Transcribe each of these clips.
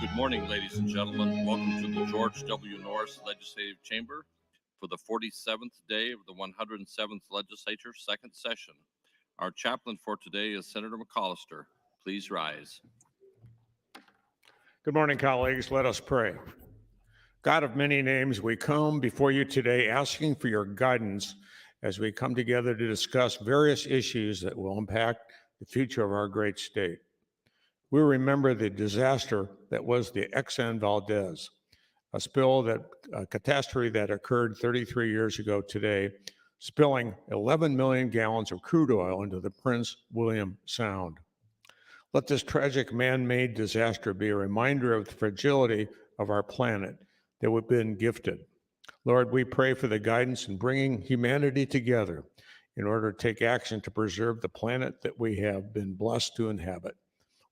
Good morning, ladies and gentlemen. Welcome to the George W. Norris Legislative Chamber for the 47th day of the 107th Legislature, second session. Our chaplain for today is Senator McAllister. Please rise. Good morning, colleagues. Let us pray. God of many names, we come before you today asking for your guidance as we come together to discuss various issues that will impact the future of our great state. We remember the disaster that was the Exxon Valdez, a catastrophe that occurred 33 years ago today, spilling 11 million gallons of crude oil into the Prince William Sound. Let this tragic man-made disaster be a reminder of the fragility of our planet that we've been gifted. Lord, we pray for the guidance in bringing humanity together in order to take action to preserve the planet that we have been blessed to inhabit.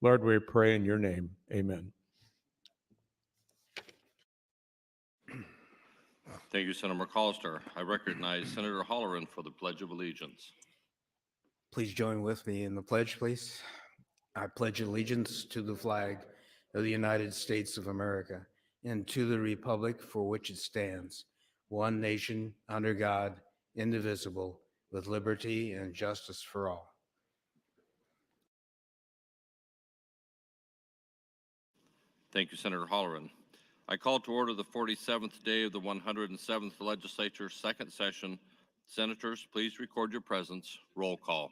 Lord, we pray in your name. Amen. Thank you, Senator McAllister. I recognize Senator Holleran for the Pledge of Allegiance. Please join with me in the pledge, please. I pledge allegiance to the flag of the United States of America and to the republic for which it stands, one nation, under God, indivisible, with liberty and justice for all. Thank you, Senator Holleran. I call to order the 47th day of the 107th Legislature, second session. Senators, please record your presence. Roll call.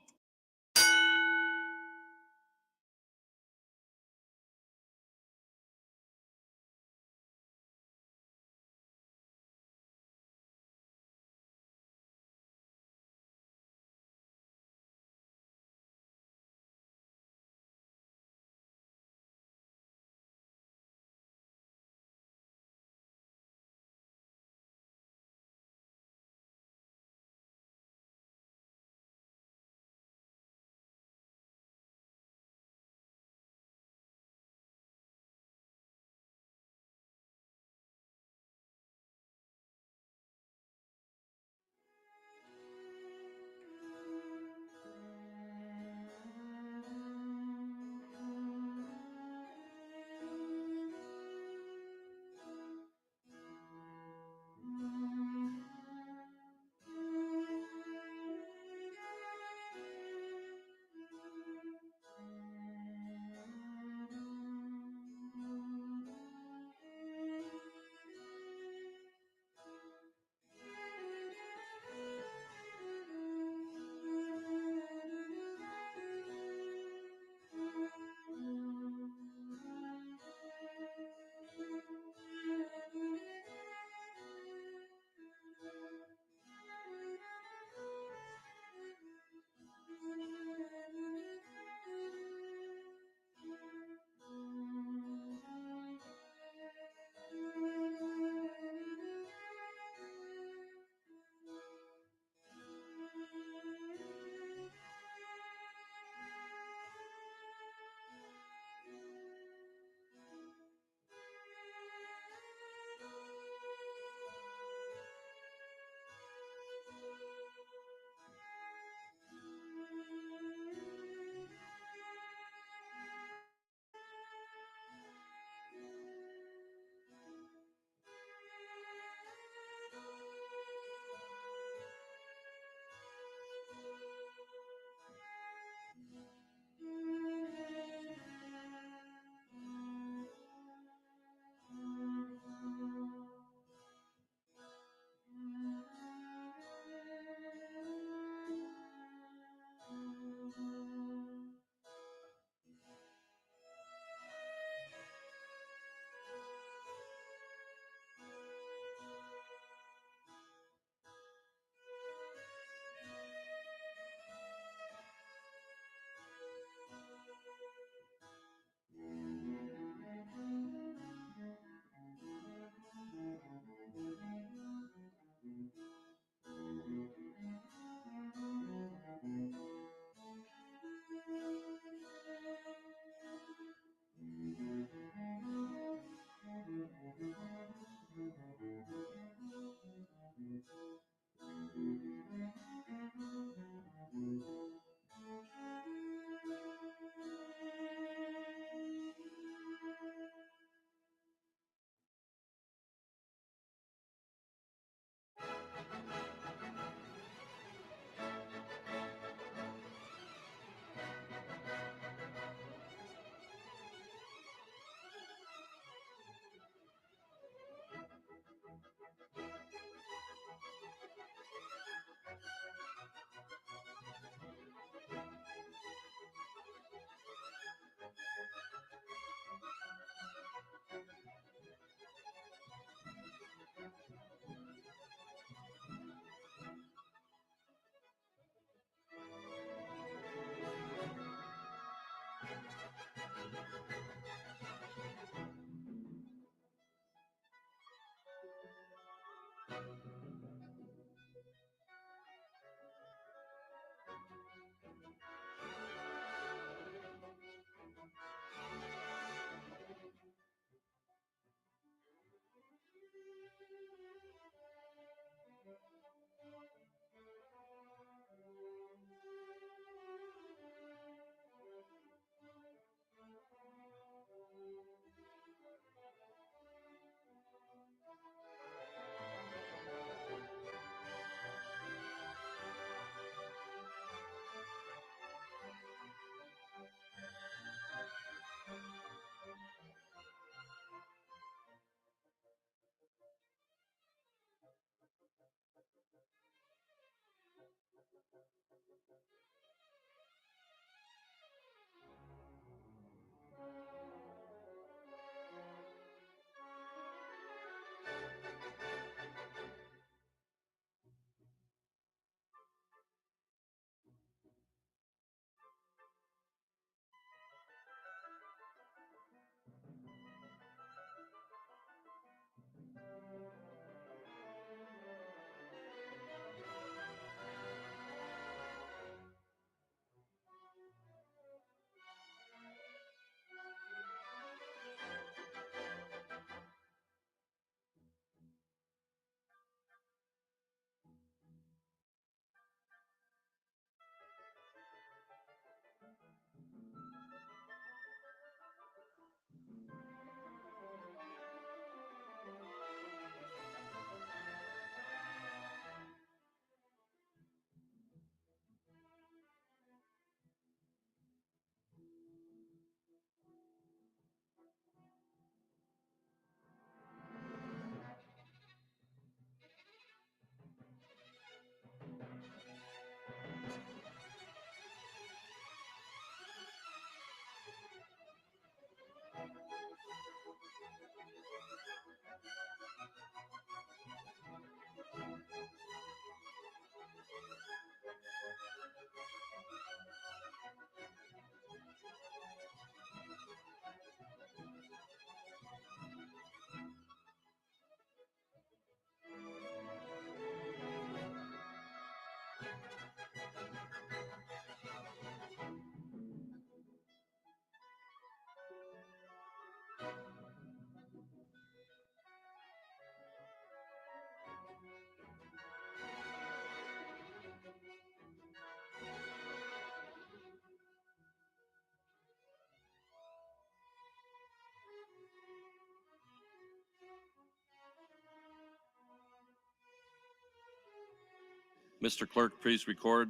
Mr. Clerk, please record.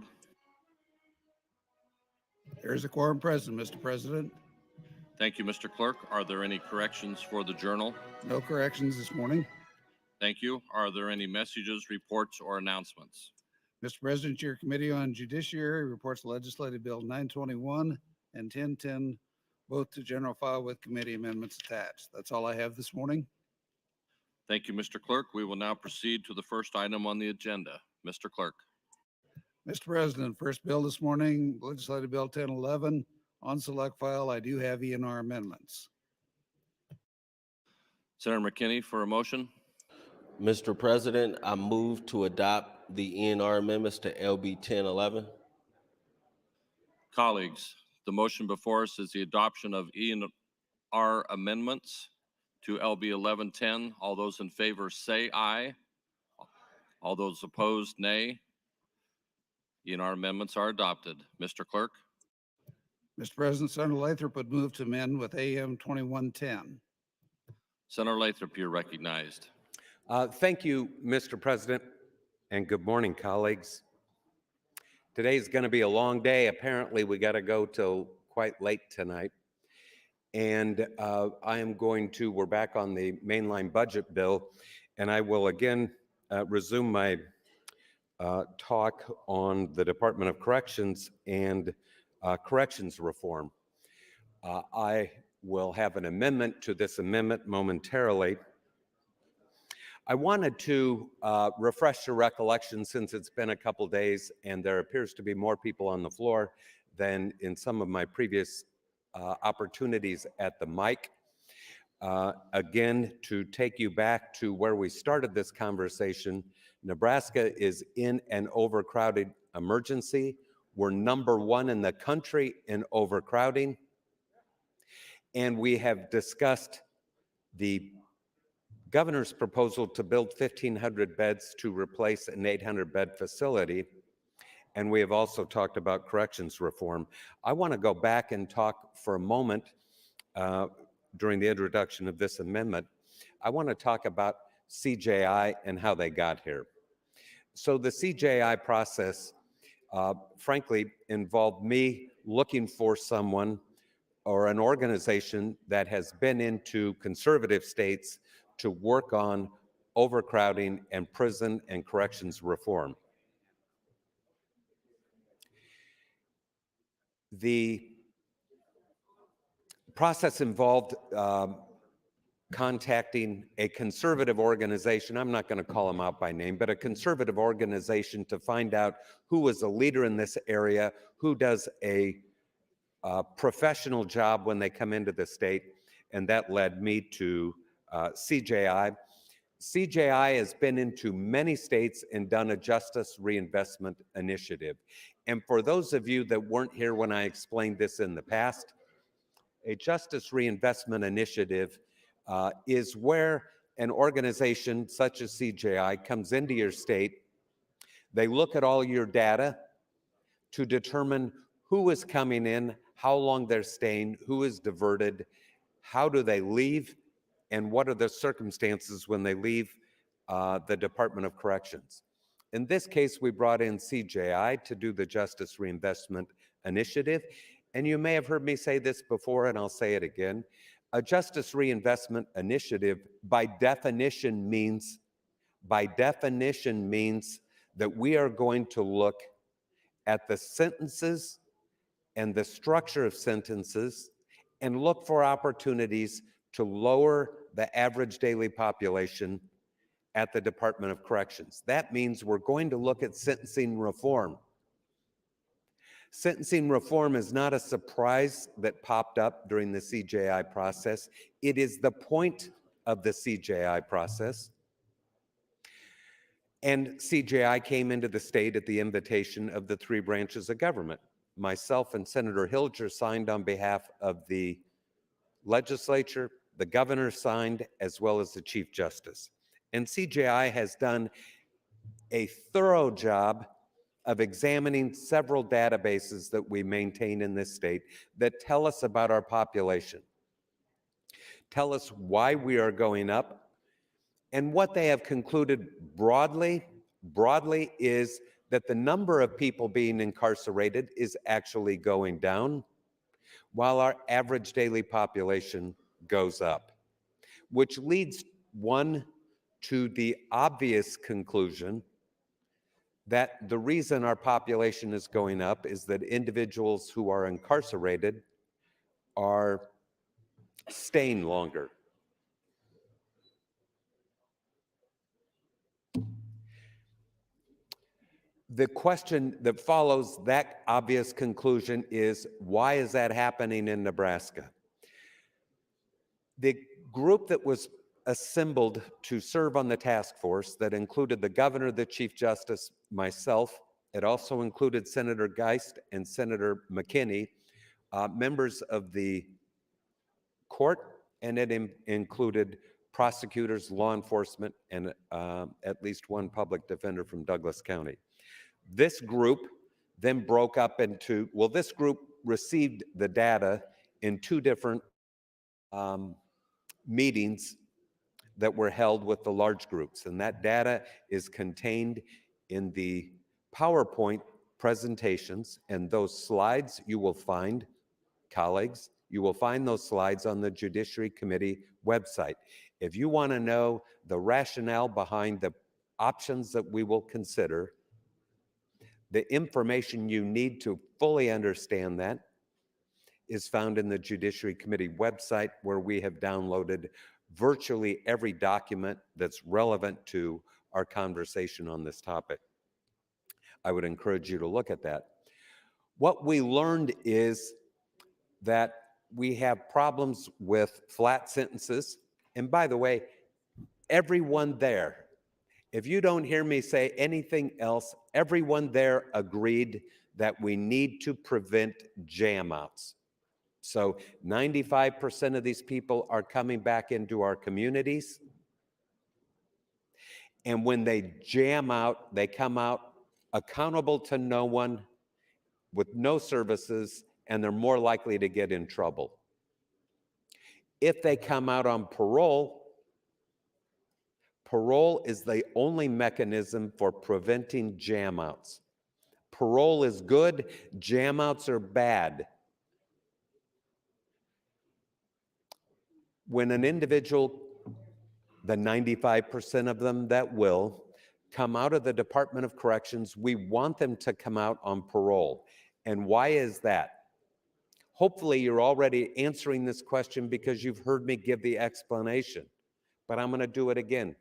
There's a quorum present, Mr. President. Thank you, Mr. Clerk. Are there any corrections for the journal? No corrections this morning. Thank you. Are there any messages, reports, or announcements? Mr. President, your Committee on Judiciary reports Legislative Bill 921 and 1010, both to general file with committee amendments attached. That's all I have this morning. Thank you, Mr. Clerk. We will now proceed to the first item on the agenda. Mr. Clerk. Mr. President, first bill this morning, Legislative Bill 1011. On select file, I do have ENR amendments. Senator McKinney for a motion. Mr. President, I move to adopt the ENR amendments to LB 1011. Colleagues, the motion before us is the adoption of ENR amendments to LB 1110. All those in favor say aye. All those opposed, nay. ENR amendments are adopted. Mr. Clerk? Mr. President, Senator Lathrop would move to amend with AM 2110. Senator Lathrop, you're recognized. Thank you, Mr. President, and good morning, colleagues. Today's going to be a long day. Apparently, we got to go till quite late tonight. And we're back on the mainline budget bill, and I will again resume my talk on the Department of Corrections and corrections reform. I will have an amendment to this amendment momentarily. I wanted to refresh your recollection since it's been a couple days and there appears to be more people on the floor than in some of my previous opportunities at the mic. Again, to take you back to where we started this conversation, Nebraska is in an overcrowded emergency. We're #1 in the country in overcrowding. And we have discussed the governor's proposal to build 1,500 beds to replace an 800-bed facility. And we have also talked about corrections reform. I want to go back and talk for a moment during the introduction of this amendment. I want to talk about CJI and how they got here. So the CJI process, frankly, involved me looking for someone or an organization that has been into conservative states to work on overcrowding and prison and corrections reform. The process involved contacting a conservative organization. I'm not going to call them out by name, but a conservative organization to find out who was a leader in this area, who does a professional job when they come into the state, and that led me to CJI. CJI has been into many states and done a justice reinvestment initiative. And for those of you that weren't here when I explained this in the past, a justice reinvestment initiative is where an organization such as CJI comes into your state. They look at all your data to determine who is coming in, how long they're staying, who is diverted, how do they leave, and what are the circumstances when they leave the Department of Corrections. In this case, we brought in CJI to do the Justice Reinvestment Initiative. And you may have heard me say this before, and I'll say it again. A Justice Reinvestment Initiative, by definition, means that we are going to look at the sentences and the structure of sentences and look for opportunities to lower the average daily population at the Department of Corrections. That means we're going to look at sentencing reform. Sentencing reform is not a surprise that popped up during the CJI process. It is the point of the CJI process. And CJI came into the state at the invitation of the three branches of government. Myself and Senator Hilger signed on behalf of the legislature, the governor signed, as well as the Chief Justice. And CJI has done a thorough job of examining several databases that we maintain in this state that tell us about our population, tell us why we are going up, and what they have concluded broadly is that the number of people being incarcerated is actually going down, while our average daily population goes up, which leads one to the obvious conclusion that the reason our population is going up is that individuals who are incarcerated are staying longer. The question that follows that obvious conclusion is, why is that happening in Nebraska? The group that was assembled to serve on the task force that included the governor, the Chief Justice, myself, it also included Senator Geist and Senator McKinney, members of the court, and it included prosecutors, law enforcement, and at least one public defender from Douglas County. This group then broke up into, well, this group received the data in two different meetings that were held with the large groups. And that data is contained in the PowerPoint presentations, and those slides you will find, colleagues, you will find those slides on the Judiciary Committee website. If you want to know the rationale behind the options that we will consider, the information you need to fully understand that is found in the Judiciary Committee website, where we have downloaded virtually every document that's relevant to our conversation on this topic. I would encourage you to look at that. What we learned is that we have problems with flat sentences. And by the way, everyone there, if you don't hear me say anything else, everyone there agreed that we need to prevent jam outs. So 95% of these people are coming back into our communities. And when they jam out, they come out accountable to no one, with no services, and they're more likely to get in trouble. If they come out on parole, parole is the only mechanism for preventing jam outs. Parole is good, jam outs are bad. When an individual, the 95% of them that will, come out of the Department of Corrections, we want them to come out on parole. And why is that? Hopefully you're already answering this question because you've heard me give the explanation, but I'm going to do it again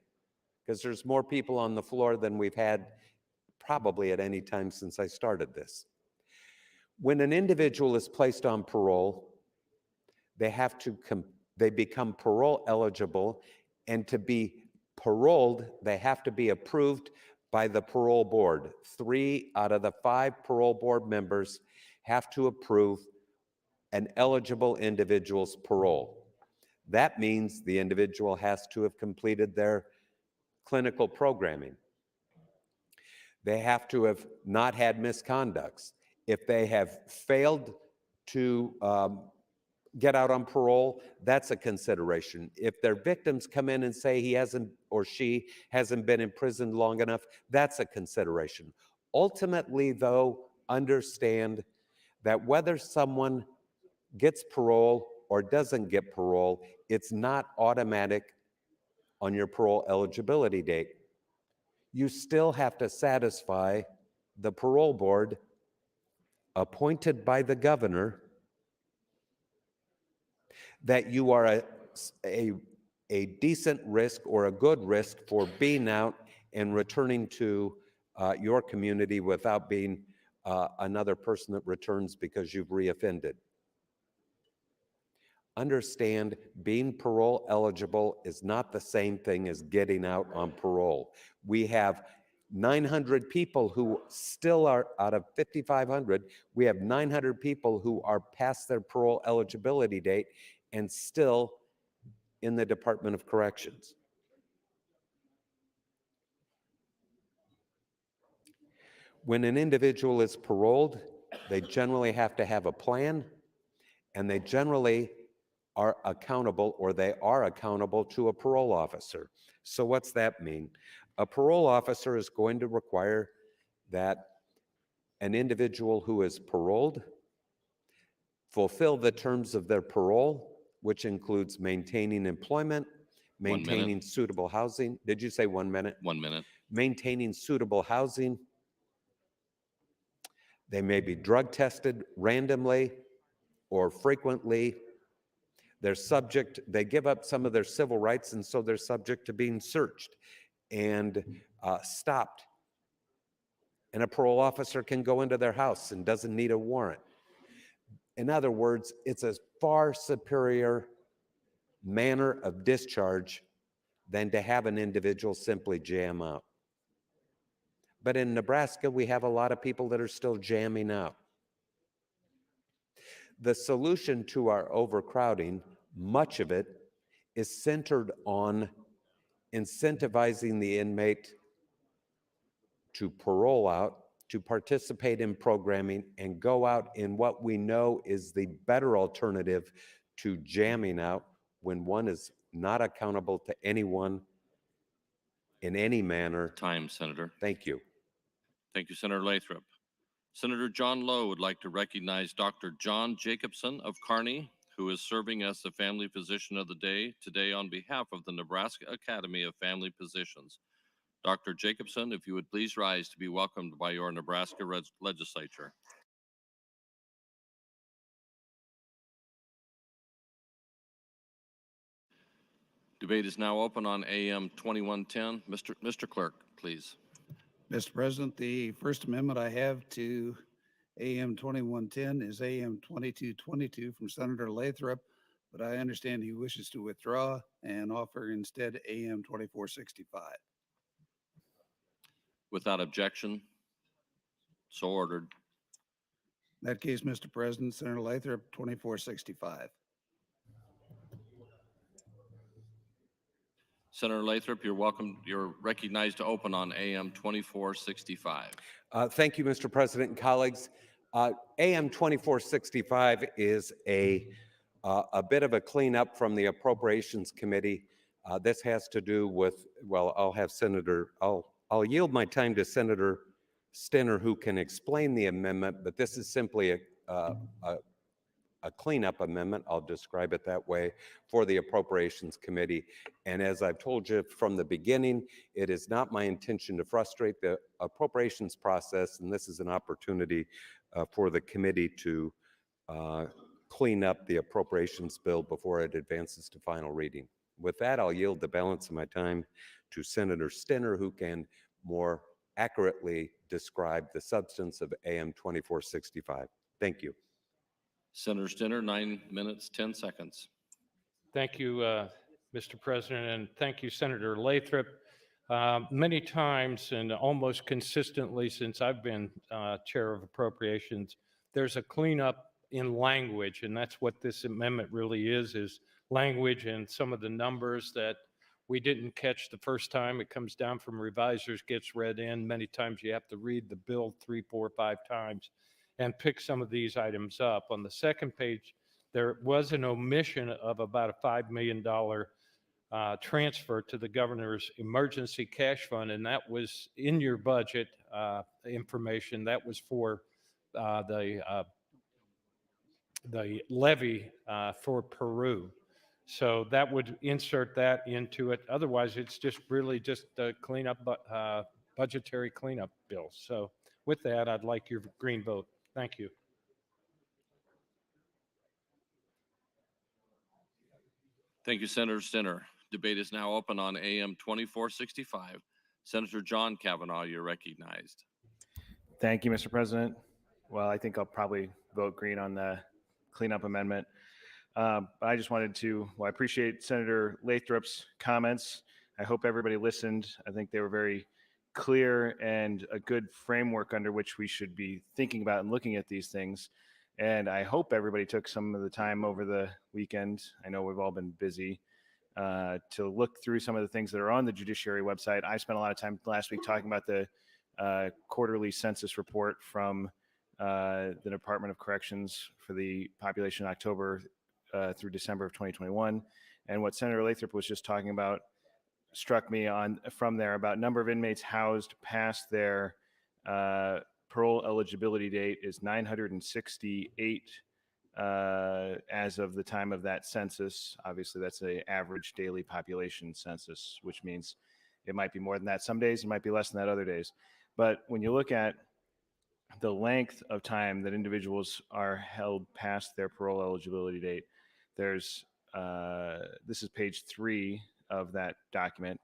because there's more people on the floor than we've had probably at any time since I started this. When an individual is placed on parole, they become parole eligible, and to be paroled, they have to be approved by the parole board. 3 out of the 5 parole board members have to approve an eligible individual's parole. That means the individual has to have completed their clinical programming. They have to have not had misconducts. If they have failed to get out on parole, that's a consideration. If their victims come in and say he hasn't or she hasn't been in prison long enough, that's a consideration. Ultimately, though, understand that whether someone gets parole or doesn't get parole, it's not automatic on your parole eligibility date. You still have to satisfy the parole board appointed by the governor that you are a decent risk or a good risk for being out and returning to your community without being another person that returns because you've reoffended. Understand, being parole eligible is not the same thing as getting out on parole. We have 900 people who still are, out of 5,500, we have 900 people who are past their parole eligibility date and still in the Department of Corrections. When an individual is paroled, they generally have to have a plan, and they generally are accountable, or they are accountable to a parole officer. So what's that mean? A parole officer is going to require that an individual who is paroled fulfill the terms of their parole, which includes maintaining employment, maintaining suitable housing. Did you say 1 minute? 1 minute. Maintaining suitable housing. They may be drug tested randomly or frequently. They give up some of their civil rights, and so they're subject to being searched and stopped. And a parole officer can go into their house and doesn't need a warrant. In other words, it's a far superior manner of discharge than to have an individual simply jam out. But in Nebraska, we have a lot of people that are still jamming out. The solution to our overcrowding, much of it, is centered on incentivizing the inmate to parole out to participate in programming and go out in what we know is the better alternative to jamming out when one is not accountable to anyone in any manner. Time, Senator. Thank you. Thank you, Senator Lathrop. Senator John Lowe would like to recognize Dr. John Jacobson of Kearney, who is serving as the family physician of the day today on behalf of the Nebraska Academy of Family Physicians. Dr. Jacobson, if you would please rise to be welcomed by your Nebraska legislature. Debate is now open on AM 2110. Mr. Clerk, please. Mr. President, the first amendment I have to AM 2110 is AM 2222 from Senator Lathrop, but I understand he wishes to withdraw and offer instead AM 2465. Without objection, so ordered. In that case, Mr. President, Senator Lathrop, 2465. Senator Lathrop, you're welcome. You're recognized to open on AM 2465. Thank you, Mr. President and colleagues. AM 2465 is a bit of a cleanup from the Appropriations Committee. This has to do with, well, I'll yield my time to Senator Stinner, who can explain the amendment, but this is simply a cleanup amendment, I'll describe it that way, for the Appropriations Committee. And as I've told you from the beginning, it is not my intention to frustrate the appropriations process, and this is an opportunity for the committee to clean up the appropriations bill before it advances to final reading. With that, I'll yield the balance of my time to Senator Stinner, who can more accurately describe the substance of AM 2465. Thank you. Senator Stinner, 9 minutes, 10 seconds. Thank you, Mr. President, and thank you, Senator Lathrop. Many times and almost consistently since I've been Chair of Appropriations, there's a cleanup in language, and that's what this amendment really is language and some of the numbers that we didn't catch the first time. It comes down from revisers, gets read in. Many times you have to read the bill 3, 4, 5 times and pick some of these items up. On the second page, there was an omission of about a $5 million transfer to the governor's emergency cash fund, and that was in your budget information. That was for the levy for Peru. So that would insert that into it. Otherwise, it's just really just a cleanup, budgetary cleanup bill. So with that, I'd like your green vote. Thank you. Thank you, Senator Stinner. Debate is now open on AM 2465. Senator John Kavanaugh, you're recognized. Thank you, Mr. President. Well, I think I'll probably vote green on the cleanup amendment. But I just wanted to, I appreciate Senator Lathrop's comments. I hope everybody listened. I think they were very clear and a good framework under which we should be thinking about and looking at these things. And I hope everybody took some of the time over the weekend. I know we've all been busy to look through some of the things that are on the judiciary website. I spent a lot of time last week talking about the quarterly census report from the Department of Corrections for the population in October through December of 2021. And what Senator Lathrop was just talking about struck me from there about number of inmates housed past their parole eligibility date is 968 as of the time of that census. Obviously, that's an average daily population census, which means it might be more than that some days, it might be less than that other days. But when you look at the length of time that individuals are held past their parole eligibility date, there's this is page 3 of that document.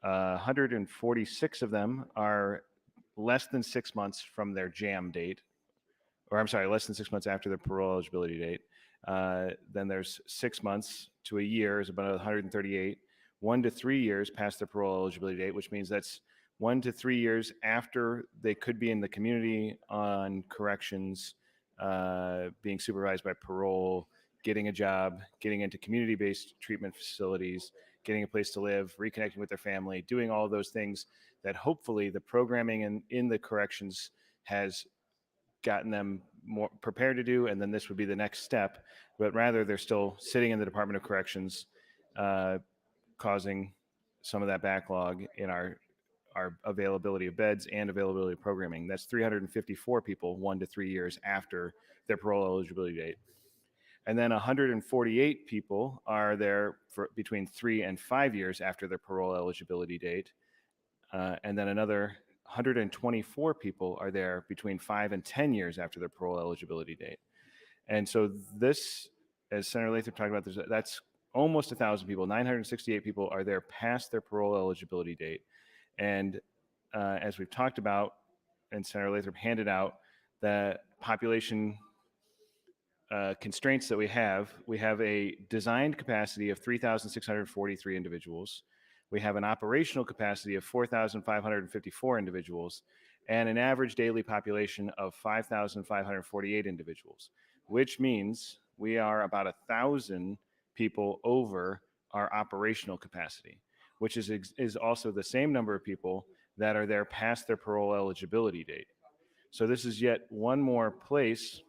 146 of them are less than 6 months from their jam date, or I'm sorry, less than 6 months after their parole eligibility date. Then there's 6 months to a year is about 138. 1 to 3 years past their parole eligibility date, which means that's 1 to 3 years after they could be in the community on corrections, being supervised by parole, getting a job, getting into community-based treatment facilities, getting a place to live, reconnecting with their family, doing all those things that hopefully the programming in the corrections has gotten them more prepared to do, and then this would be the next step. But rather, they're still sitting in the Department of Corrections, causing some of that backlog in our availability of beds and availability of programming. That's 354 people 1 to 3 years after their parole eligibility date. And then 148 people are there for between 3 and 5 years after their parole eligibility date. And then another 124 people are there between 5 and 10 years after their parole eligibility date. And so this, as Senator Lathrop talked about, that's almost 1,000 people. 968 people are there past their parole eligibility date. And as we've talked about, and Senator Lathrop handed out, the population constraints that we have a designed capacity of 3,643 individuals. We have an operational capacity of 4,554 individuals and an average daily population of 5,548 individuals, which means we are about 1,000 people over our operational capacity, which is also the same number of people that are there past their parole eligibility date. So this is yet one more place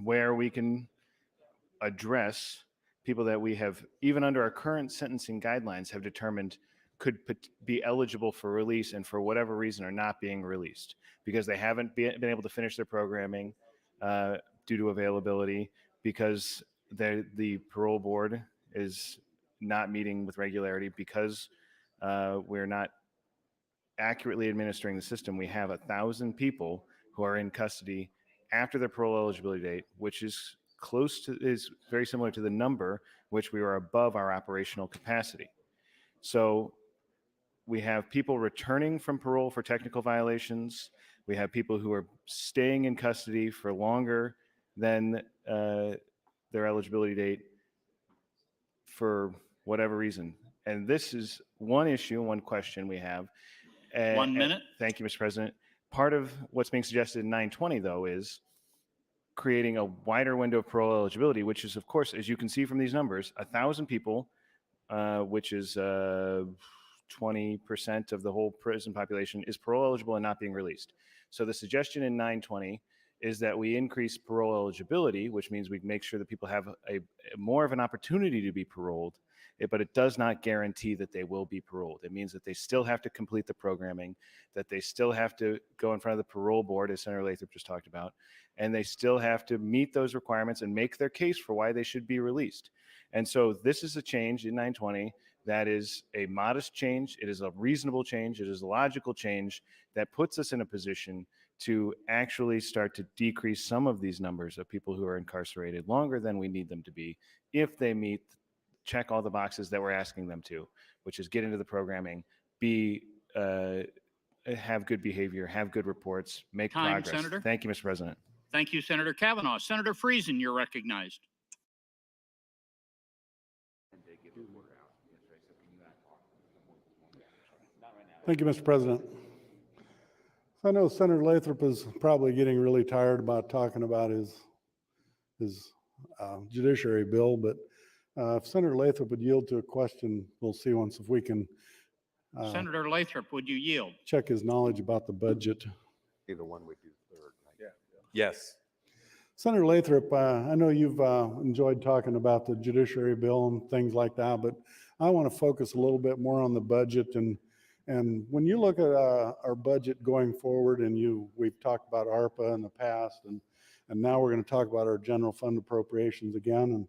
where we can address people that we have, even under our current sentencing guidelines, have determined could be eligible for release and for whatever reason are not being released because they haven't been able to finish their programming due to availability, because the parole board is not meeting with regularity, because we're not accurately administering the system. We have 1,000 people who are in custody after their parole eligibility date, which is very similar to the number which we were above our operational capacity. So we have people returning from parole for technical violations. We have people who are staying in custody for longer than their eligibility date for whatever reason. And this is one issue, one question we have. 1 minute. Thank you, Mr. President. Part of what's being suggested in 920, though, is creating a wider window of parole eligibility, which is, of course, as you can see from these numbers, 1,000 people, which is 20% of the whole prison population, is parole eligible and not being released. So the suggestion in 920 is that we increase parole eligibility, which means we make sure that people have a more of an opportunity to be paroled, but it does not guarantee that they will be paroled. It means that they still have to complete the programming, that they still have to go in front of the parole board, as Senator Lathrop just talked about, and they still have to meet those requirements and make their case for why they should be released. And so this is a change in 920 that is a modest change. It is a reasonable change. It is a logical change that puts us in a position to actually start to decrease some of these numbers of people who are incarcerated longer than we need them to be if they check all the boxes that we're asking them to, which is get into the programming, have good behavior, have good reports, make Time, progress. Senator. Thank you, Mr. President. Thank you, Senator Kavanaugh. Senator Friesen, you're recognized. Thank you, Mr. President. I know Senator Lathrop is probably getting really tired about talking about his judiciary bill, but if Senator Lathrop would yield to a question, we'll see once if we can Senator Lathrop, would you yield? check his knowledge about the budget. Either one would do third. Yeah. Yes. Senator Lathrop, I know you've enjoyed talking about the judiciary bill and things like that, but I want to focus a little bit more on the budget. And when you look at our budget going forward, and we've talked about ARPA in the past, and now we're going to talk about our general fund appropriations again. And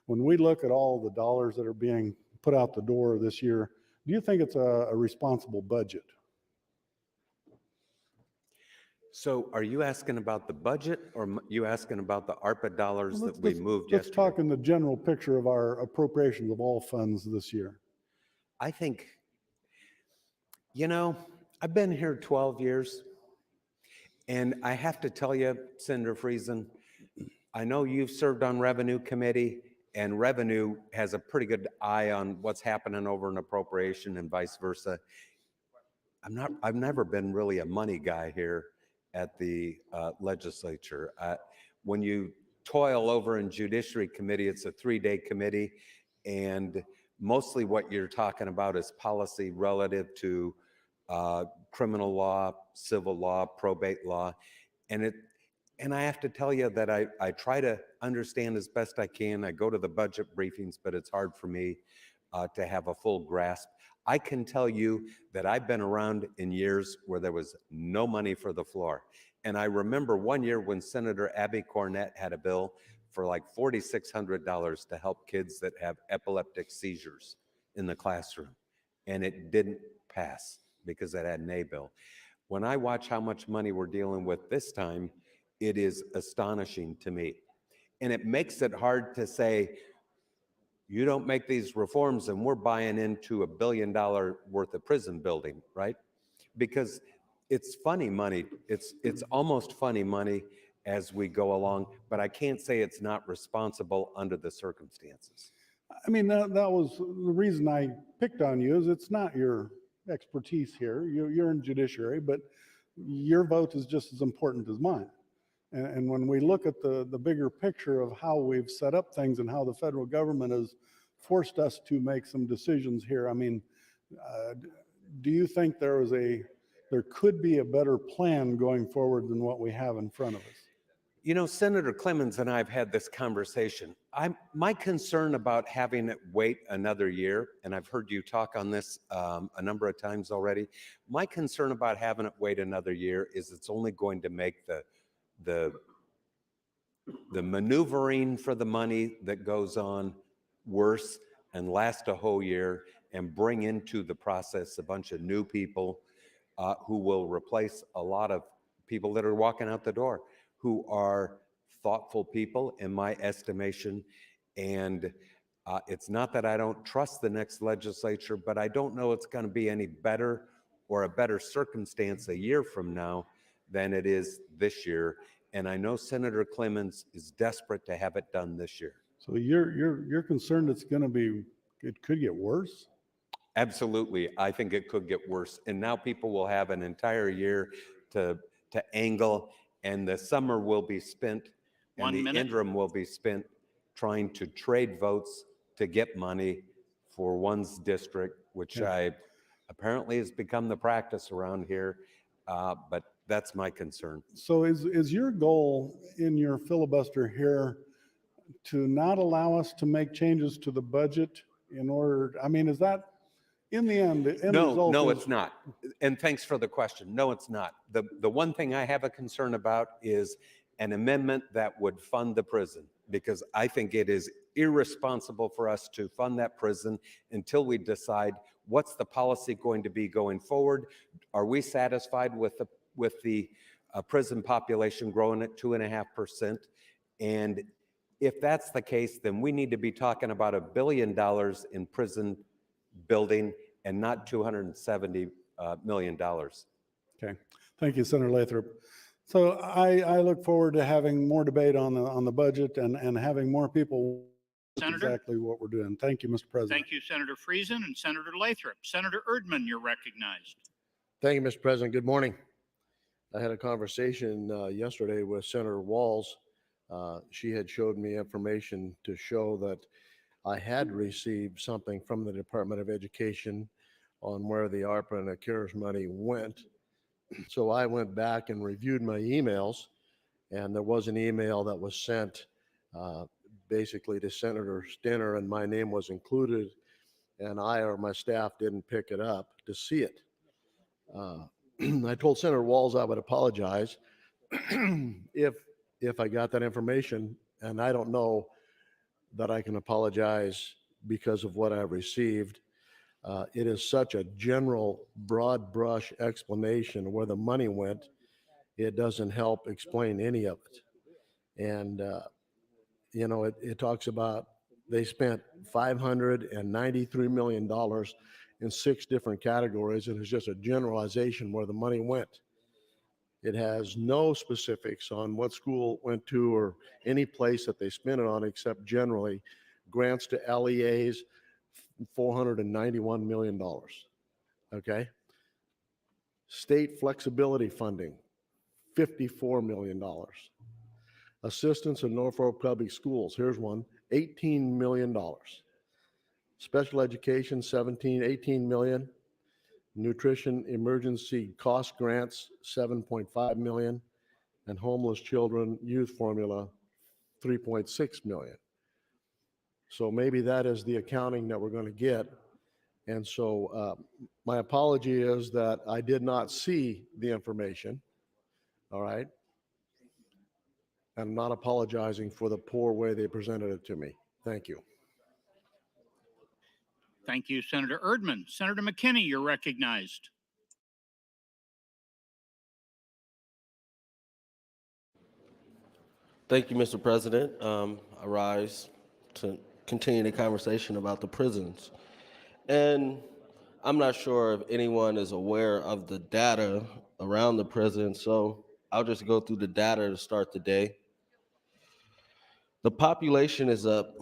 when we look at all the dollars that are being put out the door this year, do you think it's a responsible budget? So are you asking about the budget, or you asking about the ARPA dollars that we moved yesterday? Let's talk in the general picture of our appropriations of all funds this year. I think, I've been here 12 years, and I have to tell you, Senator Friesen, I know you've served on Revenue Committee, and Revenue has a pretty good eye on what's happening over in appropriation and vice versa. I've never been really a money guy here at the legislature. When you toil over in Judiciary Committee, it's a 3-day committee, and mostly what you're talking about is policy relative to criminal law, civil law, probate law. And I have to tell you that I try to understand as best I can. I go to the budget briefings, but it's hard for me to have a full grasp. I can tell you that I've been around in years where there was no money for the floor. And I remember one year when Senator Abby Cornett had a bill for like $4,600 to help kids that have epileptic seizures in the classroom. And it didn't pass because it had an A bill. When I watch how much money we're dealing with this time, it is astonishing to me. And it makes it hard to say, you don't make these reforms and we're buying into $1 billion worth of prison building, right? Because it's funny money. It's almost funny money as we go along, but I can't say it's not responsible under the circumstances. I mean, that was the reason I picked on you, is it's not your expertise here. You're in judiciary, but your vote is just as important as mine. And when we look at the bigger picture of how we've set up things and how the federal government has forced us to make some decisions here, I mean, do you think there could be a better plan going forward than what we have in front of us? You know, Senator Clemens and I have had this conversation. My concern about having it wait another year, and I've heard you talk on this a number of times already, my concern about having it wait another year is it's only going to make the maneuvering for the money that goes on worse and last a whole year and bring into the process a bunch of new people who will replace a lot of people that are walking out the door, who are thoughtful people in my estimation. And it's not that I don't trust the next legislature, but I don't know it's going to be any better or a better circumstance a year from now than it is this year. And I know Senator Clemens is desperate to have it done this year. So you're concerned it could get worse? Absolutely. I think it could get worse. And now people will have an entire year to angle, and the summer will be spent, and the interim will be spent trying to trade votes to get money for one's district, which apparently has become the practice around here. But that's my concern. So is your goal in your filibuster here to not allow us to make changes to the budget in order, I mean, is that in the end, the end result? No, it's not. And thanks for the question. No, it's not. The one thing I have a concern about is an amendment that would fund the prison, because I think it is irresponsible for us to fund that prison until we decide what's the policy going to be going forward. Are we satisfied with the prison population growing at 2.5%? And if that's the case, then we need to be talking about $1 billion in prison building and not $270 million. Okay, thank you, Senator Lathrop. So I look forward to having more debate on the budget and having more people Senator? Exactly what we're doing. Thank you, Mr. President. Thank you, Senator Friesen and Senator Lathrop. Senator Erdman, you're recognized. Thank you, Mr. President. Good morning. I had a conversation yesterday with Senator Walls. She had showed me information to show that I had received something from the Department of Education on where the ARPA and the CARES money went. So I went back and reviewed my emails, and there was an email that was sent basically to Senator Stinner, and my name was included, and I or my staff didn't pick it up to see it. I told Senator Walls I would apologize if I got that information, and I don't know that I can apologize because of what I received. It is such a general, broad brush explanation of where the money went. It doesn't help explain any of it. And, you know, it talks about they spent $593 million in 6 different categories, and it's just a generalization where the money went. It has no specifics on what school it went to or any place that they spent it on, except generally grants to LEAs, $491 million. Okay. State flexibility funding, $54 million. Assistance in Norfolk Public Schools, here's one, $18 million. Special education, 18 million. nutrition emergency cost grants, 7.5 million, and homeless children youth formula, 3.6 million. So maybe that is the accounting that we're going to get. And so my apology is that I did not see the information. All right. I'm not apologizing for the poor way they presented it to me. Thank you. Thank you, Senator Erdman. Senator McKinney, you're recognized. Thank you, Mr. President. I rise to continue the conversation about the prisons. And I'm not sure if anyone is aware of the data around the prison, so I'll just go through the data to start the day. The population is up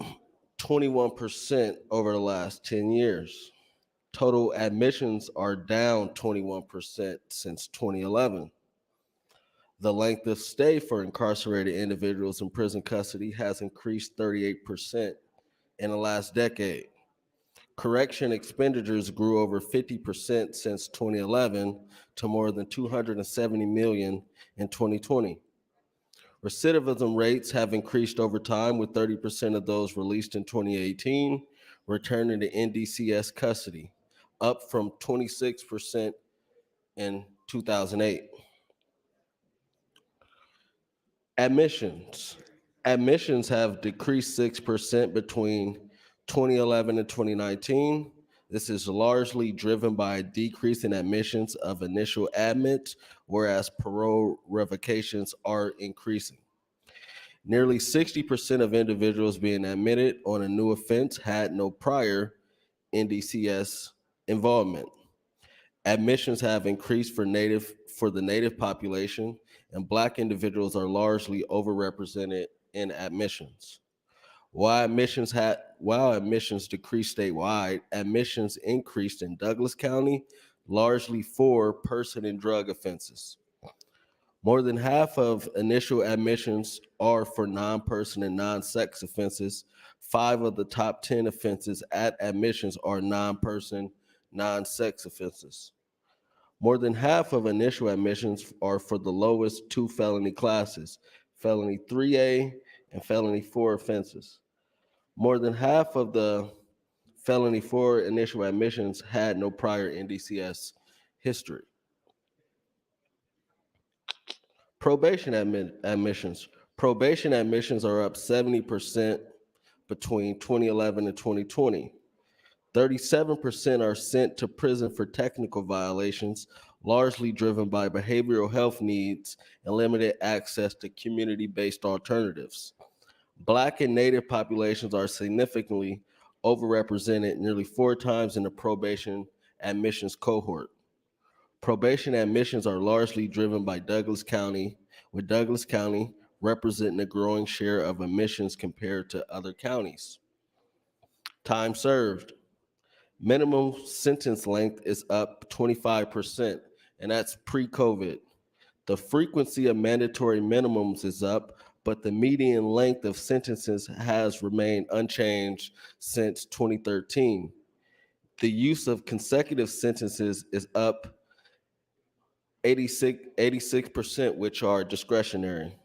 21% over the last 10 years. Total admissions are down 21% since 2011. The length of stay for incarcerated individuals in prison custody has increased 38% in the last decade. Correction expenditures grew over 50% since 2011 to more than $270 million in 2020. Recidivism rates have increased over time, with 30% of those released in 2018 returning to NDCS custody, up from 26% in 2008. Admissions have decreased 6% between 2011 and 2019. This is largely driven by a decrease in admissions of initial admits, whereas parole revocations are increasing. Nearly 60% of individuals being admitted on a new offense had no prior NDCS involvement. Admissions have increased for the Native population, and Black individuals are largely overrepresented in admissions. While admissions decreased statewide, admissions increased in Douglas County, largely for person and drug offenses. More than half of initial admissions are for non-person and non-sex offenses. 5 of the top 10 offenses at admissions are non-person, non-sex offenses. More than half of initial admissions are for the lowest 2 felony classes, felony 3A and felony 4 offenses. More than half of the felony 4 initial admissions had no prior NDCS history. Probation admissions. Probation admissions are up 70% between 2011 and 2020. 37% are sent to prison for technical violations, largely driven by behavioral health needs and limited access to community-based alternatives. Black and Native populations are significantly overrepresented, nearly 4 times in the probation admissions cohort. Probation admissions are largely driven by Douglas County, with Douglas County representing a growing share of admissions compared to other counties. Time served. Minimum sentence length is up 25%, and that's pre-COVID. The frequency of mandatory minimums is up, but the median length of sentences has remained unchanged since 2013. The use of consecutive sentences is up 86%, which are discretionary.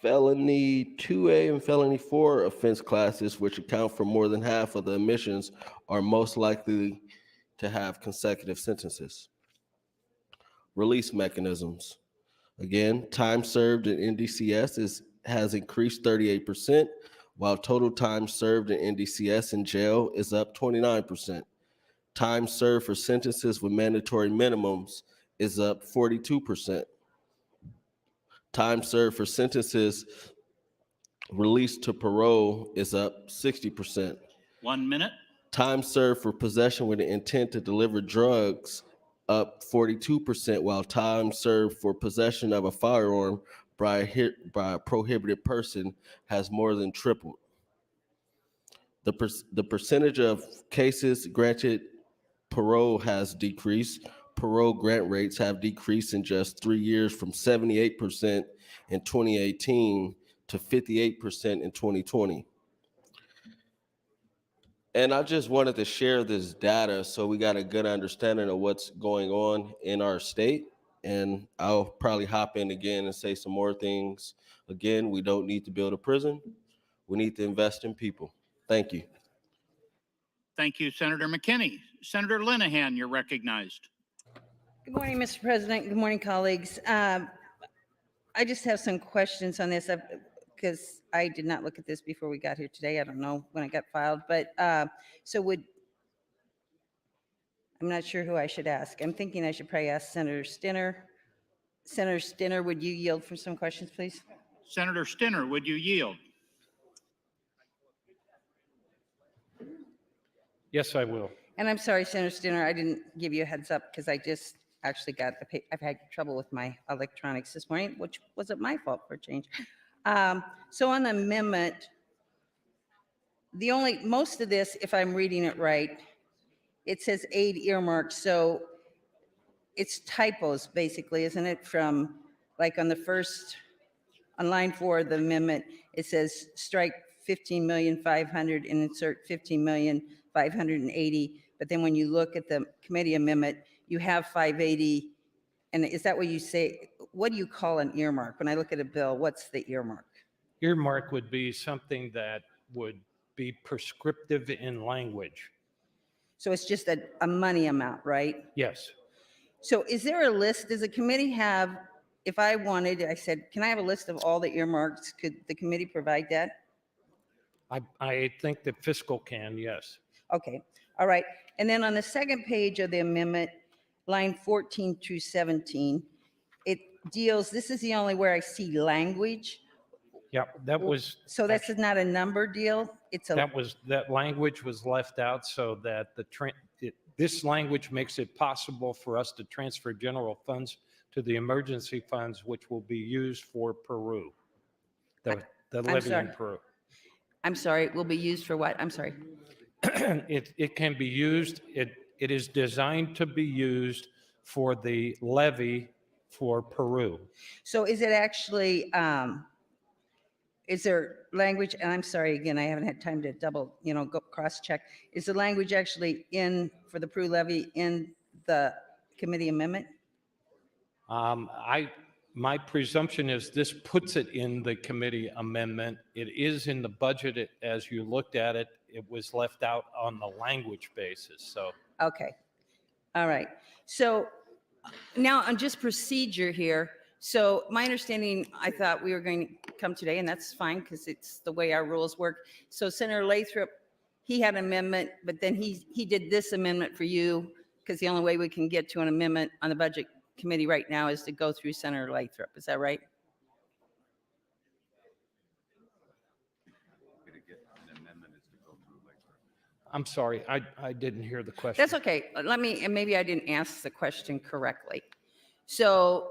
Felony 2A and felony 4 offense classes, which account for more than half of the admissions, are most likely to have consecutive sentences. Release mechanisms. Again, time served in NDCS has increased 38%, while total time served in NDCS in jail is up 29%. Time served for sentences with mandatory minimums is up 42%. Time served for sentences released to parole is up 60%. 1 minute. Time served for possession with the intent to deliver drugs up 42%, while time served for possession of a firearm by a prohibited person has more than tripled. The percentage of cases granted parole has decreased. Parole grant rates have decreased in just 3 years, from 78% in 2018 to 58% in 2020. And I just wanted to share this data so we got a good understanding of what's going on in our state. And I'll probably hop in again and say some more things. Again, we don't need to build a prison. We need to invest in people. Thank you. Thank you, Senator McKinney. Senator Linehan, you're recognized. Good morning, Mr. President. Good morning, colleagues. I just have some questions on this because I did not look at this before we got here today. I don't know when it got filed, but I'm not sure who I should ask. I'm thinking I should probably ask Senator Stinner. Senator Stinner, would you yield for some questions, please? Senator Stinner, would you yield? Yes, I will. And I'm sorry, Senator Stinner, I didn't give you a heads up because I just actually I've had trouble with my electronics this morning, which wasn't my fault for a change. So on the amendment, most of this, if I'm reading it right, it says aid earmarks. So it's typos basically, isn't it? From like on line 4 of the amendment, it says strike 15,500,000 and insert 15,580,000. But then when you look at the committee amendment, you have 580. And is that what you say? What do you call an earmark? When I look at a bill, what's the earmark? Earmark would be something that would be prescriptive in language. So it's just a money amount, right? Yes. So is there a list? Does the committee have, if I wanted, I said, can I have a list of all the earmarks? Could the committee provide that? I think that fiscal can, yes. Okay, all right. And then on the second page of the amendment, line 14 through 17, it deals, this is the only where I see language. Yeah, that was. So that's not a number deal? It's a. That language was left out so that this language makes it possible for us to transfer general funds to the emergency funds, which will be used for Peru. The levy in Peru. I'm sorry, it will be used for what? I'm sorry. It can be used, it is designed to be used for the levy for Peru. So is it actually, is there language, and I'm sorry, again, I haven't had time to double, go cross-check. Is the language actually for the Peru levy in the committee amendment? My presumption is this puts it in the committee amendment. It is in the budget as you looked at it. It was left out on the language basis, so. Okay, all right. So now on just procedure here. So my understanding, I thought we were going to come today, and that's fine because it's the way our rules work. So Senator Lathrop, he had an amendment, but then he did this amendment for you because the only way we can get to an amendment on the budget committee right now is to go through Senator Lathrop. Is that right? I'm sorry, I didn't hear the question. That's okay. And maybe I didn't ask the question correctly. So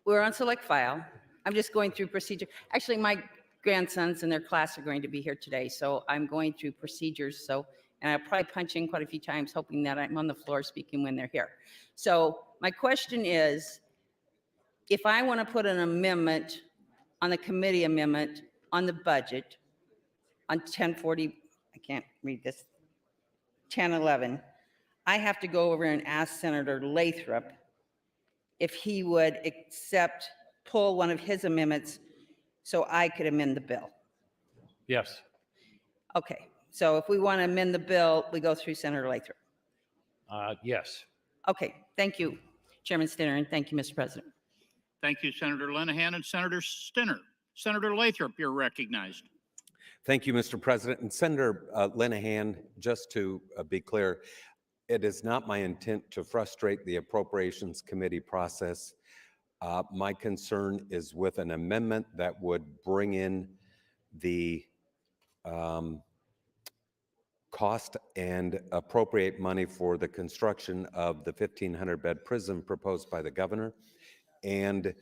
we're on select file. I'm just going through procedure. Actually, my grandsons and their class are going to be here today. So I'm going through procedures. And I'll probably punch in quite a few times, hoping that I'm on the floor speaking when they're here. So my question is, if I want to put an amendment on the committee amendment on the budget on 1040, I can't read this, 1011, I have to go over and ask Senator Lathrop if he would pull one of his amendments so I could amend the bill. Yes. Okay, so if we want to amend the bill, we go through Senator Lathrop. Yes. Okay, thank you, Chairman Stinner, and thank you, Mr. President. Thank you, Senator Linehan and Senator Stinner. Senator Lathrop, you're recognized. Thank you, Mr. President. And Senator Linehan, just to be clear, it is not my intent to frustrate the Appropriations Committee process. My concern is with an amendment that would bring in the cost and appropriate money for the construction of the 1,500-bed prison proposed by the governor. And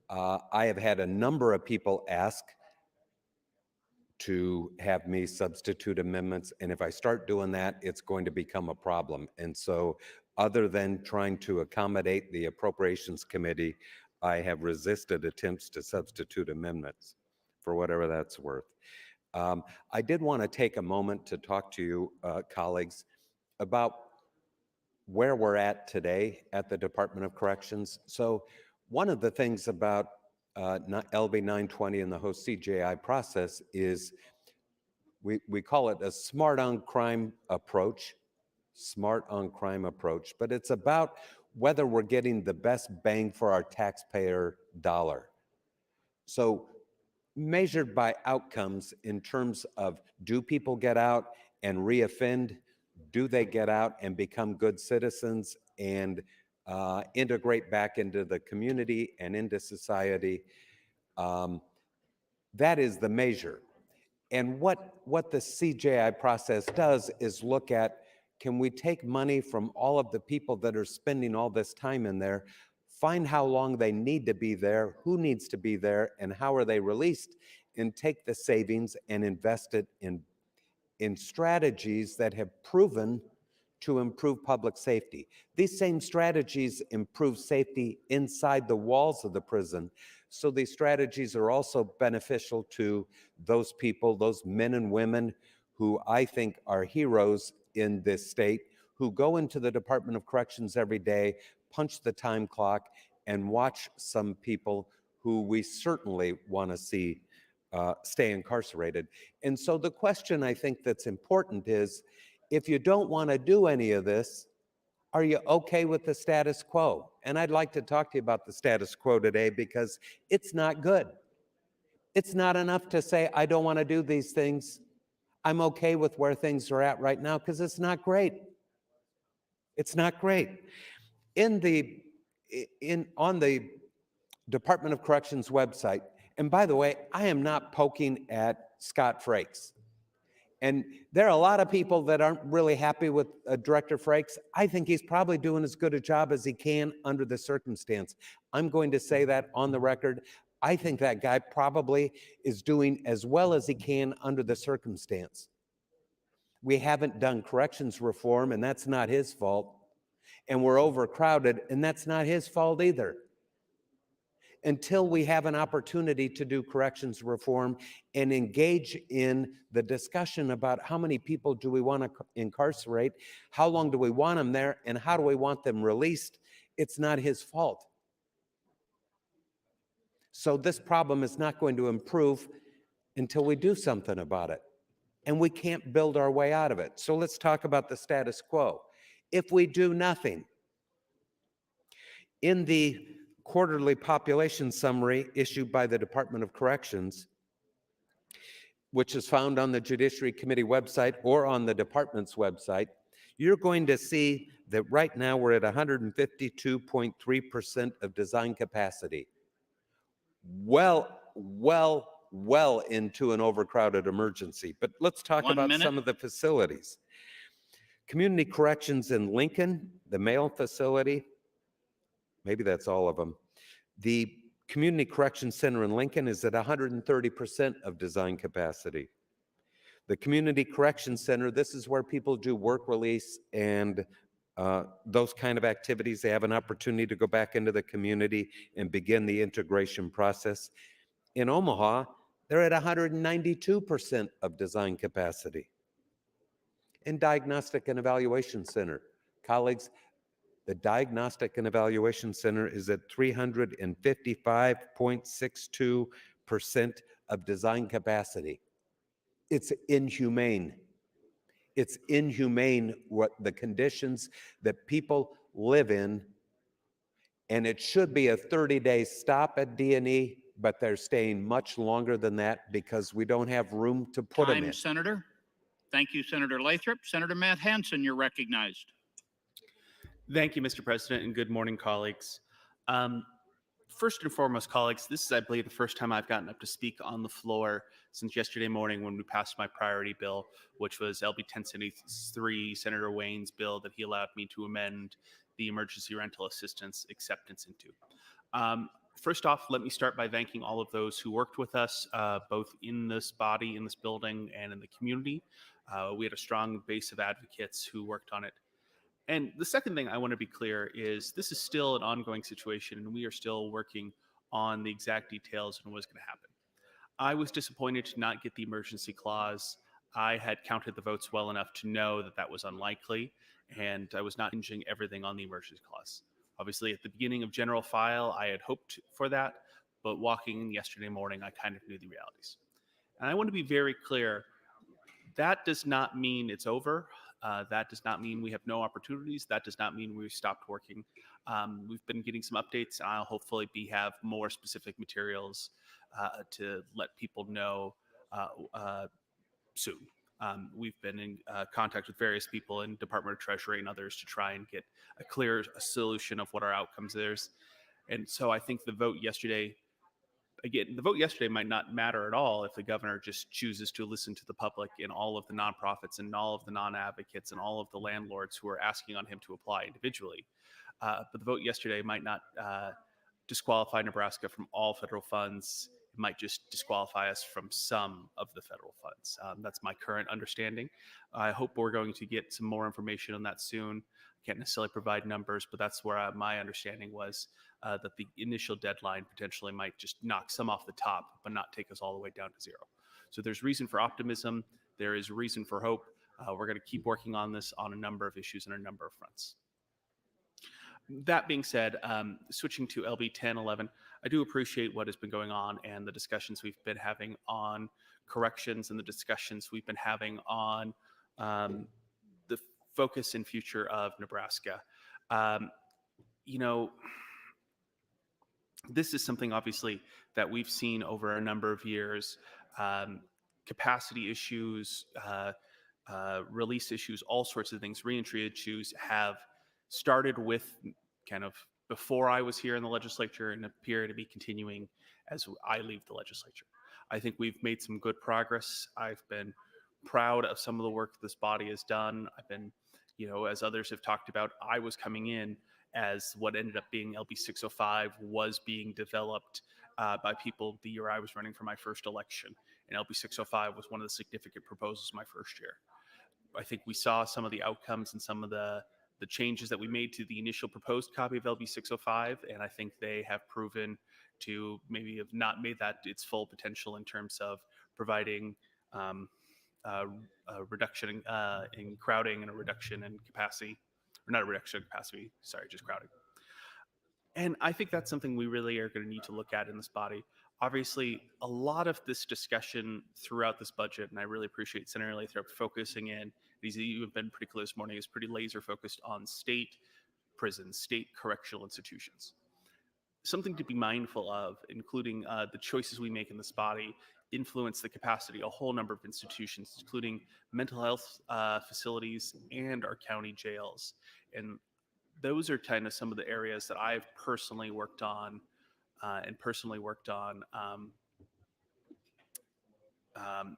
I have had a number of people ask to have me substitute amendments. And if I start doing that, it's going to become a problem. And so other than trying to accommodate the Appropriations Committee, I have resisted attempts to substitute amendments for whatever that's worth. I did want to take a moment to talk to you, colleagues, about where we're at today at the Department of Corrections. So one of the things about LB 920 and the host CJI process is we call it a smart on crime approach, but it's about whether we're getting the best bang for our taxpayer dollar. So measured by outcomes in terms of, do people get out and reoffend? Do they get out and become good citizens and integrate back into the community and into society? That is the measure. And what the CJI process does is look at, can we take money from all of the people that are spending all this time in there, find how long they need to be there, who needs to be there, and how are they released, and take the savings and invest it in strategies that have proven to improve public safety. These same strategies improve safety inside the walls of the prison. So these strategies are also beneficial to those people, those men and women who I think are heroes in this state, who go into the Department of Corrections every day, punch the time clock, and watch some people who we certainly want to see stay incarcerated. And so the question I think that's important is, if you don't want to do any of this, are you okay with the status quo? And I'd like to talk to you about the status quo today, because it's not good. It's not enough to say, I don't want to do these things. I'm okay with where things are at right now, because it's not great. It's not great. On the Department of Corrections website, and by the way, I am not poking at Scott Frakes. And there are a lot of people that aren't really happy with Director Frakes. I think he's probably doing as good a job as he can under the circumstance. I'm going to say that on the record. I think that guy probably is doing as well as he can under the circumstance. We haven't done corrections reform, and that's not his fault. And we're overcrowded, and that's not his fault either. Until we have an opportunity to do corrections reform and engage in the discussion about how many people do we want to incarcerate, how long do we want them there, and how do we want them released, it's not his fault. So this problem is not going to improve until we do something about it. And we can't build our way out of it. So let's talk about the status quo. If we do nothing, in the quarterly population summary issued by the Department of Corrections, which is found on the Judiciary Committee website or on the department's website, you're going to see that right now we're at 152.3% of design capacity. Well into an overcrowded emergency. But let's talk about some of the facilities. Community Corrections in Lincoln, the male facility, maybe that's all of them. The Community Correction Center in Lincoln is at 130% of design capacity. The Community Correction Center, this is where people do work release and those kind of activities. They have an opportunity to go back into the community and begin the integration process. In Omaha, they're at 192% of design capacity. In Diagnostic and Evaluation Center, colleagues, the Diagnostic and Evaluation Center is at 355.62% of design capacity. It's inhumane. It's inhumane what the conditions that people live in, and it should be a 30-day stop at D&E, but they're staying much longer than that because we don't have room to put them in. Senator. Thank you, Senator Lathrop. Senator Matt Hansen, you're recognized. Thank you, Mr. President, and good morning, colleagues. First and foremost, colleagues, this is, I believe, the first time I've gotten up to speak on the floor since yesterday morning when we passed my priority bill, which was LB 1073, Senator Wayne's bill that he allowed me to amend the emergency rental assistance acceptance into. First off, let me start by thanking all of those who worked with us, both in this body, in this building, and in the community. We had a strong base of advocates who worked on it. And the second thing I want to be clear is this is still an ongoing situation, and we are still working on the exact details and what's going to happen. I was disappointed to not get the emergency clause. I had counted the votes well enough to know that that was unlikely, and I was not hinging everything on the emergency clause. Obviously, at the beginning of general file, I had hoped for that, but walking in yesterday morning, I kind of knew the realities. And I want to be very clear, that does not mean it's over. That does not mean we have no opportunities. That does not mean we've stopped working. We've been getting some updates. I'll hopefully have more specific materials to let people know soon. We've been in contact with various people in Department of Treasury and others to try and get a clear solution of what our outcomes is. And so I think the vote yesterday might not matter at all if the governor just chooses to listen to the public and all of the nonprofits and all of the non-advocates and all of the landlords who are asking on him to apply individually. But the vote yesterday might not disqualify Nebraska from all federal funds. It might just disqualify us from some of the federal funds. That's my current understanding. I hope we're going to get some more information on that soon. I can't necessarily provide numbers, but that's where my understanding was that the initial deadline potentially might just knock some off the top, but not take us all the way down to zero. So there's reason for optimism. There is reason for hope. We're going to keep working on this on a number of issues and a number of fronts. That being said, switching to LB 1011, I do appreciate what has been going on and the discussions we've been having on corrections and the discussions we've been having on the focus and future of Nebraska. You know, this is something obviously that we've seen over a number of years. Capacity issues, release issues, all sorts of things, reentry issues have started with kind of before I was here in the legislature and appear to be continuing as I leave the legislature. I think we've made some good progress. I've been proud of some of the work this body has done. I've been, you know, as others have talked about, I was coming in as what ended up being LB 605 was being developed by people the year I was running for my first election. And LB 605 was one of the significant proposals my first year. I think we saw some of the outcomes and some of the changes that we made to the initial proposed copy of LB 605, and I think they have proven to maybe have not made that its full potential in terms of providing a reduction in crowding and a reduction in capacity, or not a reduction in capacity, sorry, just crowding. And I think that's something we really are going to need to look at in this body. Obviously, a lot of this discussion throughout this budget, and I really appreciate Senator Lathrop focusing in, you've been pretty clear this morning, is pretty laser focused on state prisons, state correctional institutions. Something to be mindful of, including the choices we make in this body, influence the capacity of a whole number of institutions, including mental health facilities and our county jails. And those are kind of some of the areas that I've personally worked on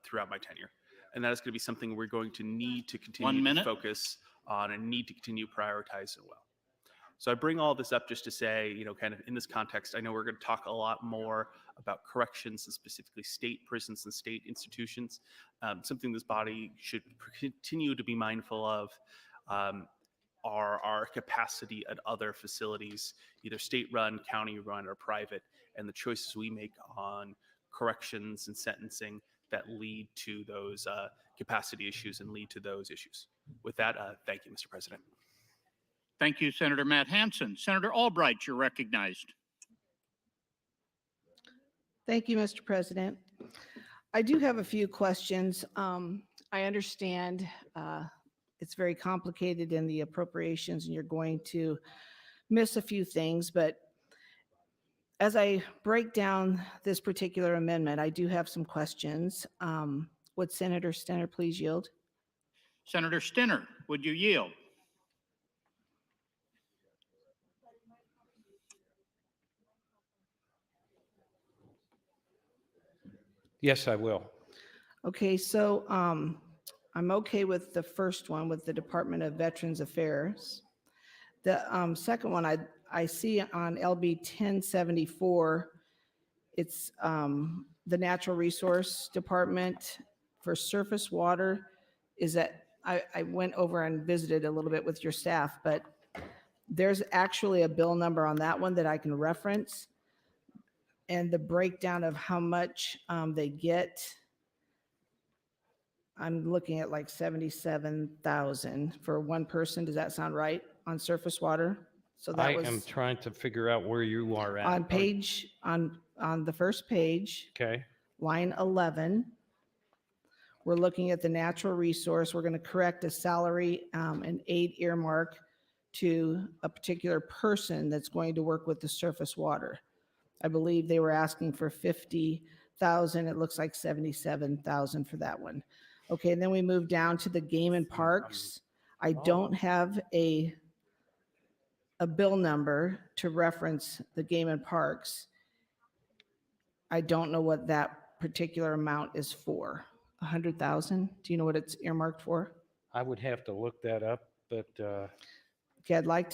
throughout my tenure. And that is going to be something we're going to need to continue to focus on and need to continue prioritizing well. So I bring all this up just to say, you know, kind of in this context, I know we're going to talk a lot more about corrections and specifically state prisons and state institutions. Something this body should continue to be mindful of are our capacity at other facilities, either state-run, county-run, or private, and the choices we make on corrections and sentencing that lead to those capacity issues and lead to those issues. With that, thank you, Mr. President. Thank you, Senator Matt Hansen. Senator Albright, you're recognized. Thank you, Mr. President. I do have a few questions. I understand it's very complicated in the appropriations and you're going to miss a few things, but as I break down this particular amendment, I do have some questions. Would Senator Stenner please yield? Senator Stenner, would you yield? Yes, I will. Okay, so I'm okay with the first one with the Department of Veterans Affairs. The second one I see on LB 1074, it's the Natural Resource Department for surface water. Is that, I went over and visited a little bit with your staff, but there's actually a bill number on that one that I can reference. and the breakdown of how much they get, I'm looking at like 77,000 for one person. Does that sound right on surface water? So that I was am trying to figure out where you are at. on page, on the first page, Okay, line 11. We're looking at the natural resource. We're going to correct a salary and aid earmark to a particular person that's going to work with the surface water. I believe they were asking for 50,000. It looks like 77,000 for that one. Okay, and then we move down to the game and parks. I don't have a bill number to reference the game and parks. I don't know what that particular amount is for. 100,000? Do you know what it's earmarked for? I would have to look that up, but Okay, I'd like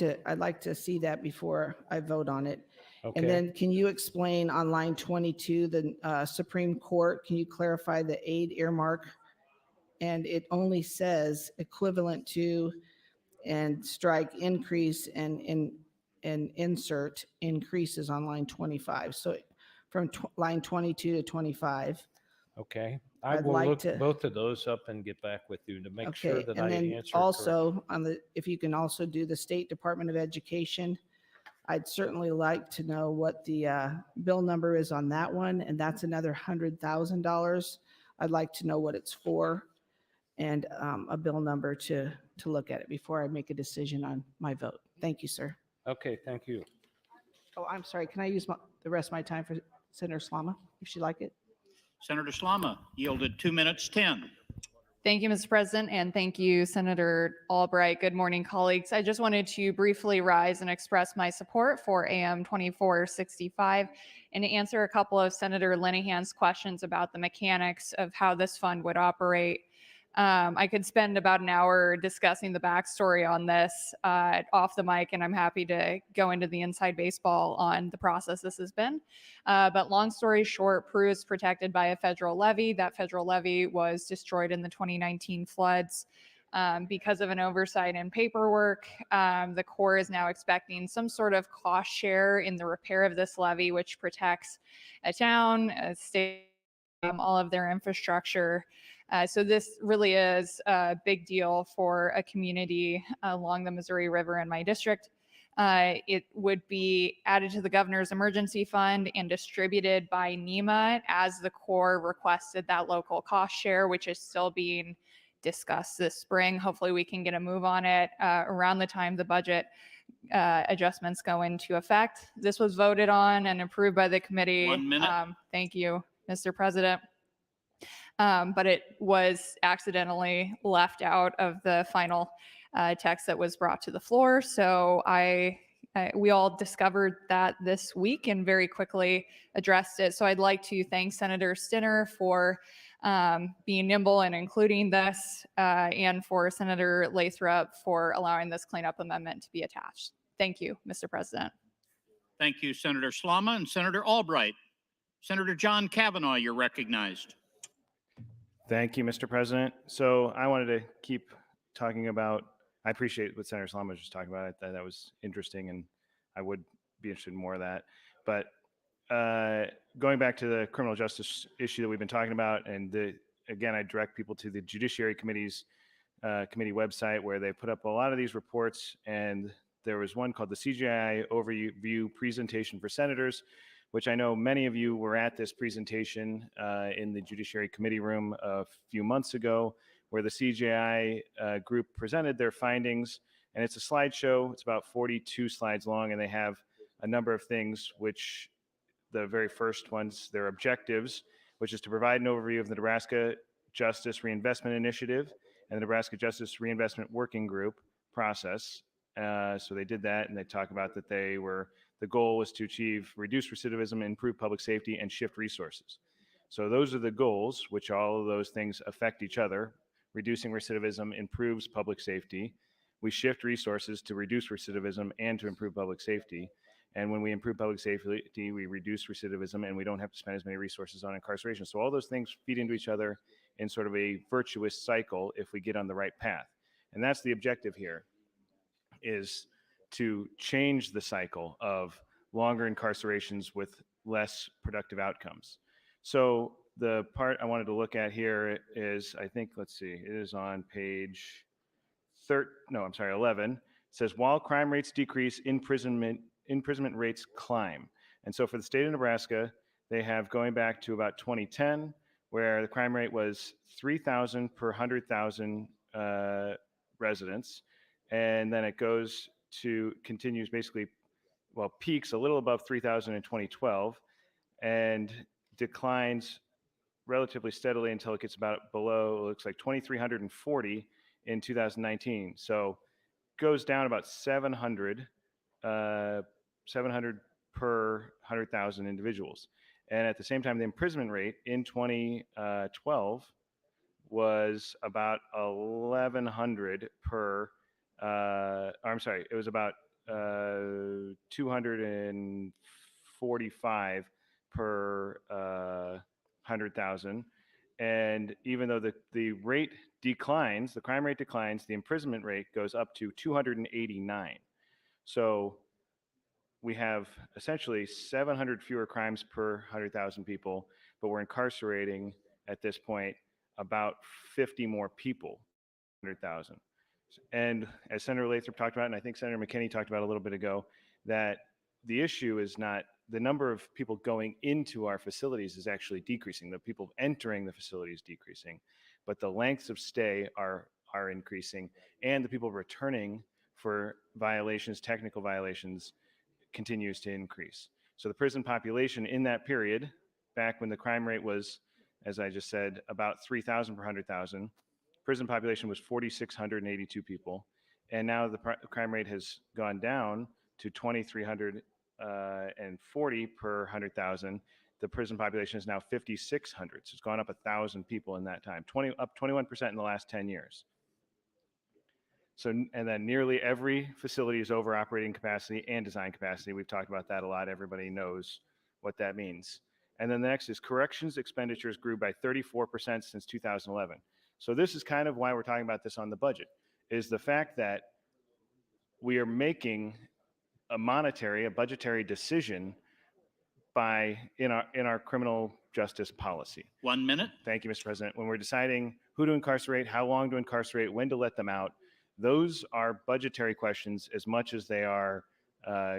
to see that before I vote on it. okay. And then can you explain on line 22, the Supreme Court, can you clarify the aid earmark? And it only says equivalent to and strike increase and insert increases on line 25. So from line 22 to 25. Okay, I I'd will like look to- both of those up and get back with you to make sure Okay, that and I then answer correctly. also on the, if you can also do the State Department of Education, I'd certainly like to know what the bill number is on that one, and that's another $100,000. I'd like to know what it's for and a bill number to look at it before I make a decision on my vote. Thank you, sir. Okay, thank you. Oh, I'm sorry. Can I use the rest of my time for Senator Slama, if she'd like it? Senator Slama yielded 2 minutes 10. Thank you, Mr. President, and thank you, Senator Albright. Good morning, colleagues. I just wanted to briefly rise and express my support for AM 2465 and to answer a couple of Senator Linehan's questions about the mechanics of how this fund would operate. I could spend about an hour discussing the backstory on this off the mic, and I'm happy to go into the inside baseball on the process this has been. But long story short, Peru is protected by a federal levy. That federal levy was destroyed in the 2019 floods. Because of an oversight in paperwork, the Corps is now expecting some sort of cost share in the repair of this levee, which protects a town, a state, all of their infrastructure. So this really is a big deal for a community along the Missouri River in my district. It would be added to the governor's emergency fund and distributed by NEMA as the Corps requested that local cost share, which is still being discussed this spring. Hopefully we can get a move on it around the time the budget adjustments go into effect. This was voted on and approved by the committee. 1 minute. Thank you, Mr. President. But it was accidentally left out of the final text that was brought to the floor. So we all discovered that this week and very quickly addressed it. So I'd like to thank Senator Stinner for being nimble and including this, and for Senator Lathrop for allowing this cleanup amendment to be attached. Thank you, Mr. President. Thank you, Senator Slama and Senator Albright. Senator John Kavanaugh, you're recognized. Thank you, Mr. President. So I wanted to keep talking about, I appreciate what Senator Slama was just talking about. I thought that was interesting, and I would be interested in more of that. But going back to the criminal justice issue that we've been talking about, and again, I direct people to the Judiciary Committee's committee website where they put up a lot of these reports, and there was one called the CGI Overview Presentation for Senators, which I know many of you were at this presentation in the Judiciary Committee room a few months ago, where the CGI group presented their findings. And it's a slideshow. It's about 42 slides long, and they have a number of things, which the very first ones, their objectives, which is to provide an overview of the Nebraska Justice Reinvestment Initiative and the Nebraska Justice Reinvestment Working Group process. So they did that, and they talk about that the goal was to achieve reduced recidivism, improve public safety, and shift resources. So those are the goals, which all of those things affect each other. Reducing recidivism improves public safety. We shift resources to reduce recidivism and to improve public safety. And when we improve public safety, we reduce recidivism, and we don't have to spend as many resources on incarceration. So all those things feed into each other in sort of a virtuous cycle if we get on the right path. And that's the objective here, is to change the cycle of longer incarcerations with less productive outcomes. So the part I wanted to look at here is, I think, let's see, it is on page 11. It says, while crime rates decrease, imprisonment rates climb. And so for the state of Nebraska, they have going back to about 2010, where the crime rate was 3,000 per 100,000 residents. And then it continues basically, well, peaks a little above 3,000 in 2012 and declines relatively steadily until it gets about below, it looks like 2,340 in 2019. So goes down about 700 per 100,000 individuals. And at the same time, the imprisonment rate in 2012 was about 1,100 per, it was about 245 per 100,000. And even though the rate declines, the crime rate declines, the imprisonment rate goes up to 289. So we have essentially 700 fewer crimes per 100,000 people, but we're incarcerating at this point about 50 more people, 100,000. And as Senator Lathrop talked about, and I think Senator McKinney talked about a little bit ago, that the issue is not the number of people going into our facilities is actually decreasing. The people entering the facility is decreasing, but the lengths of stay are increasing, and the people returning for violations, technical violations, continues to increase. So the prison population in that period, back when the crime rate was, as I just said, about 3,000 per 100,000, prison population was 4,682 people. And now the crime rate has gone down to 2,340 per 100,000. The prison population is now 5,600. So it's gone up 1,000 people in that time, up 21% in the last 10 years. So, and then nearly every facility is over operating capacity and design capacity. We've talked about that a lot. Everybody knows what that means. And then the next is corrections expenditures grew by 34% since 2011. So this is kind of why we're talking about this on the budget, is the fact that we are making a budgetary decision in our criminal justice policy. 1 minute. Thank you, Mr. President. When we're deciding who to incarcerate, how long to incarcerate, when to let them out, those are budgetary questions as much as they are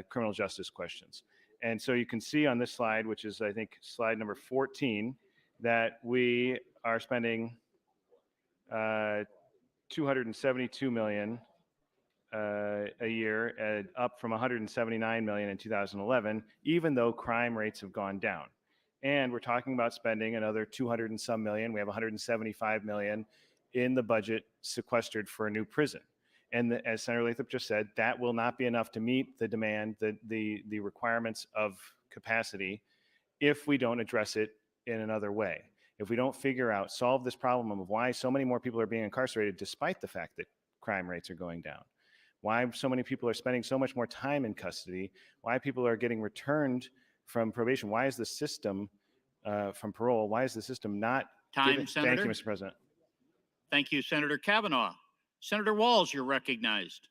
criminal justice questions. And so you can see on this slide, which is, I think, slide number 14, that we are spending $272 million a year, up from $179 million in 2011, even though crime rates have gone down. And we're talking about spending another 200 and some million. We have 175 million in the budget sequestered for a new prison. And as Senator Lathrop just said, that will not be enough to meet the demand, the requirements of capacity, if we don't address it in another way. If we don't solve this problem of why so many more people are being incarcerated despite the fact that crime rates are going down, why so many people are spending so much more time in custody, why people are getting returned from probation, why is the system from parole, why is the system not Time, Senator. Thank you, Mr. President. Thank you, Senator Kavanaugh. Senator Walls, you're recognized.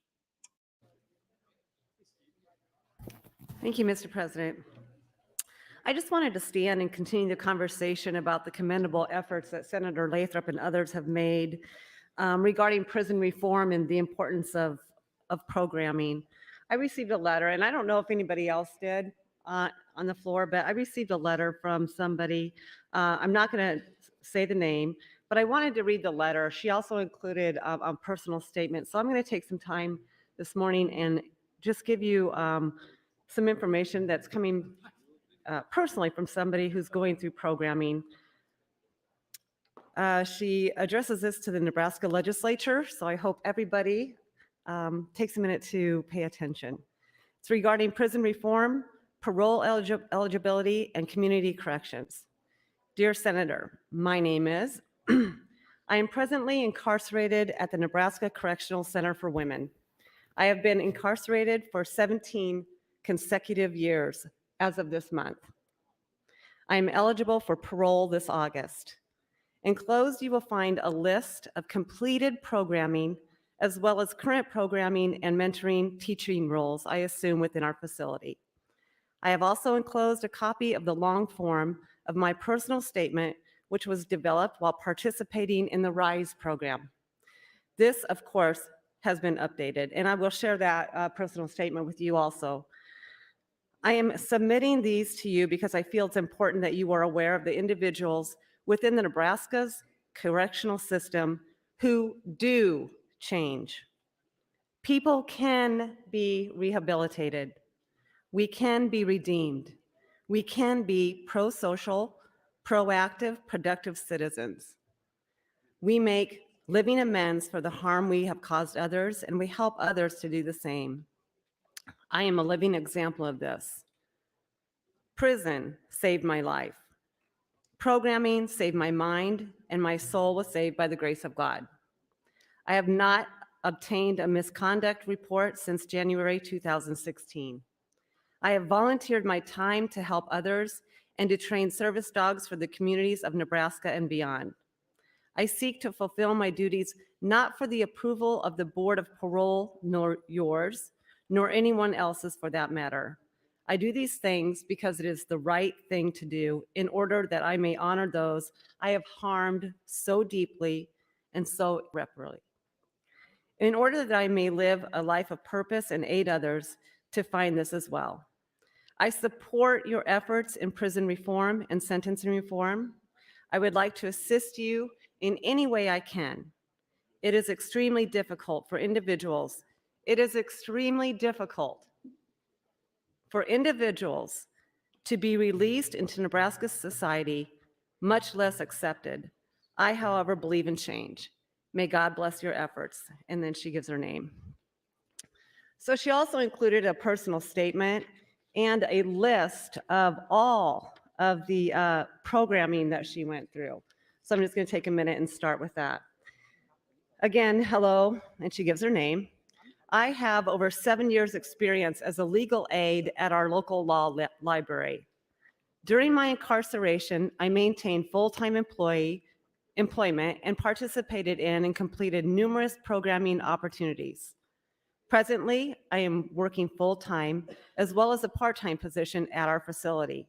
Thank you, Mr. President. I just wanted to stand and continue the conversation about the commendable efforts that Senator Lathrop and others have made regarding prison reform and the importance of programming. I received a letter, and I don't know if anybody else did on the floor, but I received a letter from somebody. I'm not going to say the name, but I wanted to read the letter. She also included a personal statement. So I'm going to take some time this morning and just give you some information that's coming personally from somebody who's going through programming. She addresses this to the Nebraska Legislature, so I hope everybody takes a minute to pay attention. It's regarding prison reform, parole eligibility, and community corrections. Dear Senator, my name is, I am presently incarcerated at the Nebraska Correctional Center for Women. I have been incarcerated for 17 consecutive years as of this month. I am eligible for parole this August. Enclosed, you will find a list of completed programming as well as current programming and mentoring teaching roles I assume within our facility. I have also enclosed a copy of the long form of my personal statement, which was developed while participating in the RISE program. This, of course, has been updated, and I will share that personal statement with you also. I am submitting these to you because I feel it's important that you are aware of the individuals within the Nebraska's correctional system who do change. People can be rehabilitated. We can be redeemed. We can be pro-social, proactive, productive citizens. We make living amends for the harm we have caused others, and we help others to do the same. I am a living example of this. Prison saved my life. Programming saved my mind, and my soul was saved by the grace of God. I have not obtained a misconduct report since January 2016. I have volunteered my time to help others and to train service dogs for the communities of Nebraska and beyond. I seek to fulfill my duties not for the approval of the Board of Parole, nor yours, nor anyone else's for that matter. I do these things because it is the right thing to do in order that I may honor those I have harmed so deeply and so irreparably. In order that I may live a life of purpose and aid others to find this as well. I support your efforts in prison reform and sentencing reform. I would like to assist you in any way I can. It is extremely difficult for individuals. It is extremely difficult for individuals to be released into Nebraska society, much less accepted. I, however, believe in change. May God bless your efforts. And then she gives her name. So she also included a personal statement and a list of all of the programming that she went through. So I'm just going to take a minute and start with that. Again, hello, and she gives her name. I have over 7 years' experience as a legal aid at our local law library. During my incarceration, I maintained full-time employment and participated in and completed numerous programming opportunities. Presently, I am working full-time as well as a part-time position at our facility.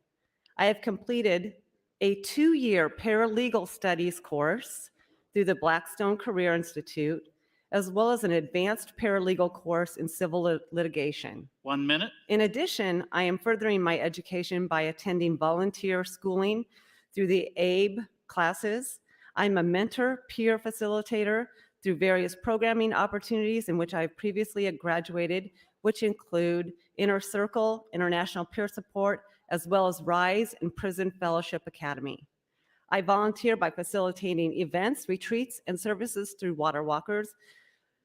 I have completed a 2-year paralegal studies course through the Blackstone Career Institute, as well as an advanced paralegal course in civil litigation. 1 minute. In addition, I am furthering my education by attending volunteer schooling through the ABE classes. I'm a mentor, peer facilitator through various programming opportunities in which I've previously graduated, which include Inner Circle, International Peer Support, as well as RISE and Prison Fellowship Academy. I volunteer by facilitating events, retreats, and services through Water Walkers,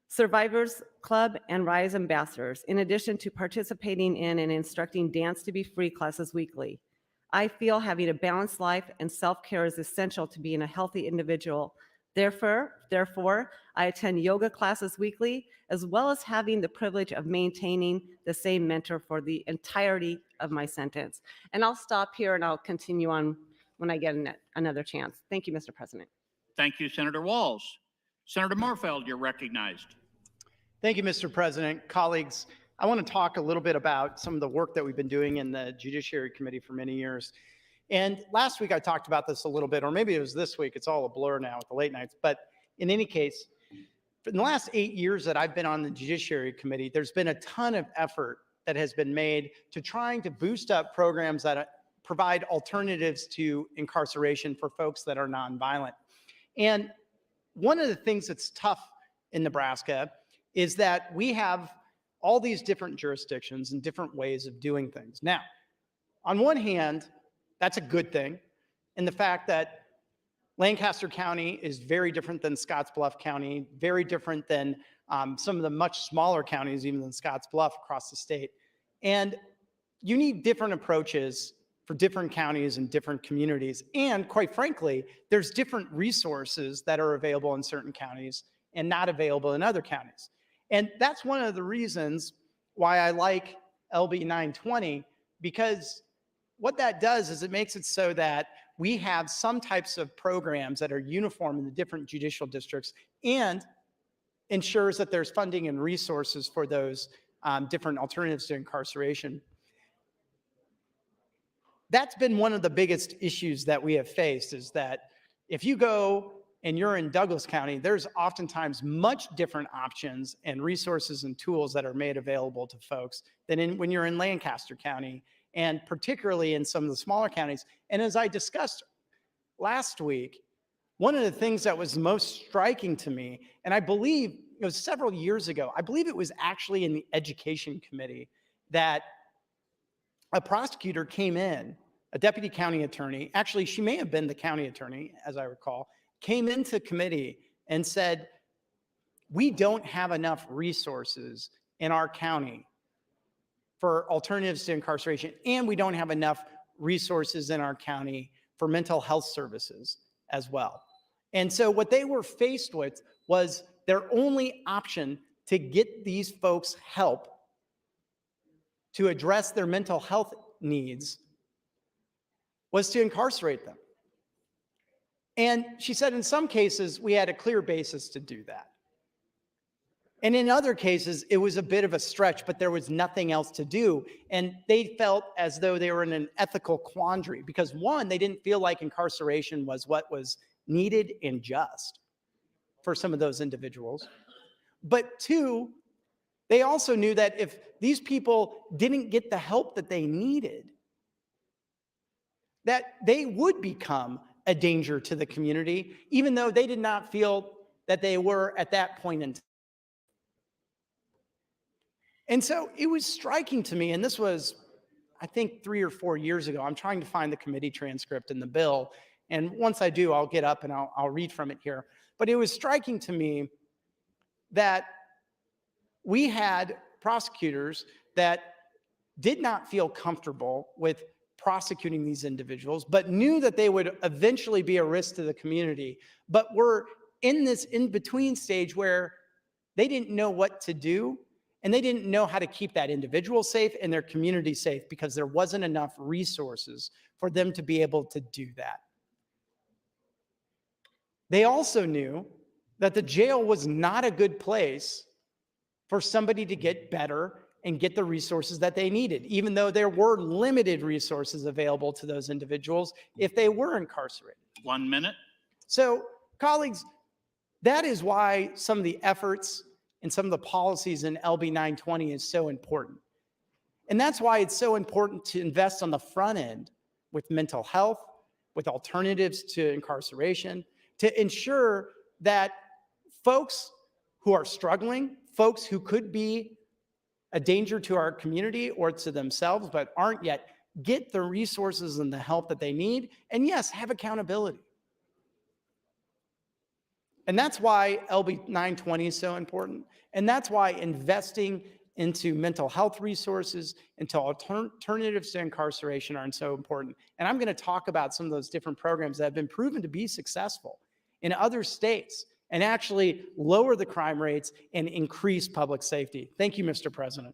Survivors Club, and RISE Ambassadors, in addition to participating in and instructing Dance to Be Free classes weekly. I feel having a balanced life and self-care is essential to being a healthy individual. Therefore, I attend yoga classes weekly, as well as having the privilege of maintaining the same mentor for the entirety of my sentence. And I'll stop here and I'll continue on when I get another chance. Thank you, Mr. President. Thank you, Senator Walls. Senator Marfeld, you're recognized. Thank you, Mr. President. Colleagues, I want to talk a little bit about some of the work that we've been doing in the Judiciary Committee for many years. And last week I talked about this a little bit, or maybe it was this week. It's all a blur now with the late nights. But in any case, in the last 8 years that I've been on the Judiciary Committee, there's been a ton of effort that has been made to trying to boost up programs that provide alternatives to incarceration for folks that are nonviolent. And one of the things that's tough in Nebraska is that we have all these different jurisdictions and different ways of doing things. Now, on one hand, that's a good thing. And the fact that Lancaster County is very different than Scottsbluff County, very different than some of the much smaller counties, even than Scottsbluff across the state. And you need different approaches for different counties and different communities. And quite frankly, there's different resources that are available in certain counties and not available in other counties. And that's one of the reasons why I like LB 920, because what that does is it makes it so that we have some types of programs that are uniform in the different judicial districts and ensures that there's funding and resources for those different alternatives to incarceration. that's been one of the biggest issues that we have faced, is that if you go and you're in Douglas County, there's oftentimes much different options and resources and tools that are made available to folks than when you're in Lancaster County, and particularly in some of the smaller counties. And as I discussed last week, one of the things that was most striking to me, and I believe it was several years ago, I believe it was actually in the Education Committee, that a prosecutor came in, a deputy county attorney, actually she may have been the county attorney, as I recall, came into committee and said, we don't have enough resources in our county for alternatives to incarceration, and we don't have enough resources in our county for mental health services as well. And so what they were faced with was their only option to get these folks help to address their mental health needs was to incarcerate them. And she said in some cases, we had a clear basis to do that. And in other cases, it was a bit of a stretch, but there was nothing else to do. And they felt as though they were in an ethical quandary because, one, they didn't feel like incarceration was what was needed and just for some of those individuals. But two, they also knew that if these people didn't get the help that they needed, that they would become a danger to the community, even though they did not feel that they were at that point in time. And so it was striking to me, and this was, I think, 3 or 4 years ago. I'm trying to find the committee transcript in the bill, and once I do, I'll get up and I'll read from it here. But it was striking to me that we had prosecutors that did not feel comfortable with prosecuting these individuals, but knew that they would eventually be a risk to the community, but were in this in-between stage where they didn't know what to do, and they didn't know how to keep that individual safe and their community safe because there wasn't enough resources for them to be able to do that. They also knew that the jail was not a good place for somebody to get better and get the resources that they needed, even though there were limited resources available to those individuals if they were incarcerated. 1 minute. So, colleagues, that is why some of the efforts and some of the policies in LB 920 is so important. And that's why it's so important to invest on the front end with mental health, with alternatives to incarceration, to ensure that folks who are struggling, folks who could be a danger to our community or to themselves but aren't yet, get the resources and the help that they need, and yes, have accountability. And that's why LB 920 is so important. And that's why investing into mental health resources, into alternatives to incarceration are so important. And I'm going to talk about some of those different programs that have been proven to be successful in other states and actually lower the crime rates and increase public safety. Thank you, Mr. President.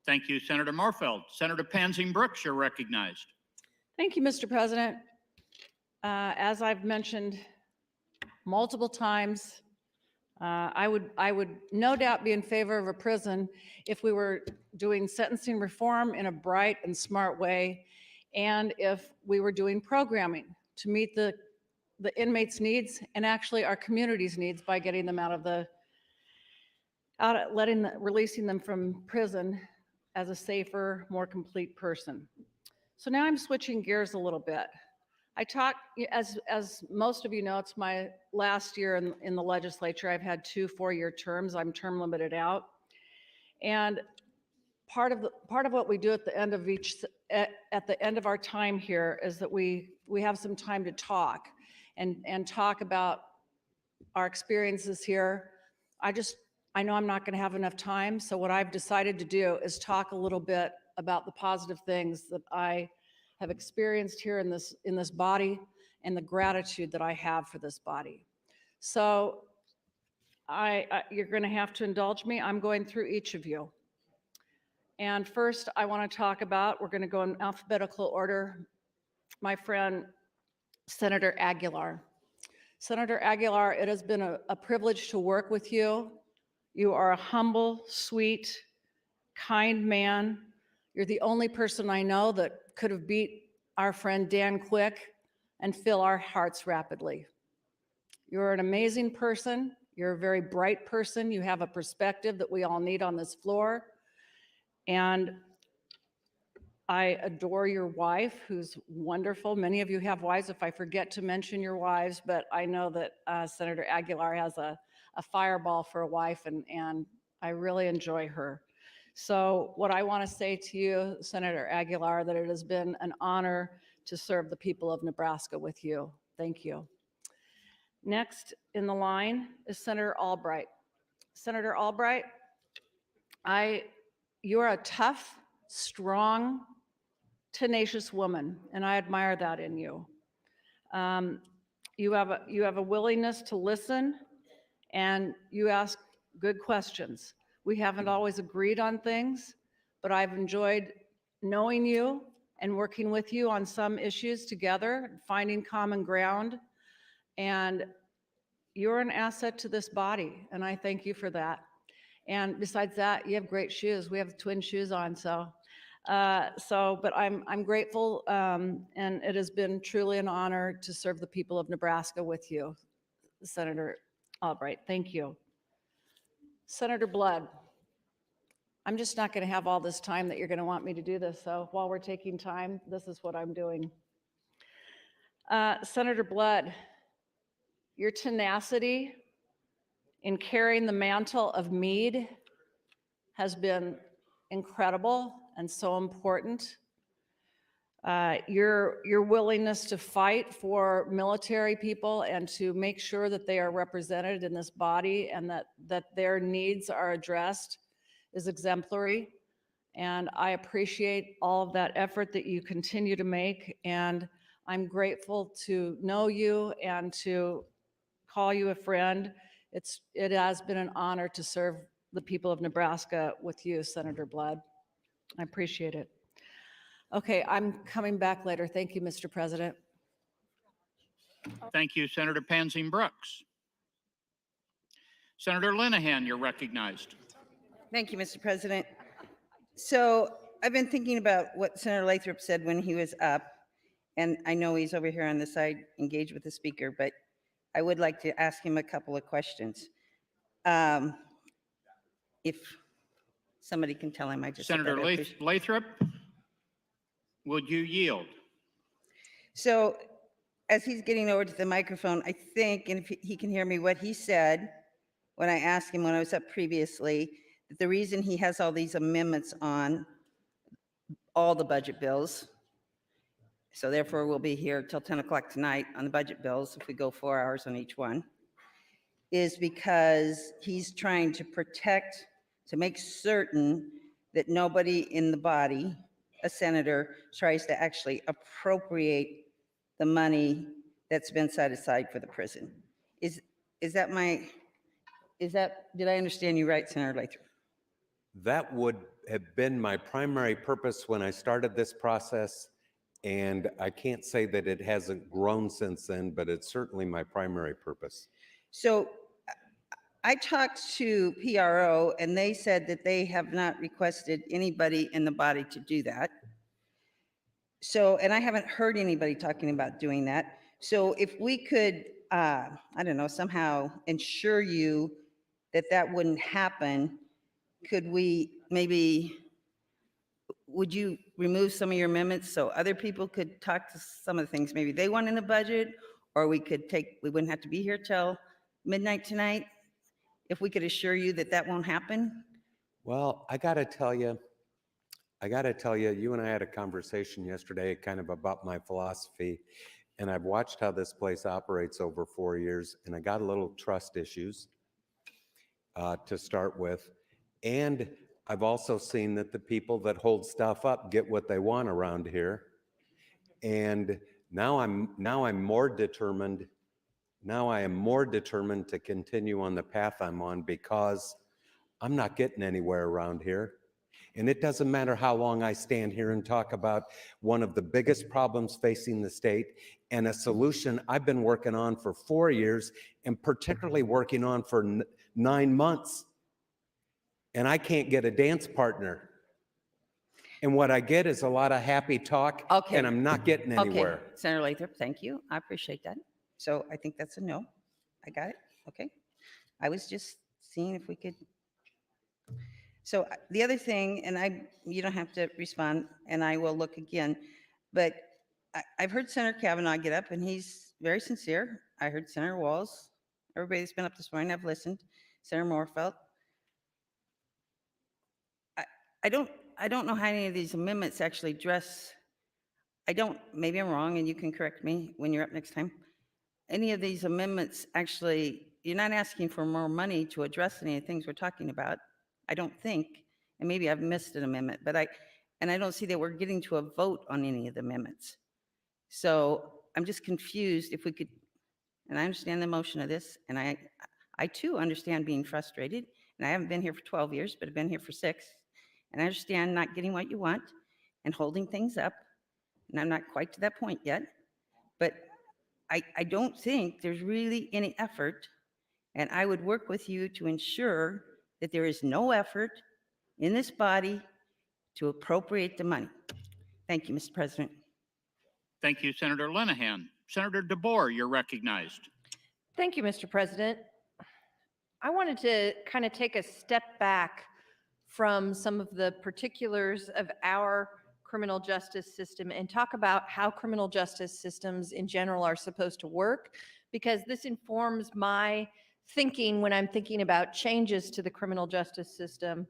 Thank you, Senator Marfeld. Senator Pansing Brooks, you're recognized. Thank you, Mr. President. As I've mentioned multiple times, I would no doubt be in favor of a prison if we were doing sentencing reform in a bright and smart way, and if we were doing programming to meet the inmates' needs and actually our community's needs by getting them releasing them from prison as a safer, more complete person. So now I'm switching gears a little bit. I talk, as most of you know, it's my last year in the legislature. I've had 2 4-year terms. I'm term limited out. And part of what we do at the end of at the end of our time here is that we have some time to talk and talk about our experiences here. I know I'm not going to have enough time, so what I've decided to do is talk a little bit about the positive things that I have experienced here in this body and the gratitude that I have for this body. So you're going to have to indulge me. I'm going through each of you. And first, I want to talk about, we're going to go in alphabetical order, my friend, Senator Aguilar. Senator Aguilar, it has been a privilege to work with you. You are a humble, sweet, kind man. You're the only person I know that could have beat our friend Dan Quick and fill our hearts rapidly. You're an amazing person. You're a very bright person. You have a perspective that we all need on this floor. And I adore your wife, who's wonderful. Many of you have wives. If I forget to mention your wives, but I know that Senator Aguilar has a fireball for a wife, and I really enjoy her. So what I want to say to you, Senator Aguilar, that it has been an honor to serve the people of Nebraska with you. Thank you. Next in the line is Senator Albright. Senator Albright, you're a tough, strong, tenacious woman, and I admire that in you. You have a willingness to listen, and you ask good questions. We haven't always agreed on things, but I've enjoyed knowing you and working with you on some issues together, finding common ground. And you're an asset to this body, and I thank you for that. And besides that, you have great shoes. We have twin shoes on, but I'm grateful, and it has been truly an honor to serve the people of Nebraska with you, Senator Albright. Thank you. Senator Blood, I'm just not going to have all this time that you're going to want me to do this, so while we're taking time, this is what I'm doing. Senator Blood, your tenacity in carrying the mantle of Meade has been incredible and so important. Your willingness to fight for military people and to make sure that they are represented in this body and that their needs are addressed is exemplary. And I appreciate all of that effort that you continue to make. And I'm grateful to know you and to call you a friend. It has been an honor to serve the people of Nebraska with you, Senator Blood. I appreciate it. Okay, I'm coming back later. Thank you, Mr. President. Thank you, Senator Panzine Brooks. Senator Linehan, you're recognized. Thank you, Mr. President. So I've been thinking about what Senator Lathrop said when he was up, and I know he's over here on the side engaged with the speaker, but I would like to ask him a couple of questions. If somebody can tell him, I just Senator Lathrop, would you yield? So as he's getting over to the microphone, I think, and if he can hear me, what he said when I asked him when I was up previously, that the reason he has all these amendments on all the budget bills, so therefore we'll be here till 10 o'clock tonight on the budget bills if we go 4 hours on each one, is because he's trying to protect, to make certain that nobody in the body, a senator, tries to actually appropriate the money that's been set aside for the prison. Did I understand you right, Senator Lathrop? That would have been my primary purpose when I started this process, and I can't say that it hasn't grown since then, but it's certainly my primary purpose. So I talked to PRO, and they said that they have not requested anybody in the body to do that. So, and I haven't heard anybody talking about doing that. So if we could, I don't know, somehow ensure you that that wouldn't happen, could we maybe, would you remove some of your amendments so other people could talk to some of the things maybe they want in the budget, or we wouldn't have to be here till midnight tonight? If we could assure you that that won't happen? Well, I gotta tell you, you and I had a conversation yesterday kind of about my philosophy, and I've watched how this place operates over 4 years, and I got a little trust issues to start with. And I've also seen that the people that hold stuff up get what they want around here. And now I am more determined to continue on the path I'm on, because I'm not getting anywhere around here. And it doesn't matter how long I stand here and talk about one of the biggest problems facing the state and a solution I've been working on for 4 years, and particularly working on for 9 months. And I can't get a dance partner. And what I get is a lot of happy talk, Okay. and I'm not getting anywhere. Okay, Senator Lathrop, thank you. I appreciate that. So I think that's a no. I got it. Okay. I was just seeing if we could. So the other thing, and you don't have to respond, and I will look again, but I've heard Senator Kavanaugh get up, and he's very sincere. I heard Senator Walls. Everybody that's been up this morning, I've listened. Senator Morfeld. I don't know how any of these amendments actually address. Maybe I'm wrong, and you can correct me when you're up next time. Any of these amendments actually, you're not asking for more money to address any of the things we're talking about, I don't think, and maybe I've missed an amendment, but I don't see that we're getting to a vote on any of the amendments. So I'm just confused if we could, and I understand the motion of this, and I too understand being frustrated, and I haven't been here for 12 years, but I've been here for 6, and I understand not getting what you want and holding things up, and I'm not quite to that point yet, but I don't think there's really any effort, and I would work with you to ensure that there is no effort in this body to appropriate the money. Thank you, Mr. President. Thank you, Senator Lenahan. Senator DeBoer, you're recognized. Thank you, Mr. President. I wanted to kind of take a step back from some of the particulars of our criminal justice system and talk about how criminal justice systems in general are supposed to work, because this informs my thinking when I'm thinking about changes to the criminal justice system,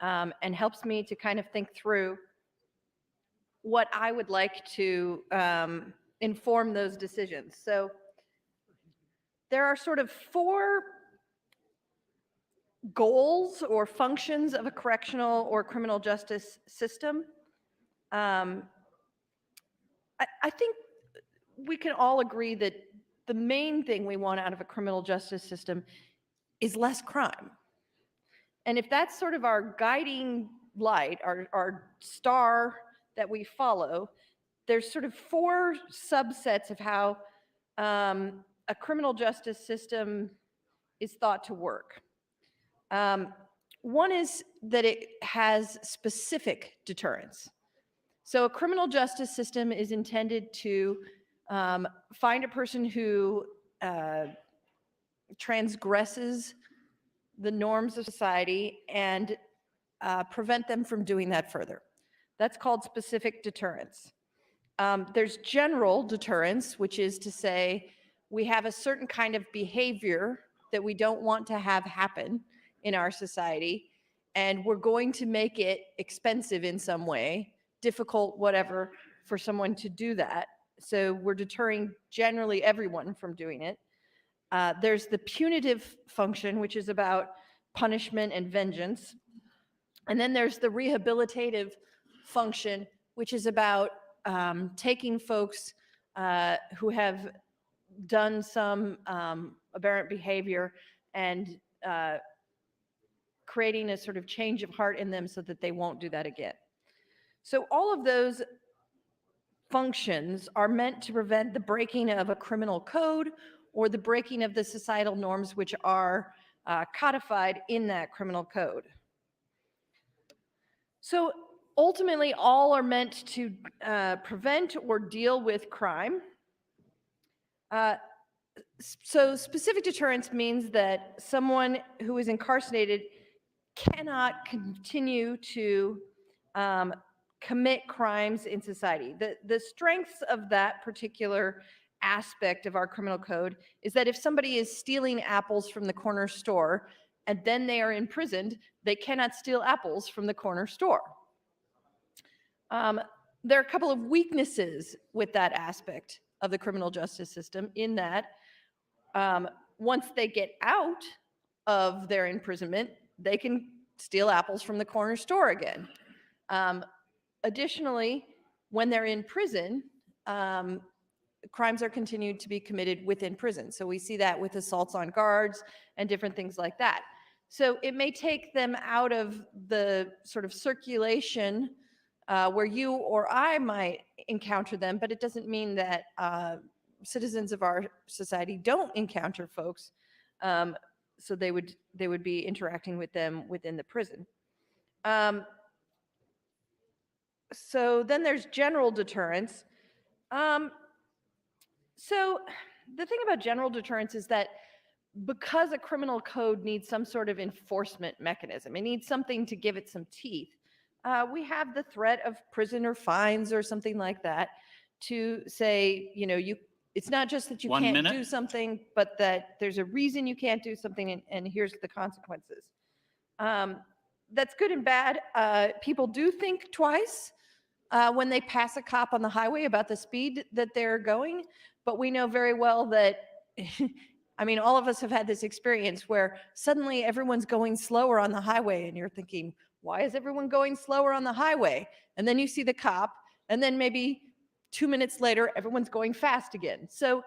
and helps me to kind of think through what I would like to inform those decisions. So there are sort of 4 goals or functions of a correctional or criminal justice system. I think we can all agree that the main thing we want out of a criminal justice system is less crime. And if that's sort of our guiding light, our star that we follow, there's sort of 4 subsets of how a criminal justice system is thought to work. One is that it has specific deterrence. So a criminal justice system is intended to find a person who transgresses the norms of society and prevent them from doing that further. That's called specific deterrence. There's general deterrence, which is to say we have a certain kind of behavior that we don't want to have happen in our society, and we're going to make it expensive in some way, difficult, whatever, for someone to do that. So we're deterring generally everyone from doing it. There's the punitive function, which is about punishment and vengeance. And then there's the rehabilitative function, which is about taking folks who have done some aberrant behavior and creating a sort of change of heart in them so that they won't do that again. So all of those functions are meant to prevent the breaking of a criminal code or the breaking of the societal norms which are codified in that criminal code. So ultimately, all are meant to prevent or deal with crime. So specific deterrence means that someone who is incarcerated cannot continue to commit crimes in society. The strengths of that particular aspect of our criminal code is that if somebody is stealing apples from the corner store and then they are imprisoned, they cannot steal apples from the corner store. There are a couple of weaknesses with that aspect of the criminal justice system in that once they get out of their imprisonment, they can steal apples from the corner store again. Additionally, when they're in prison, crimes are continued to be committed within prison. So we see that with assaults on guards and different things like that. So it may take them out of the sort of circulation where you or I might encounter them, but it doesn't mean that citizens of our society don't encounter folks. So they would be interacting with them within the prison. So then there's general deterrence. So the thing about general deterrence is that because a criminal code needs some sort of enforcement mechanism, it needs something to give it some teeth. We have the threat of prison or fines or something like that to say, it's not just that you 1 can't minute. do something, but that there's a reason you can't do something, and here's the consequences. That's good and bad. People do think twice when they pass a cop on the highway about the speed that they're going, but we know very well that, I mean, all of us have had this experience where suddenly everyone's going slower on the highway and you're thinking, why is everyone going slower on the highway? And then you see the cop, and then maybe 2 minutes later, everyone's going fast again. So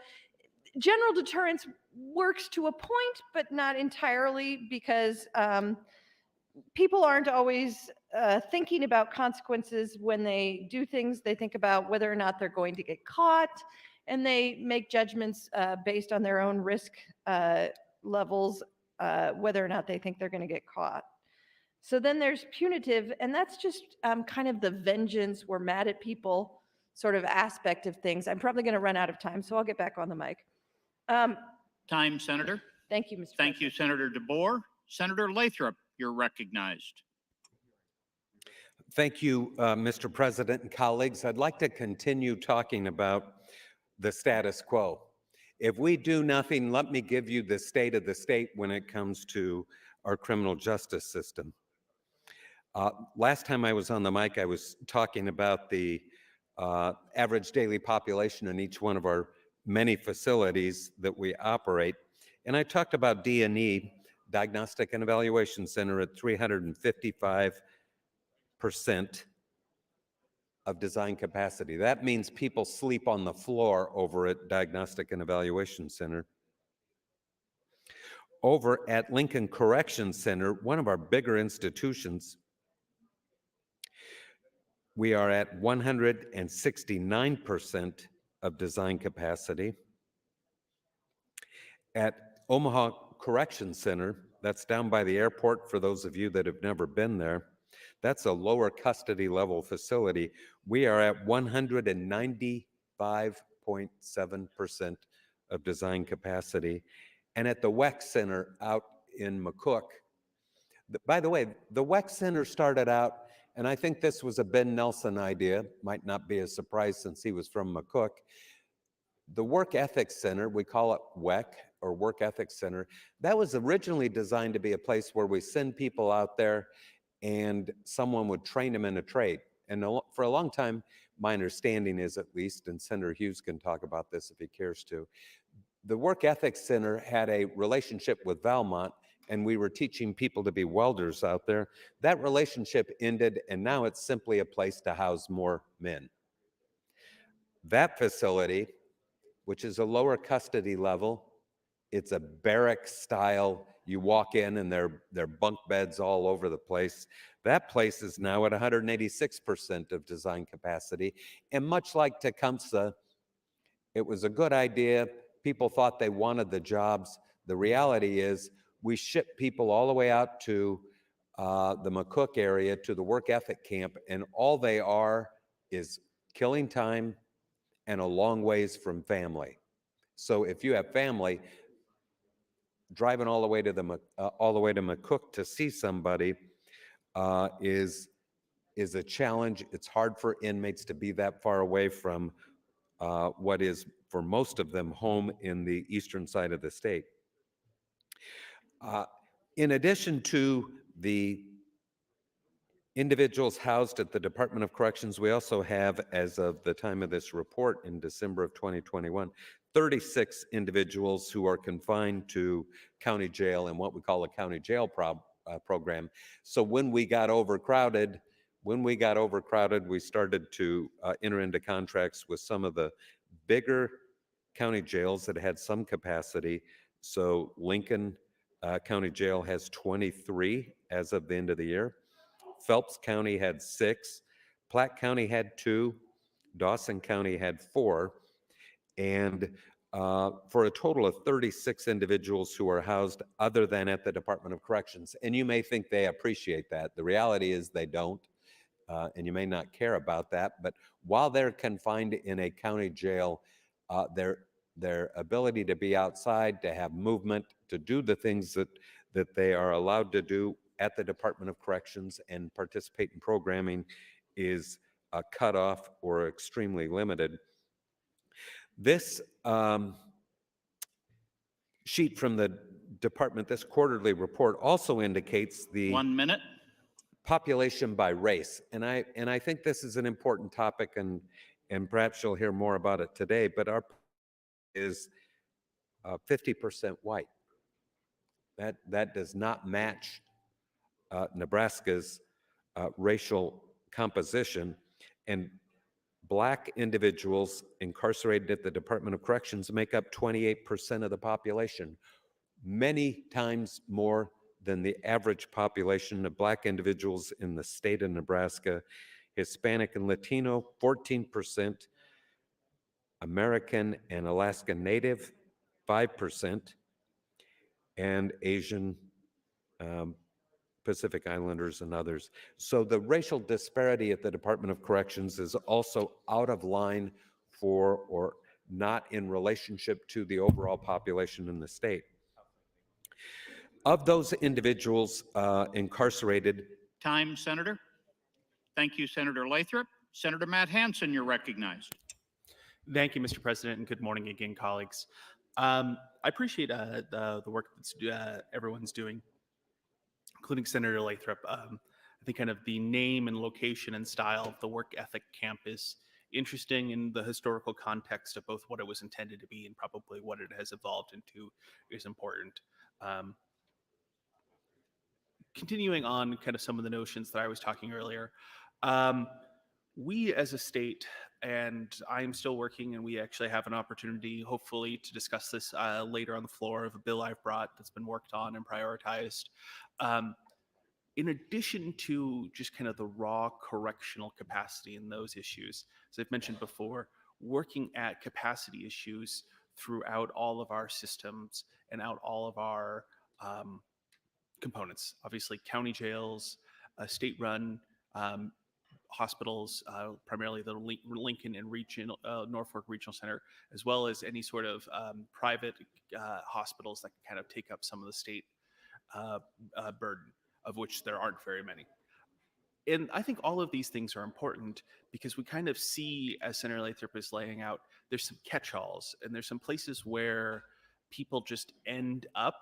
general deterrence works to a point, but not entirely, because people aren't always thinking about consequences when they do things. They think about whether or not they're going to get caught, and they make judgments based on their own risk levels, whether or not they think they're going to get caught. So then there's punitive, and that's just kind of the vengeance, we're mad at people sort of aspect of things. I'm probably going to run out of time, so I'll get back on the mic. Time, Senator. Thank you, Mr. Thank you, Senator DeBoer. Senator Lathrop, you're recognized. Thank you, Mr. President and colleagues. I'd like to continue talking about the status quo. If we do nothing, let me give you the state of the state when it comes to our criminal justice system. Last time I was on the mic, I was talking about the average daily population in each one of our many facilities that we operate. And I talked about D&E, Diagnostic and Evaluation Center, at 355% of design capacity. That means people sleep on the floor over at Diagnostic and Evaluation Center. Over at Lincoln Correction Center, one of our bigger institutions, we are at 169% of design capacity. At Omaha Correction Center, that's down by the airport for those of you that have never been there, that's a lower custody level facility. We are at 195.7% of design capacity. And at the WEC Center out in McCook, by the way, the WEC Center started out, and I think this was a Ben Nelson idea, might not be a surprise since he was from McCook. The Work Ethics Center, we call it WEC, or Work Ethics Center, that was originally designed to be a place where we send people out there and someone would train them in a trade. And for a long time, my understanding is, at least, and Senator Hughes can talk about this if he cares to, the Work Ethics Center had a relationship with Valmont, and we were teaching people to be welders out there. That relationship ended, and now it's simply a place to house more men. That facility, which is a lower custody level, it's a barrack style. You walk in and there are bunk beds all over the place. That place is now at 186% of design capacity. And much like Tecumseh, it was a good idea. People thought they wanted the jobs. The reality is we ship people all the way out to the McCook area, to the work ethic camp, and all they are is killing time and a long ways from family. So if you have family, driving all the way to McCook to see somebody is a challenge. It's hard for inmates to be that far away from what is, for most of them, home in the eastern side of the state. In addition to the individuals housed at the Department of Corrections, we also have, as of the time of this report in December of 2021, 36 individuals who are confined to county jail and what we call a county jail program. So when we got overcrowded, we started to enter into contracts with some of the bigger county jails that had some capacity. So Lincoln County Jail has 23 as of the end of the year. Phelps County had 6, Platte County had 2, Dawson County had 4, and for a total of 36 individuals who are housed other than at the Department of Corrections. And you may think they appreciate that. The reality is they don't. and you may not care about that, but while they're confined in a county jail, their ability to be outside, to have movement, to do the things that they are allowed to do at the Department of Corrections and participate in programming is cut off or extremely limited. This sheet from the department, this quarterly report, also indicates the 1 minute. population by race, and I think this is an important topic, and perhaps you'll hear more about it today. But our is 50% white. That does not match Nebraska's racial composition, and Black individuals incarcerated at the Department of Corrections make up 28% of the population, many times more than the average population of Black individuals in the state of Nebraska. Hispanic and Latino, 14%, American and Alaska Native, 5%, and Asian, Pacific Islanders, and others. So the racial disparity at the Department of Corrections is also out of line for, or not in relationship to, the overall population in the state. Of those individuals incarcerated. Time, Senator. Thank you, Senator Lathrop. Senator Matt Hansen, you're recognized. Thank you, Mr. President, and good morning again, colleagues. I appreciate the work that everyone's doing, including Senator Lathrop. I think kind of the name and location and style of the work ethic camp is interesting in the historical context of both what it was intended to be and probably what it has evolved into is important. Continuing on kind of some of the notions that I was talking earlier, we as a state, and I am still working, and we actually have an opportunity, hopefully, to discuss this later on the floor of a bill I've brought that's been worked on and prioritized. In addition to just kind of the raw correctional capacity in those issues, as I've mentioned before, working at capacity issues throughout all of our systems and out all of our components. Obviously, county jails, state-run hospitals, primarily the Lincoln and Norfolk Regional Center, as well as any sort of private hospitals that can kind of take up some of the state burden, of which there aren't very many. And I think all of these things are important because we kind of see, as Senator Lathrop is laying out, there's some catch-alls and there's some places where people just end up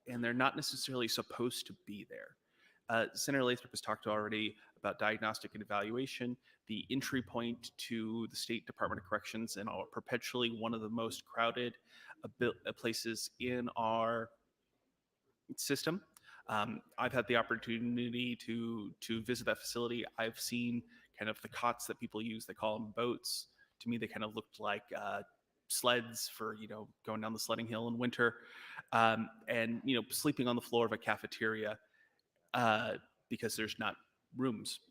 and they're not necessarily supposed to be there. Senator Lathrop has talked already about diagnostic and evaluation, the entry point to the State Department of Corrections, and perpetually one of the most crowded places in our system. I've had the opportunity to visit that facility. I've seen kind of the cots that people use. They call them boats. To me, they kind of looked like sleds for, going down the sledding hill in winter, and, sleeping on the floor of a cafeteria because there's not rooms.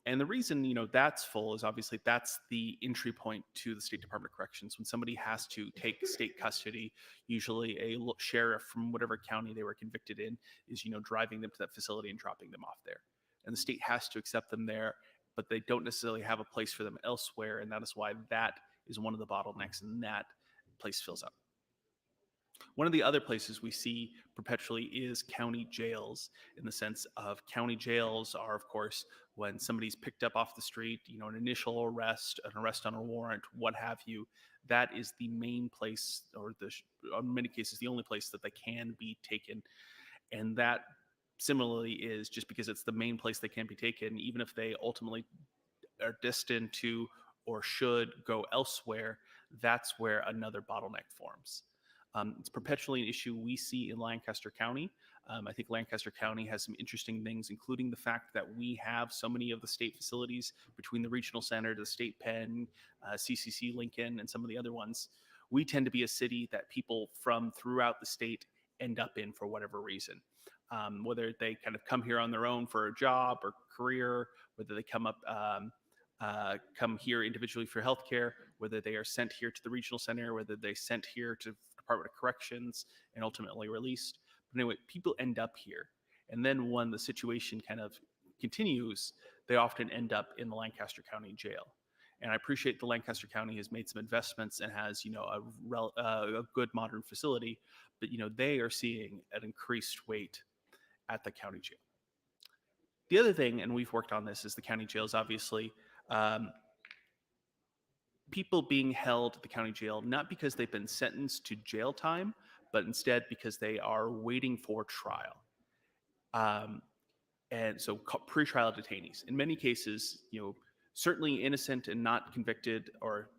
And the reason, that's full is obviously that's the entry point to the State Department of Corrections. When somebody has to take state custody, usually a sheriff from whatever county they were convicted in is, driving them to that facility and dropping them off there. And the state has to accept them there, but they don't necessarily have a place for them elsewhere. And that is why that is one of the bottlenecks, and that place fills up. One of the other places we see perpetually is county jails, in the sense of county jails are, of course, when somebody's picked up off the street, an initial arrest, an arrest on a warrant, what have you. That is the main place, or in many cases, the only place that they can be taken. And that similarly is, just because it's the main place they can be taken, even if they ultimately are destined to or should go elsewhere, that's where another bottleneck forms. It's perpetually an issue we see in Lancaster County. I think Lancaster County has some interesting things, including the fact that we have so many of the state facilities between the regional center, the state pen, CCC Lincoln, and some of the other ones. We tend to be a city that people from throughout the state end up in for whatever reason. Whether they kind of come here on their own for a job or career, whether they come here individually for healthcare, whether they are sent here to the regional center, whether they're sent here to Department of Corrections and ultimately released. But anyway, people end up here. And then when the situation kind of continues, they often end up in the Lancaster County Jail. And I appreciate the Lancaster County has made some investments and has, a good modern facility, but, they are seeing an increased wait at the county jail. The other thing, and we've worked on this, is the county jails, obviously. People being held at the county jail, not because they've been sentenced to jail time, but instead because they are waiting for trial. And so pretrial detainees, in many cases, certainly innocent and not convicted, or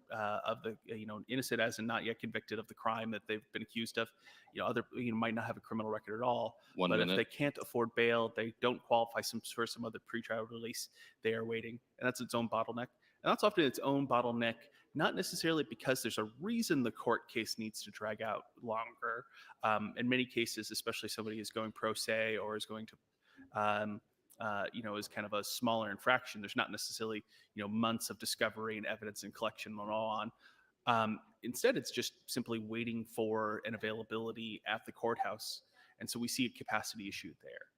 innocent as in not yet convicted of the crime that they've been accused of. Might not have a criminal record at all. But if they can't afford bail, they don't qualify for some other pretrial release, they are waiting. And that's its own bottleneck. And that's often its own bottleneck, not necessarily because there's a reason the court case needs to drag out longer. In many cases, especially somebody is going pro se or is going to is kind of a smaller infraction. There's not necessarily, months of discovery and evidence and collection and all on. Instead, it's just simply waiting for an availability at the courthouse. And so we see a capacity issue there.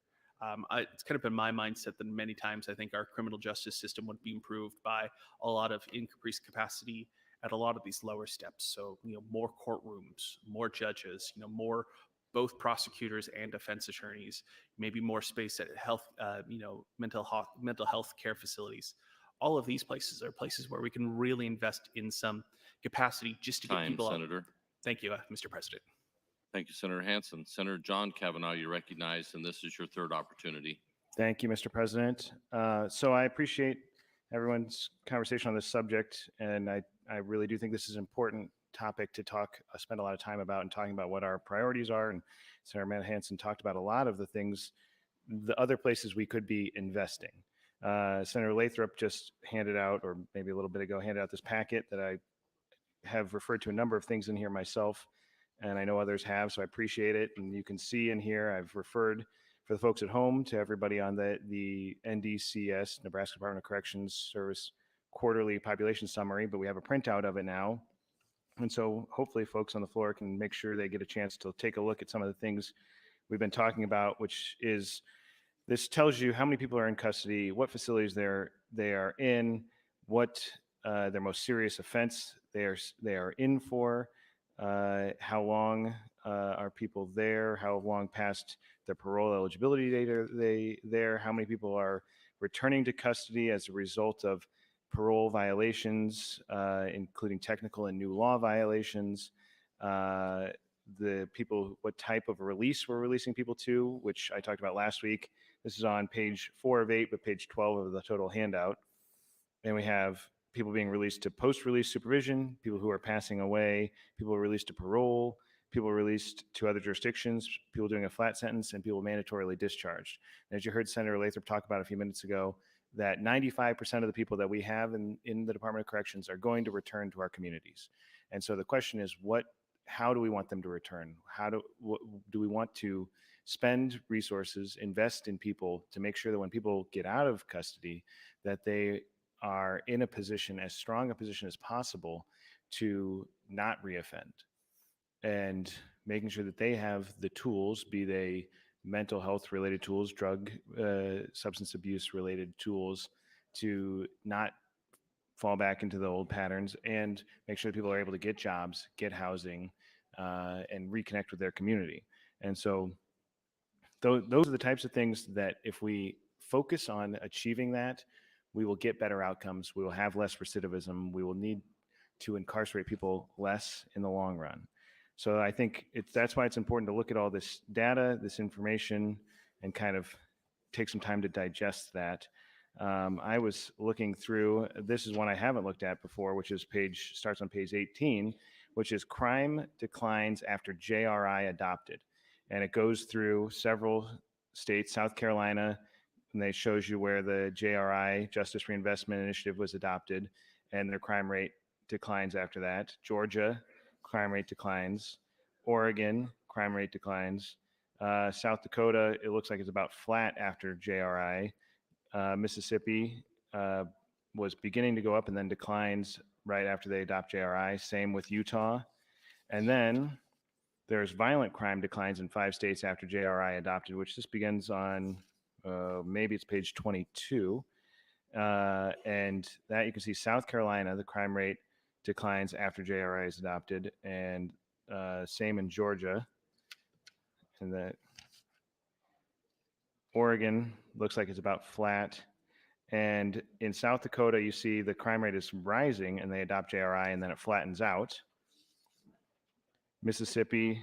It's kind of been my mindset that many times I think our criminal justice system would be improved by a lot of increased capacity at a lot of these lower steps. So, more courtrooms, more judges, more both prosecutors and defense attorneys, maybe more space at mental health care facilities. All of these places are places where we can really invest in some capacity just to get people Senator. out. Thank you, Mr. President. Thank you, Senator Hansen. Senator John Kavanaugh, you're recognized, and this is your third opportunity. Thank you, Mr. President. So I appreciate everyone's conversation on this subject, and I really do think this is an important topic to spend a lot of time about, and talking about what our priorities are. And Senator Matt Hansen talked about a lot of the things, the other places we could be investing. Senator Lathrop just handed out, or maybe a little bit ago, handed out this packet that I have referred to a number of things in here myself, and I know others have, so I appreciate it. And you can see in here, I've referred, for the folks at home, to everybody on the NDCS, Nebraska Department of Corrections Service quarterly population summary, but we have a printout of it now. And so hopefully folks on the floor can make sure they get a chance to take a look at some of the things we've been talking about, which is, this tells you how many people are in custody, what facilities they are in, what their most serious offense they are in for, how long are people there, how long past their parole eligibility date are they there, how many people are returning to custody as a result of parole violations, including technical and new law violations, the people, what type of release we're releasing people to, which I talked about last week. This is on page 4 of 8, but page 12 of the total handout. And we have people being released to post-release supervision, people who are passing away, people released to parole, people released to other jurisdictions, people doing a flat sentence, and people mandatorily discharged. And as you heard Senator Lathrop talk about a few minutes ago, that 95% of the people that we have in the Department of Corrections are going to return to our communities. And so the question is, how do we want them to return? Do we want to spend resources, invest in people to make sure that when people get out of custody, that they are in a position, as strong a position as possible, to not reoffend, and making sure that they have the tools, be they mental health related tools, drug, substance abuse related tools, to not fall back into the old patterns, and make sure that people are able to get jobs, get housing, and reconnect with their community. And so those are the types of things that if we focus on achieving that, we will get better outcomes. We will have less recidivism. We will need to incarcerate people less in the long run. So I think that's why it's important to look at all this data, this information, and kind of take some time to digest that. I was looking through, this is one I haven't looked at before, which is starts on page 18, which is crime declines after JRI adopted. And it goes through several states, South Carolina, and it shows you where the JRI, Justice Reinvestment Initiative, was adopted, and their crime rate declines after that. Georgia, crime rate declines. Oregon, crime rate declines. South Dakota, it looks like it's about flat after JRI. Mississippi was beginning to go up and then declines right after they adopt JRI. Same with Utah. And then there's violent crime declines in 5 states after JRI adopted, which this begins on, maybe it's page 22. And that you can see South Carolina, the crime rate declines after JRI is adopted, and same in Georgia. And that Oregon looks like it's about flat. And in South Dakota, you see the crime rate is rising and they adopt JRI and then it flattens out. Mississippi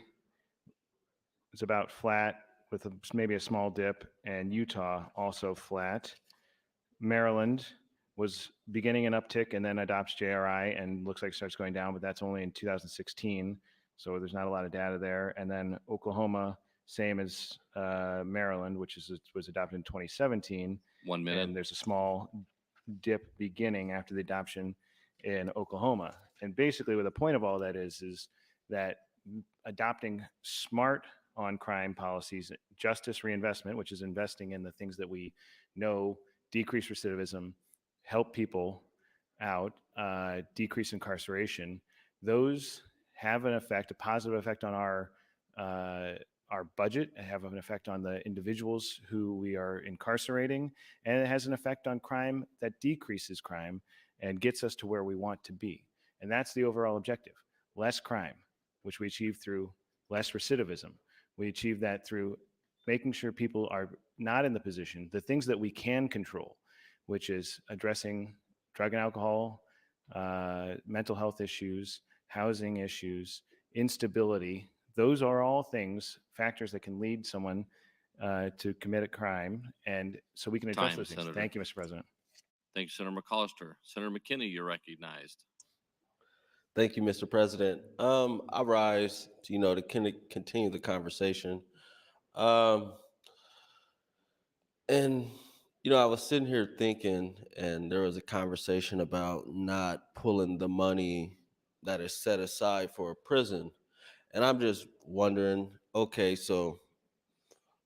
is about flat with maybe a small dip, and Utah also flat. Maryland was beginning an uptick and then adopts JRI and looks like it starts going down, but that's only in 2016. So there's not a lot of data there. And then Oklahoma, same as Maryland, which was adopted in 2017. 1 minute. And there's a small dip beginning after the adoption in Oklahoma. And basically what the point of all that is that adopting smart on crime policies, justice reinvestment, which is investing in the things that we know decrease recidivism, help people out, decrease incarceration, those have an effect, a positive effect on our budget, have an effect on the individuals who we are incarcerating, and it has an effect on crime that decreases crime and gets us to where we want to be. And that's the overall objective. Less crime, which we achieve through less recidivism. We achieve that through making sure people are not in the position, the things that we can control, which is addressing drug and alcohol, mental health issues, housing issues, instability. Those are all things, factors that can lead someone to commit a crime. And so we can address Time, those things. Senator. Thank you, Mr. President. Thank you, Senator McCollister. Senator McKinney, you're recognized. Thank you, Mr. President. I rise to, to continue the conversation. And, I was sitting here thinking, and there was a conversation about not pulling the money that is set aside for a prison. And I'm just wondering, okay, so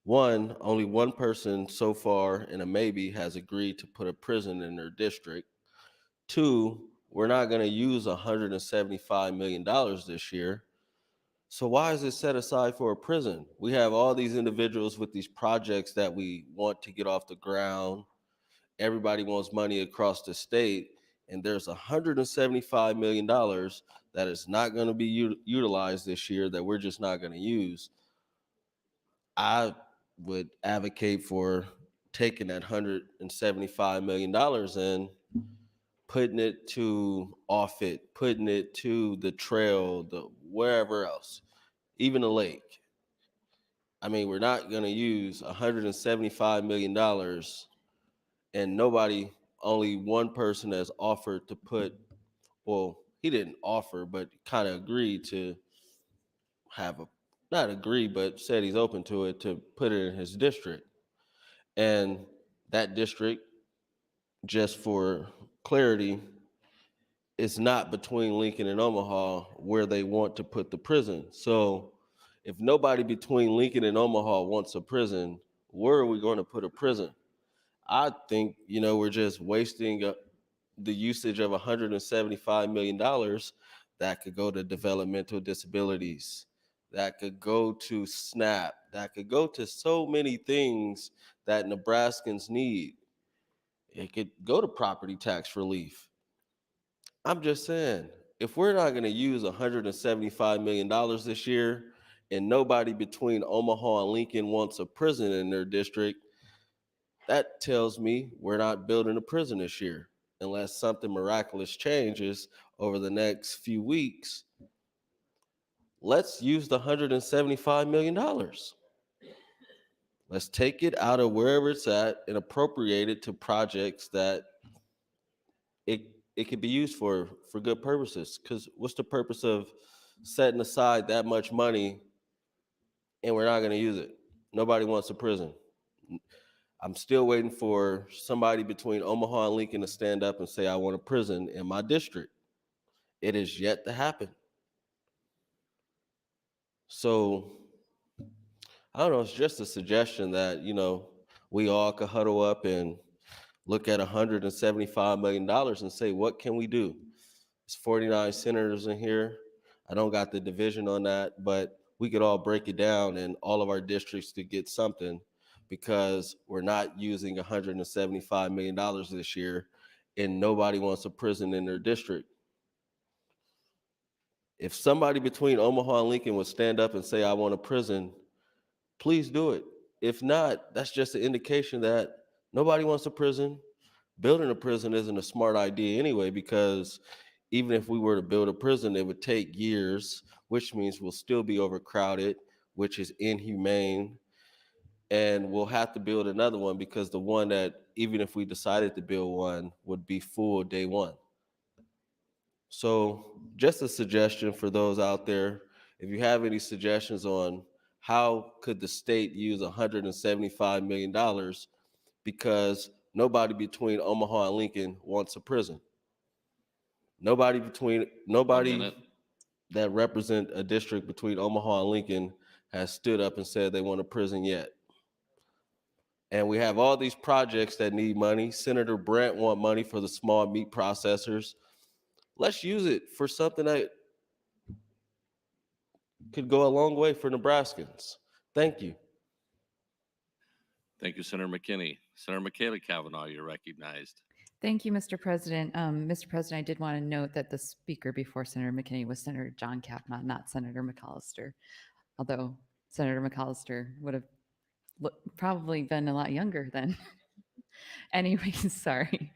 one, only one person so far in a maybe has agreed to put a prison in their district. Two, we're not going to use $175 million this year. So why is it set aside for a prison? We have all these individuals with these projects that we want to get off the ground. Everybody wants money across the state, and there's $175 million that is not going to be utilized this year that we're just not going to use. I would advocate for taking that $175 million and putting it to Offutt, putting it to the trail, the wherever else, even the lake. I mean, we're not going to use $175 million, and only one person has offered to put, well, he didn't offer, but kind of agreed to not agree, but said he's open to it, to put it in his district. And that district, just for clarity, is not between Lincoln and Omaha where they want to put the prison. So if nobody between Lincoln and Omaha wants a prison, where are we going to put a prison? I think, we're just wasting the usage of $175 million that could go to developmental disabilities, that could go to SNAP, that could go to so many things that Nebraskans need. It could go to property tax relief. I'm just saying, if we're not going to use $175 million this year and nobody between Omaha and Lincoln wants a prison in their district, that tells me we're not building a prison this year unless something miraculous changes over the next few weeks. Let's use the $175 million. Let's take it out of wherever it's at and appropriate it to projects that it could be used for good purposes. Because what's the purpose of setting aside that much money and we're not going to use it? Nobody wants a prison. I'm still waiting for somebody between Omaha and Lincoln to stand up and say, I want a prison in my district. It is yet to happen. So, I don't know, it's just a suggestion that, we all could huddle up and look at $175 million and say, what can we do? There's 49 senators in here. I don't got the division on that, but we could all break it down and all of our districts to get something. because we're not using $175 million this year and nobody wants a prison in their district. If somebody between Omaha and Lincoln would stand up and say, I want a prison, please do it. If not, that's just an indication that nobody wants a prison. Building a prison isn't a smart idea anyway, because even if we were to build a prison, it would take years, which means we'll still be overcrowded, which is inhumane. And we'll have to build another one because the one that, even if we decided to build one, would be full day one. So just a suggestion for those out there, if you have any suggestions on how could the state use $175 million, because nobody between Omaha and Lincoln wants a prison. Nobody that represent a district between Omaha and Lincoln has stood up and said they want a prison yet. And we have all these projects that need money. Senator Brandt want money for the small meat processors. Let's use it for something that could go a long way for Nebraskans. Thank you. Thank you, Senator McKinney. Senator Michaela Kavanaugh, you're recognized. Thank you, Mr. President. Mr. President, I did want to note that the speaker before Senator McKinney was Senator John Kavanaugh, not Senator McAllister, although Senator McAllister would have probably been a lot younger then. Anyways, sorry.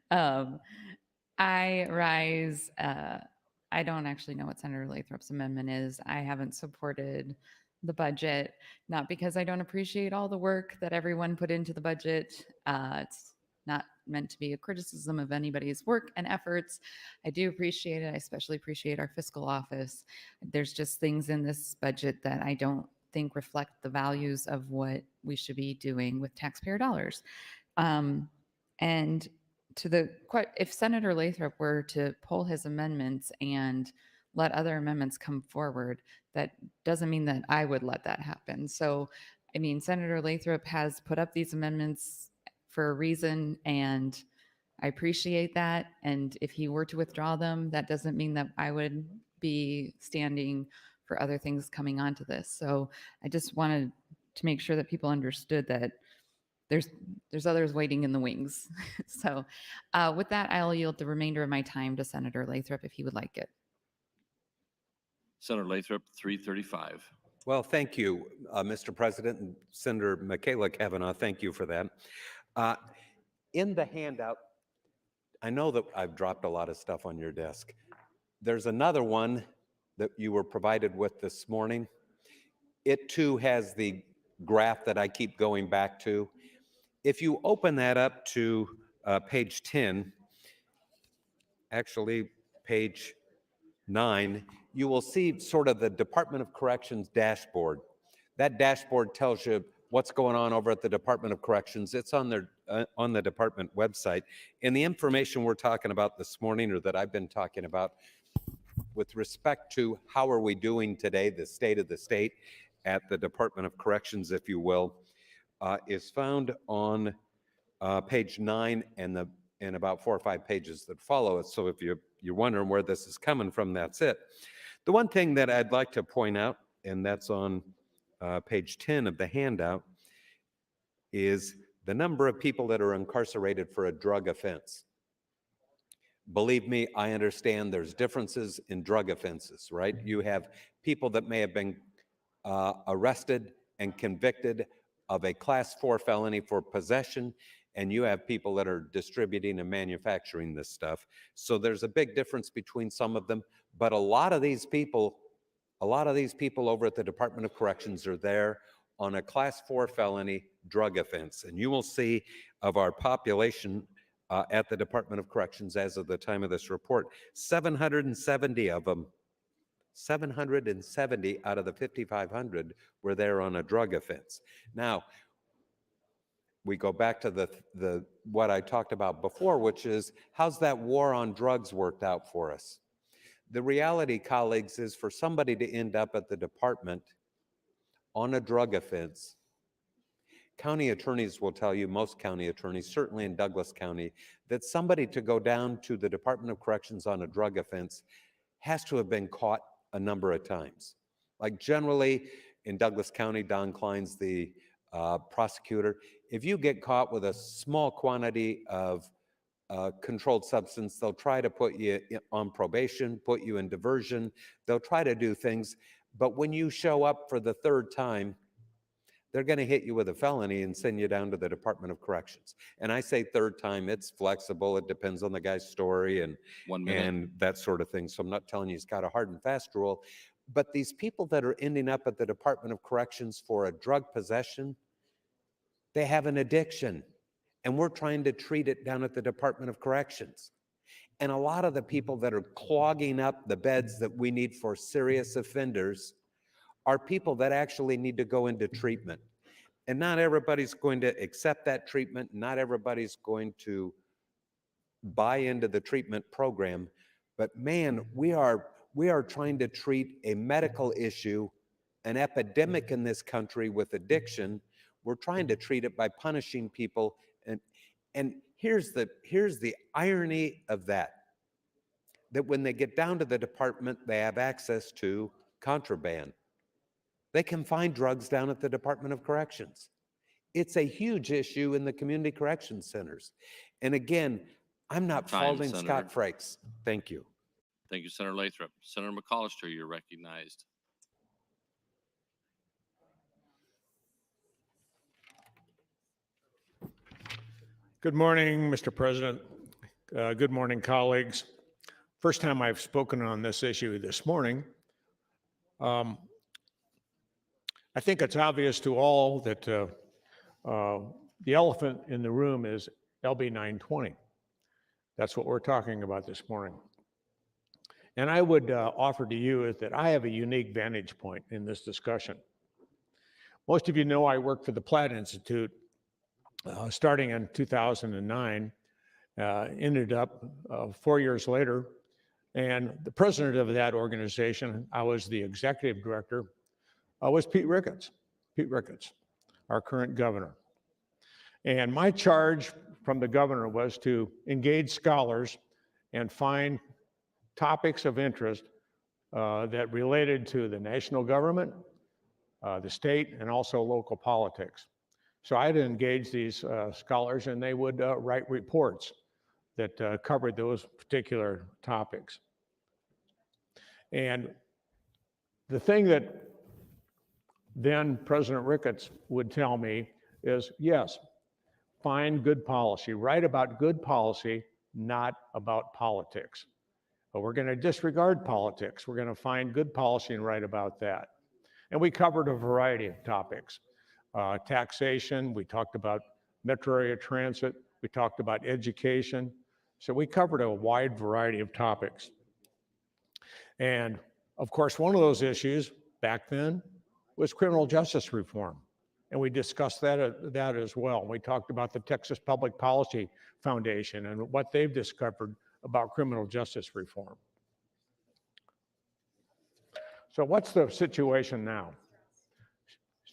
I rise. I don't actually know what Senator Lathrop's amendment is. I haven't supported the budget, not because I don't appreciate all the work that everyone put into the budget. It's not meant to be a criticism of anybody's work and efforts. I do appreciate it. I especially appreciate our fiscal office. There's just things in this budget that I don't think reflect the values of what we should be doing with taxpayer dollars. And if Senator Lathrop were to pull his amendments and let other amendments come forward, that doesn't mean that I would let that happen. So, I mean, Senator Lathrop has put up these amendments for a reason, and I appreciate that. And if he were to withdraw them, that doesn't mean that I would be standing for other things coming onto this. So I just wanted to make sure that people understood that there's others waiting in the wings. So with that, I'll yield the remainder of my time to Senator Lathrop if he would like it. Senator Lathrop, 335. Well, thank you, Mr. President, and Senator Michaela Kavanaugh, thank you for that. In the handout, I know that I've dropped a lot of stuff on your desk. There's another one that you were provided with this morning. It too has the graph that I keep going back to. If you open that up to page 10, actually page 9, you will see sort of the Department of Corrections dashboard. That dashboard tells you what's going on over at the Department of Corrections. It's on the department website. And the information we're talking about this morning, or that I've been talking about with respect to how are we doing today, the state of the state at the Department of Corrections, if you will, is found on page 9 and about 4 or 5 pages that follow it. So if you're wondering where this is coming from, that's it. The one thing that I'd like to point out, and that's on page 10 of the handout, is the number of people that are incarcerated for a drug offense. Believe me, I understand there's differences in drug offenses, right? You have people that may have been arrested and convicted of a class 4 felony for possession, and you have people that are distributing and manufacturing this stuff. So there's a big difference between some of them, but a lot of these people over at the Department of Corrections are there on a class 4 felony drug offense. And you will see of our population at the Department of Corrections as of the time of this report, 770 of them, 770 out of the 5,500 were there on a drug offense. Now, we go back to what I talked about before, which is how's that war on drugs worked out for us? The reality, colleagues, is for somebody to end up at the department on a drug offense, county attorneys will tell you, most county attorneys, certainly in Douglas County, that somebody to go down to the Department of Corrections on a drug offense has to have been caught a number of times. Like generally in Douglas County, Don Klein's the prosecutor. If you get caught with a small quantity of controlled substance, they'll try to put you on probation, put you in diversion. They'll try to do things. But when you show up for the third time, they're going to hit you with a felony and send you down to the Department of Corrections. And I say third time, it's flexible. It depends on the guy's story and that sort of thing. So I'm not telling you it's got a hard and fast rule. But these people that are ending up at the Department of Corrections for a drug possession, they have an addiction. And we're trying to treat it down at the Department of Corrections. And a lot of the people that are clogging up the beds that we need for serious offenders are people that actually need to go into treatment. And not everybody's going to accept that treatment. Not everybody's going to buy into the treatment program. But man, we are trying to treat a medical issue, an epidemic in this country with addiction. We're trying to treat it by punishing people. And here's the irony of that when they get down to the department, they have access to contraband. They can find drugs down at the Department of Corrections. It's a huge issue in the community correction centers. And again, I'm not faulting Scott Frakes. Thank you. Thank you, Senator Lathrop. Senator McCollister, you're recognized. Good morning, Mr. President. Good morning, colleagues. First time I've spoken on this issue this morning. I think it's obvious to all that the elephant in the room is LB 920. That's what we're talking about this morning. And I would offer to you is that I have a unique vantage point in this discussion. Most of you know I work for the Platt Institute starting in 2009, ended up 4 years later, and the president of that organization, I was the executive director, was Pete Ricketts, our current governor. And my charge from the governor was to engage scholars and find topics of interest that related to the national government, the state, and also local politics. So I'd engage these scholars and they would write reports that covered those particular topics. And the thing that then President Ricketts would tell me is, yes, find good policy, write about good policy, not about politics. But we're going to disregard politics. We're going to find good policy and write about that. And we covered a variety of topics. Taxation, we talked about metro area transit, we talked about education. So we covered a wide variety of topics. And of course, one of those issues back then was criminal justice reform. And we discussed that as well. We talked about the Texas Public Policy Foundation and what they've discovered about criminal justice reform. So what's the situation now?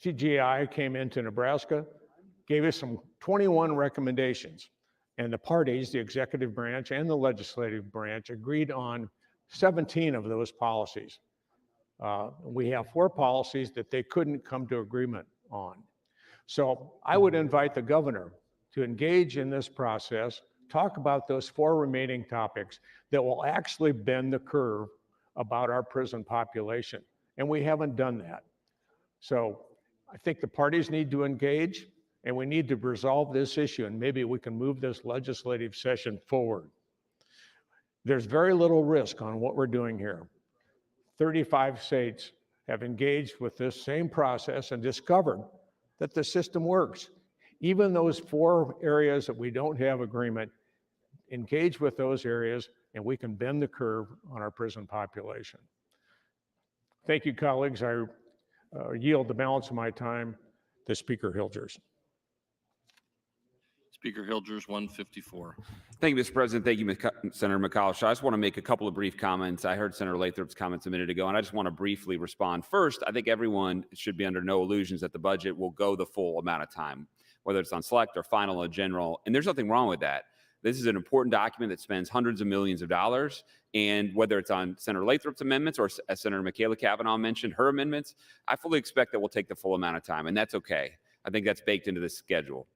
CGI came into Nebraska, gave us some 21 recommendations, and the parties, the executive branch and the legislative branch, agreed on 17 of those policies. We have 4 policies that they couldn't come to agreement on. So I would invite the governor to engage in this process, talk about those 4 remaining topics that will actually bend the curve about our prison population. And we haven't done that. So I think the parties need to engage and we need to resolve this issue, and maybe we can move this legislative session forward. There's very little risk on what we're doing here. 35 states have engaged with this same process and discovered that the system works. Even those 4 areas that we don't have agreement, engage with those areas and we can bend the curve on our prison population. Thank you, colleagues. I yield the balance of my time to Speaker Hilgers. Speaker Hilgers, 154. Thank you, Mr. President. Thank you, Senator McCollister. I just want to make a couple of brief comments. I heard Senator Lathrop's comments a minute ago, and I just want to briefly respond. First, I think everyone should be under no illusions that the budget will go the full amount of time, whether it's on select or final or general, and there's nothing wrong with that. This is an important document that spends hundreds of millions of dollars, and whether it's on Senator Lathrop's amendments or as Senator Michaela Cavanaugh mentioned, her amendments, I fully expect that we'll take the full amount of time, and that's okay. I think that's baked into the schedule.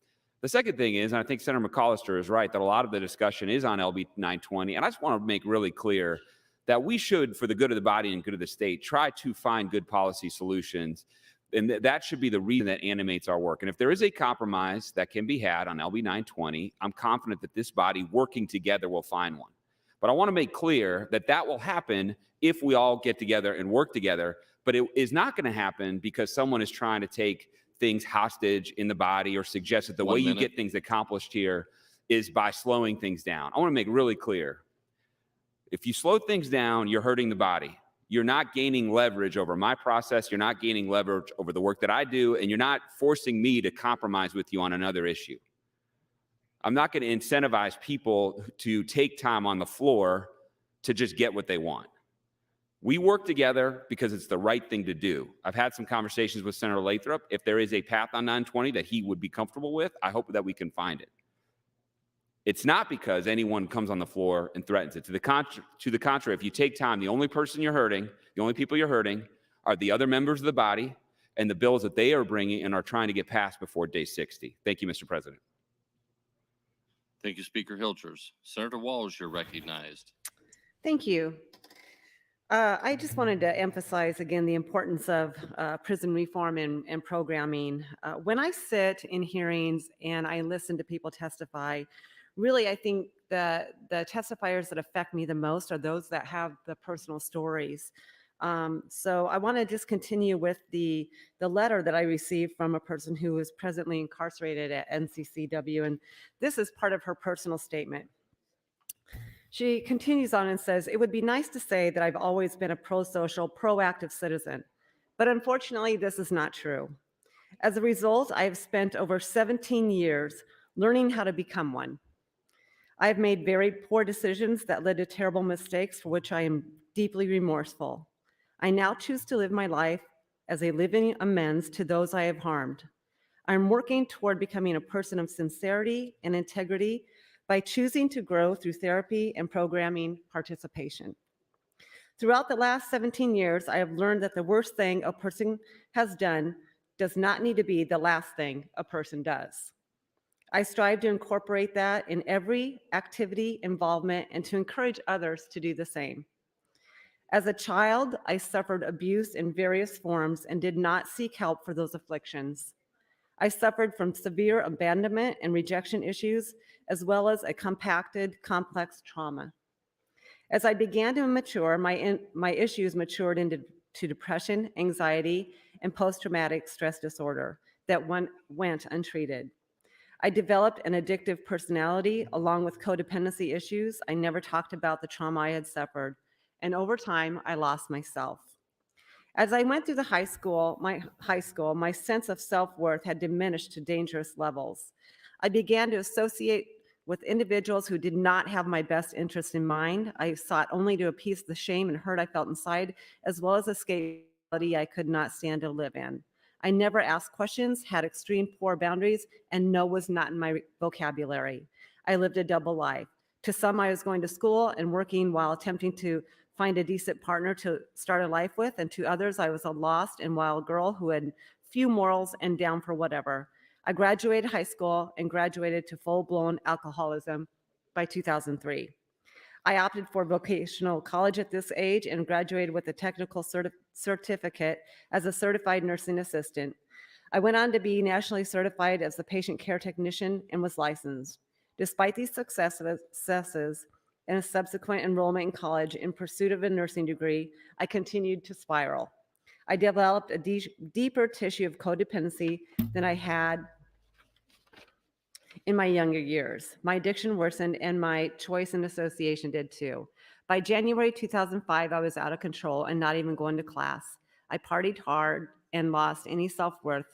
The second thing is, and I think Senator McAllister is right, that a lot of the discussion is on LB 920. And I just want to make really clear that we should, for the good of the body and good of the state, try to find good policy solutions. And that should be the reason that animates our work. And if there is a compromise that can be had on LB 920, I'm confident that this body working together will find one. But I want to make clear that that will happen if we all get together and work together. But it is not going to happen because someone is trying to take things hostage in the body or suggest that the way you get things accomplished here is by slowing things down. I want to make really clear. If you slow things down, you're hurting the body. You're not gaining leverage over my process. You're not gaining leverage over the work that I do, and you're not forcing me to compromise with you on another issue. I'm not going to incentivize people to take time on the floor to just get what they want. We work together because it's the right thing to do. I've had some conversations with Senator Lathrop. If there is a path on 920 that he would be comfortable with, I hope that we can find it. It's not because anyone comes on the floor and threatens it. To the contrary, if you take time, the only person you're hurting, the only people you're hurting are the other members of the body and the bills that they are bringing and are trying to get passed before day 60. Thank you, Mr. President. Thank you, Speaker Hilgers. Senator Walls, you're recognized. Thank you. I just wanted to emphasize again the importance of prison reform and programming. When I sit in hearings and I listen to people testify, really I think that the testifiers that affect me the most are those that have the personal stories. So I want to just continue with the letter that I received from a person who is presently incarcerated at NCCW, and this is part of her personal statement. She continues on and says, "It would be nice to say that I've always been a pro-social, proactive citizen, but unfortunately this is not true. As a result, I have spent over 17 years learning how to become one. I have made very poor decisions that led to terrible mistakes for which I am deeply remorseful. I now choose to live my life as a living amends to those I have harmed. I'm working toward becoming a person of sincerity and integrity by choosing to grow through therapy and programming participation. Throughout the last 17 years, I have learned that the worst thing a person has done does not need to be the last thing a person does. I strive to incorporate that in every activity, involvement, and to encourage others to do the same. As a child, I suffered abuse in various forms and did not seek help for those afflictions. I suffered from severe abandonment and rejection issues, as well as a compacted, complex trauma. As I began to mature, my issues matured into depression, anxiety, and post-traumatic stress disorder that went untreated. I developed an addictive personality along with codependency issues. I never talked about the trauma I had suffered, and over time, I lost myself. As I went through my high school, my sense of self-worth had diminished to dangerous levels. I began to associate with individuals who did not have my best interest in mind. I sought only to appease the shame and hurt I felt inside, as well as escape reality I could not stand to live in. I never asked questions, had extreme poor boundaries, and no was not in my vocabulary. I lived a double life. To some, I was going to school and working while attempting to find a decent partner to start a life with, and to others, I was a lost and wild girl who had few morals and down for whatever. I graduated high school and graduated to full-blown alcoholism by 2003. I opted for vocational college at this age and graduated with a technical certificate as a certified nursing assistant. I went on to be nationally certified as a patient care technician and was licensed. Despite these successes and a subsequent enrollment in college in pursuit of a nursing degree, I continued to spiral. I developed a deeper tissue of codependency than I had in my younger years. My addiction worsened and my choice and association did too. By January 2005, I was out of control and not even going to class. I partied hard and lost any self-worth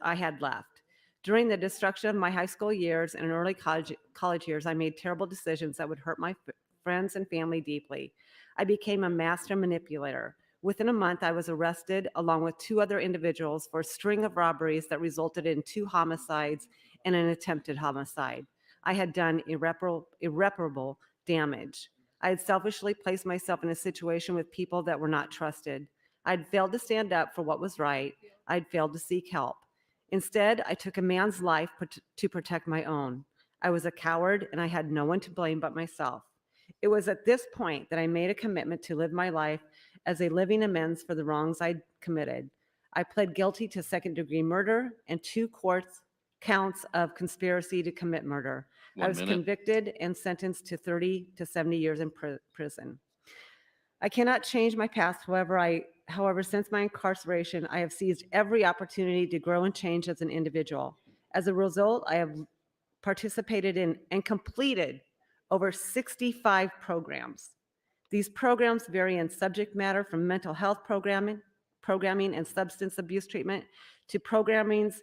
I had left. During the destruction of my high school years and early college years, I made terrible decisions that would hurt my friends and family deeply. I became a master manipulator. Within a month, I was arrested along with 2 other individuals for a string of robberies that resulted in 2 homicides and an attempted homicide. I had done irreparable damage. I had selfishly placed myself in a situation with people that were not trusted. I had failed to stand up for what was right. I'd failed to seek help. Instead, I took a man's life to protect my own. I was a coward and I had no one to blame but myself. It was at this point that I made a commitment to live my life as a living amends for the wrongs I'd committed. I pled guilty to second-degree murder and 2 counts of conspiracy to commit murder. I 1 was minute. convicted and sentenced to 30 to 70 years in prison. I cannot change my past. However, since my incarceration, I have seized every opportunity to grow and change as an individual. As a result, I have participated in and completed over 65 programs. These programs vary in subject matter from mental health programming and substance abuse treatment to programs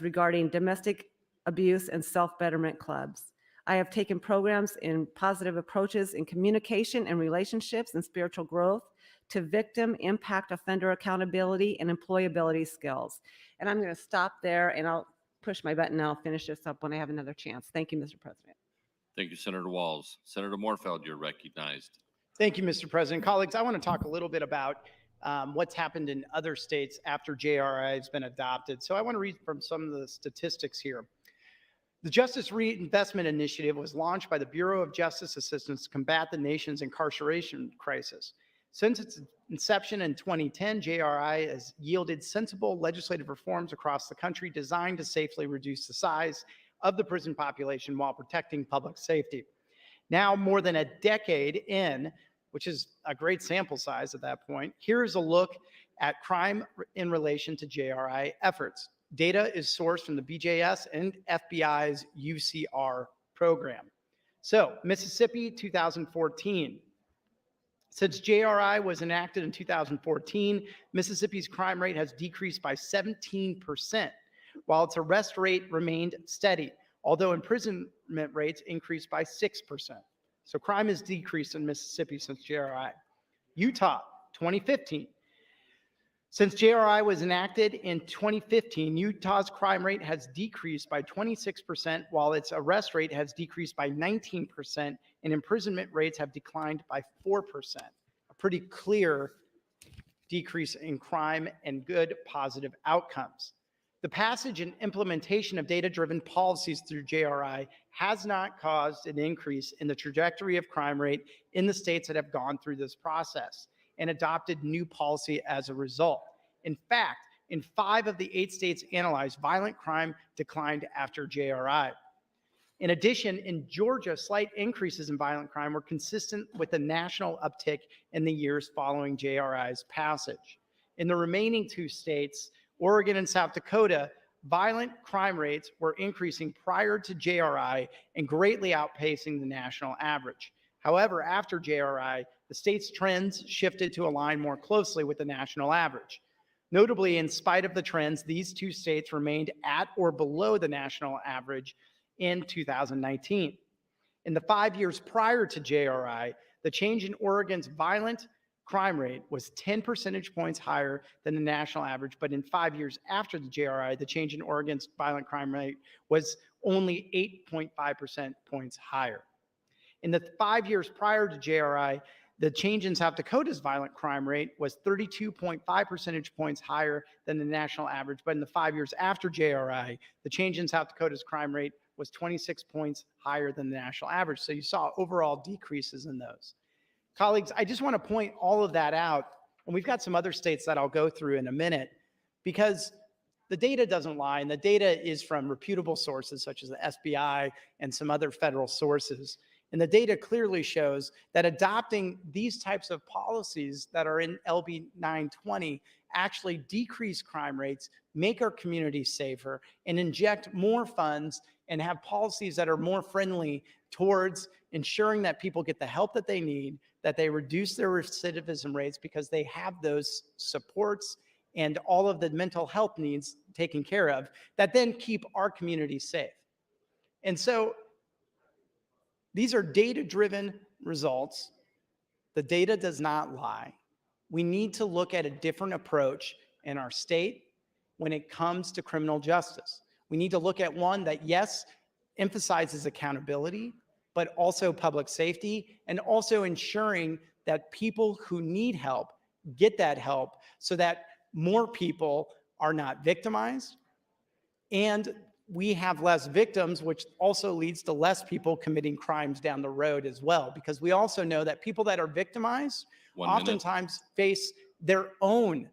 regarding domestic abuse and self-betterment clubs. I have taken programs in positive approaches in communication and relationships and spiritual growth to victim impact offender accountability and employability skills. And I'm going to stop there and I'll push my button and I'll finish this up when I have another chance. Thank you, Mr. President. Thank you, Senator Walls. Senator Moorfeld, you're recognized. Thank you, Mr. President. Colleagues, I want to talk a little bit about what's happened in other states after JRI has been adopted. So I want to read from some of the statistics here. The Justice Reinvestment Initiative was launched by the Bureau of Justice Assistance to combat the nation's incarceration crisis. Since its inception in 2010, JRI has yielded sensible legislative reforms across the country designed to safely reduce the size of the prison population while protecting public safety. Now, more than a decade in, which is a great sample size at that point, here's a look at crime in relation to JRI efforts. Data is sourced from the BJS and FBI's UCR program. So, Mississippi, 2014. Since JRI was enacted in 2014, Mississippi's crime rate has decreased by 17%, while its arrest rate remained steady, although imprisonment rates increased by 6%. So crime has decreased in Mississippi since JRI. Utah, 2015. Since JRI was enacted in 2015, Utah's crime rate has decreased by 26%, while its arrest rate has decreased by 19%, and imprisonment rates have declined by 4%. A pretty clear decrease in crime and good positive outcomes. The passage and implementation of data-driven policies through JRI has not caused an increase in the trajectory of crime rate in the states that have gone through this process and adopted new policy as a result. In fact, in 5 of the 8 states analyzed, violent crime declined after JRI. In addition, in Georgia, slight increases in violent crime were consistent with the national uptick in the years following JRI's passage. In the remaining 2 states, Oregon and South Dakota, violent crime rates were increasing prior to JRI and greatly outpacing the national average. However, after JRI, the state's trends shifted to align more closely with the national average. Notably, in spite of the trends, these 2 states remained at or below the national average in 2019. In the 5 years prior to JRI, the change in Oregon's violent crime rate was 10 percentage points higher than the national average, but in 5 years after the JRI, the change in Oregon's violent crime rate was only 8.5% points higher. In the 5 years prior to JRI, the change in South Dakota's violent crime rate was 32.5 percentage points higher than the national average, but in the 5 years after JRI, the change in South Dakota's crime rate was 26 points higher than the national average. So you saw overall decreases in those. Colleagues, I just want to point all of that out, and we've got some other states that I'll go through in a minute, because the data doesn't lie, and the data is from reputable sources such as the FBI and some other federal sources. And the data clearly shows that adopting these types of policies that are in LB 920 actually decrease crime rates, make our communities safer, and inject more funds and have policies that are more friendly towards ensuring that people get the help that they need, that they reduce their recidivism rates because they have those supports and all of the mental health needs taken care of, that then keep our communities safe. And so these are data-driven results. The data does not lie. We need to look at a different approach in our state when it comes to criminal justice. We need to look at one that, yes, emphasizes accountability, but also public safety, and also ensuring that people who need help get that help so that more people are not victimized, and we have less victims, which also leads to less people committing crimes down the road as well. Because we also know that people that are victimized 1 minute. oftentimes face their own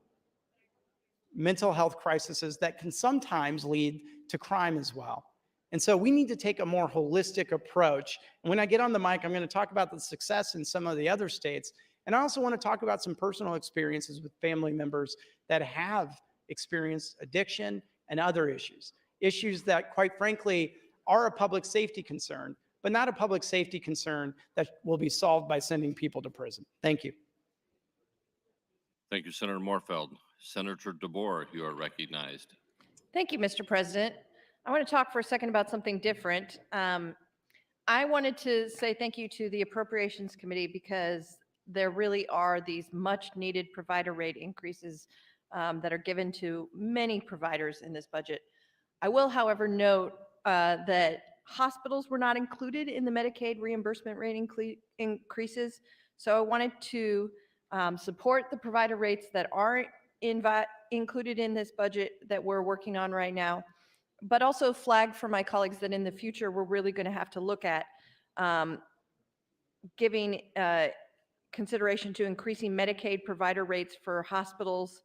mental health crises that can sometimes lead to crime as well. And so we need to take a more holistic approach. And when I get on the mic, I'm going to talk about the success in some of the other states. And I also want to talk about some personal experiences with family members that have experienced addiction and other issues. Issues that, quite frankly, are a public safety concern, but not a public safety concern that will be solved by sending people to prison. Thank you. Thank you, Senator Morfeld. Senator DeBoer, you are recognized. Thank you, Mr. President. I want to talk for a second about something different. I wanted to say thank you to the Appropriations Committee because there really are these much needed provider rate increases that are given to many providers in this budget. I will, however, note that hospitals were not included in the Medicaid reimbursement rate increases. So I wanted to support the provider rates that are included in this budget that we're working on right now, but also flag for my colleagues that in the future, we're really going to have to look at giving consideration to increasing Medicaid provider rates for hospitals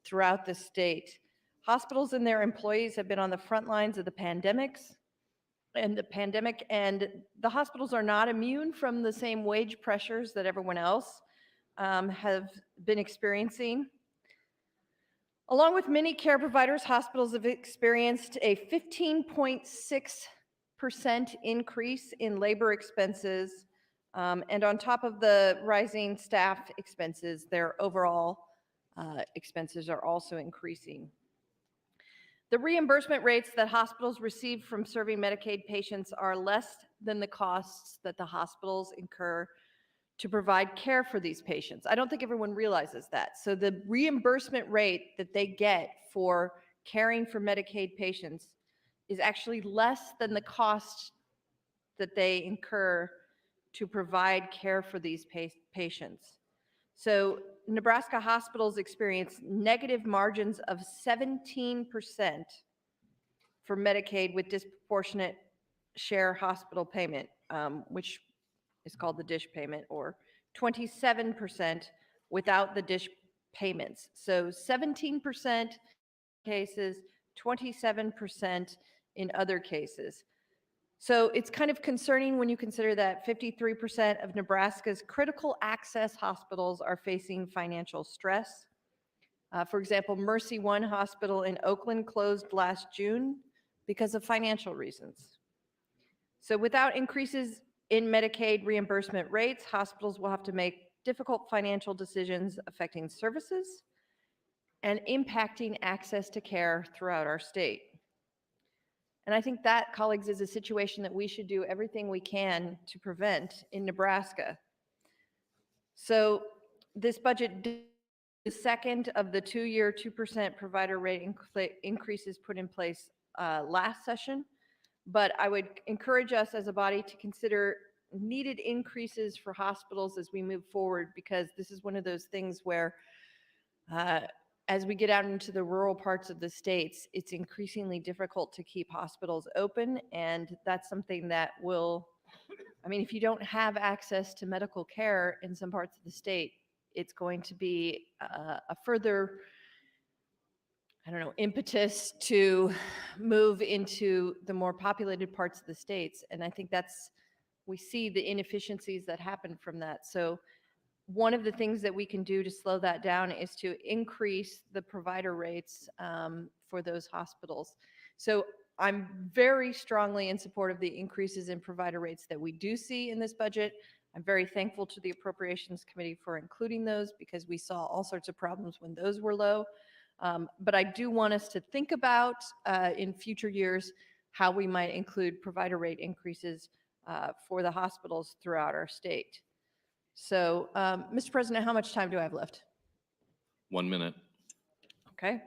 throughout the state. Hospitals and their employees have been on the front lines of the pandemic, and the hospitals are not immune from the same wage pressures that everyone else have been experiencing. Along with many care providers, hospitals have experienced a 15.6% increase in labor expenses, and on top of the rising staff expenses, their overall expenses are also increasing. The reimbursement rates that hospitals receive from serving Medicaid patients are less than the costs that the hospitals incur to provide care for these patients. I don't think everyone realizes that. So the reimbursement rate that they get for caring for Medicaid patients is actually less than the cost that they incur to provide care for these patients. So Nebraska hospitals experience negative margins of 17% for Medicaid with disproportionate share hospital payment, which is called the DISH payment, or 27% without the DISH payments. So 17% cases, 27% in other cases. So it's kind of concerning when you consider that 53% of Nebraska's critical access hospitals are facing financial stress. For example, Mercy One Hospital in Oakland closed last June because of financial reasons. So without increases in Medicaid reimbursement rates, hospitals will have to make difficult financial decisions affecting services and impacting access to care throughout our state. And I think that, colleagues, is a situation that we should do everything we can to prevent in Nebraska. So this budget is the second of the 2-year 2% provider rate increases put in place last session. But I would encourage us as a body to consider needed increases for hospitals as we move forward, because this is one of those things where as we get out into the rural parts of the states, it's increasingly difficult to keep hospitals open. And that's something that will, I mean, if you don't have access to medical care in some parts of the state, it's going to be a further, I don't know, impetus to move into the more populated parts of the states. And I think we see the inefficiencies that happen from that. So one of the things that we can do to slow that down is to increase the provider rates for those hospitals. So I'm very strongly in support of the increases in provider rates that we do see in this budget. I'm very thankful to the Appropriations Committee for including those, because we saw all sorts of problems when those were low. But I do want us to think about in future years how we might include provider rate increases for the hospitals throughout our state. So, Mr. President, how much time do I have left? 1 minute. Okay.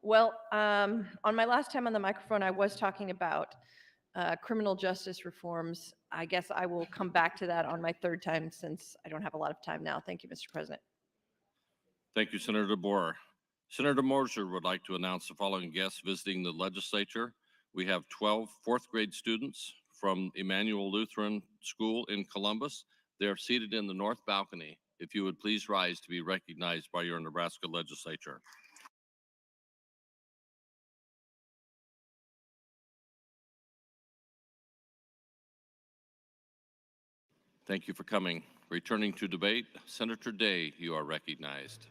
Well, on my last time on the microphone, I was talking about criminal justice reforms. I guess I will come back to that on my third time, since I don't have a lot of time now. Thank you, Mr. President. Thank you, Senator DeBoer. Senator Moser would like to announce the following guests visiting the legislature. We have 12 fourth grade students from Emmanuel Lutheran School in Columbus. They are seated in the north balcony. If you would please rise to be recognized by your Nebraska legislature. Thank you for coming. Returning to debate, Senator Day, you are recognized.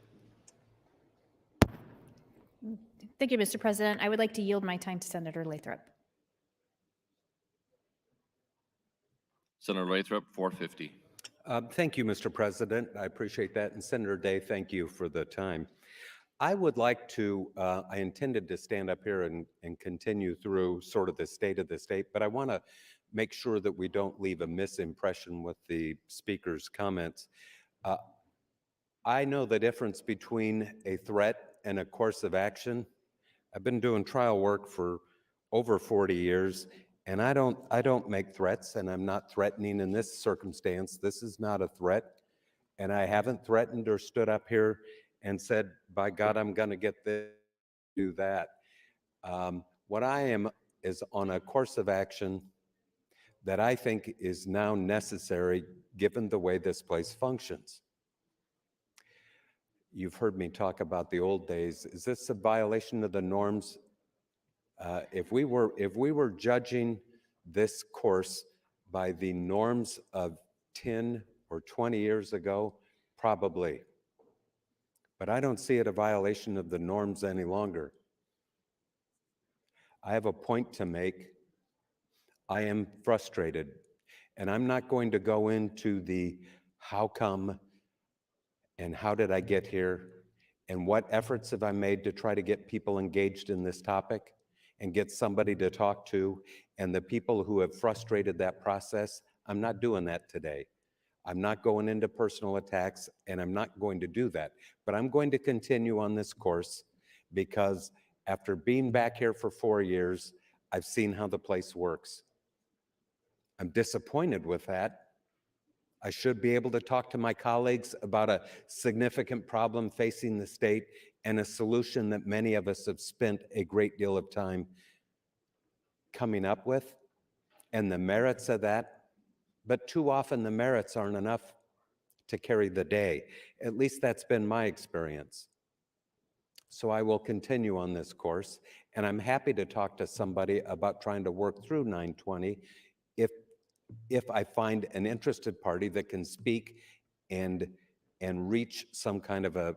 Thank you, Mr. President. I would like to yield my time to Senator Lathrop. Senator Lathrop, 450. Thank you, Mr. President. I appreciate that. And Senator Day, thank you for the time. I would like to, I intended to stand up here and continue through sort of the state of the state, but I want to make sure that we don't leave a misimpression with the speaker's comments. I know the difference between a threat and a course of action. I've been doing trial work for over 40 years, and I don't make threats, and I'm not threatening in this circumstance. This is not a threat, and I haven't threatened or stood up here and said, by God, I'm going to get this, do that. What I am is on a course of action that I think is now necessary given the way this place functions. You've heard me talk about the old days. Is this a violation of the norms? If we were judging this course by the norms of 10 or 20 years ago, probably. But I don't see it a violation of the norms any longer. I have a point to make. I am frustrated, and I'm not going to go into the how come and how did I get here and what efforts have I made to try to get people engaged in this topic and get somebody to talk to, and the people who have frustrated that process. I'm not doing that today. I'm not going into personal attacks, and I'm not going to do that. But I'm going to continue on this course because after being back here for 4 years, I've seen how the place works. I'm disappointed with that. I should be able to talk to my colleagues about a significant problem facing the state and a solution that many of us have spent a great deal of time coming up with, and the merits of that. But too often the merits aren't enough to carry the day. At least that's been my experience. So I will continue on this course, and I'm happy to talk to somebody about trying to work through 920 if I find an interested party that can speak and reach some kind of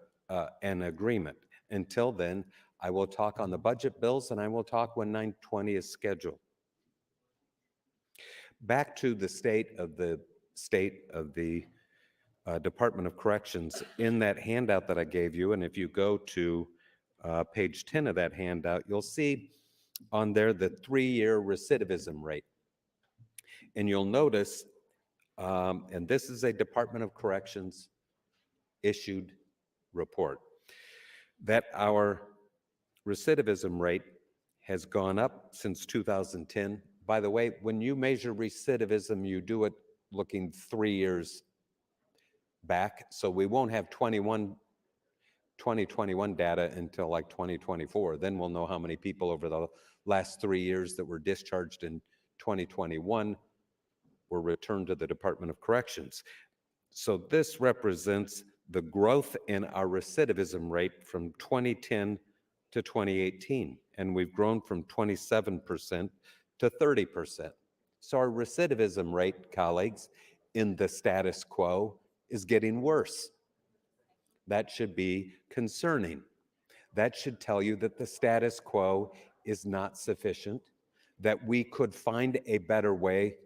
an agreement. Until then, I will talk on the budget bills, and I will talk when 920 is scheduled. Back to the state of the Department of Corrections. In that handout that I gave you, and if you go to page 10 of that handout, you'll see on there the 3-year recidivism rate. And you'll notice, and this is a Department of Corrections issued report, that our recidivism rate has gone up since 2010. By the way, when you measure recidivism, you do it looking 3 years back. So we won't have 2021 data until like 2024. Then we'll know how many people over the last 3 years that were discharged in 2021 were returned to the Department of Corrections. So this represents the growth in our recidivism rate from 2010 to 2018. And we've grown from 27% to 30%. So our recidivism rate, colleagues, in the status quo is getting worse. That should be concerning. That should tell you that the status quo is not sufficient, that we could find a better way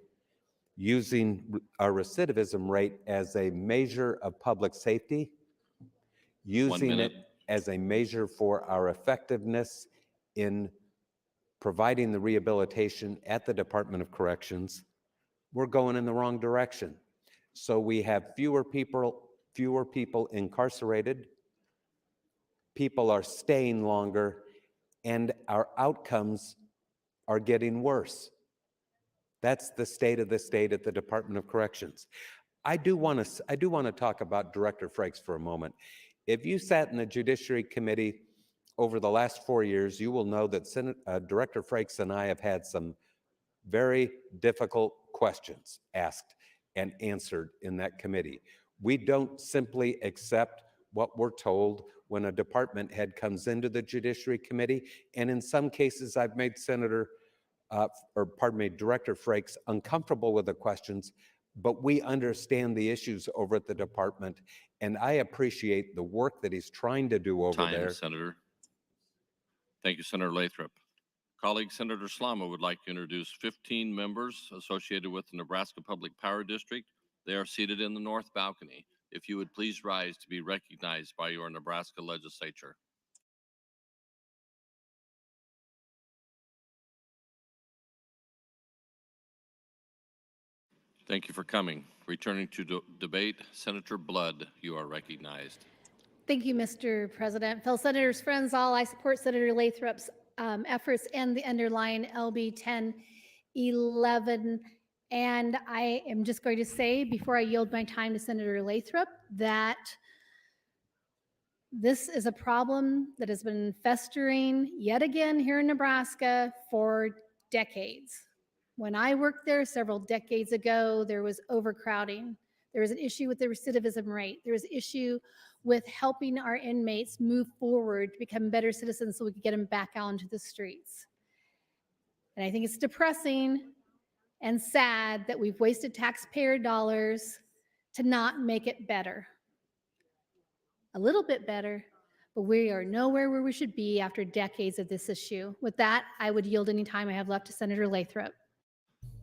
using our recidivism rate as a measure of public safety, using it as a measure for our effectiveness in providing the rehabilitation at the Department of Corrections. We're going in the wrong direction. So we have fewer people incarcerated, people are staying longer, and our outcomes are getting worse. That's the state of the state at the Department of Corrections. I do want to talk about Director Frakes for a moment. If you sat in the Judiciary Committee over the last 4 years, you will know that Director Frakes and I have had some very difficult questions asked and answered in that committee. We don't simply accept what we're told when a department head comes into the Judiciary Committee. And in some cases, I've made Director Frakes uncomfortable with the questions, but we understand the issues over at the department. And I appreciate the work that he's trying to do over Time, there. Senator. Thank you, Senator Lathrop. Colleague Senator Slama would like to introduce 15 members associated with the Nebraska Public Power District. They are seated in the north balcony. If you would please rise to be recognized by your Nebraska Legislature. Thank you for coming. Returning to debate, Senator Blood, you are recognized. Thank you, Mr. President. Fellow senators, friends, all, I support Senator Lathrop's efforts and the underlying LB 1011. And I am just going to say, before I yield my time to Senator Lathrop, that this is a problem that has been festering yet again here in Nebraska for decades. When I worked there several decades ago, there was overcrowding. There was an issue with the recidivism rate. There was an issue with helping our inmates move forward to become better citizens so we could get them back out into the streets. And I think it's depressing and sad that we've wasted taxpayer dollars to not make it better. A little bit better, but we are nowhere where we should be after decades of this issue. With that, I would yield any time I have left to Senator Lathrop.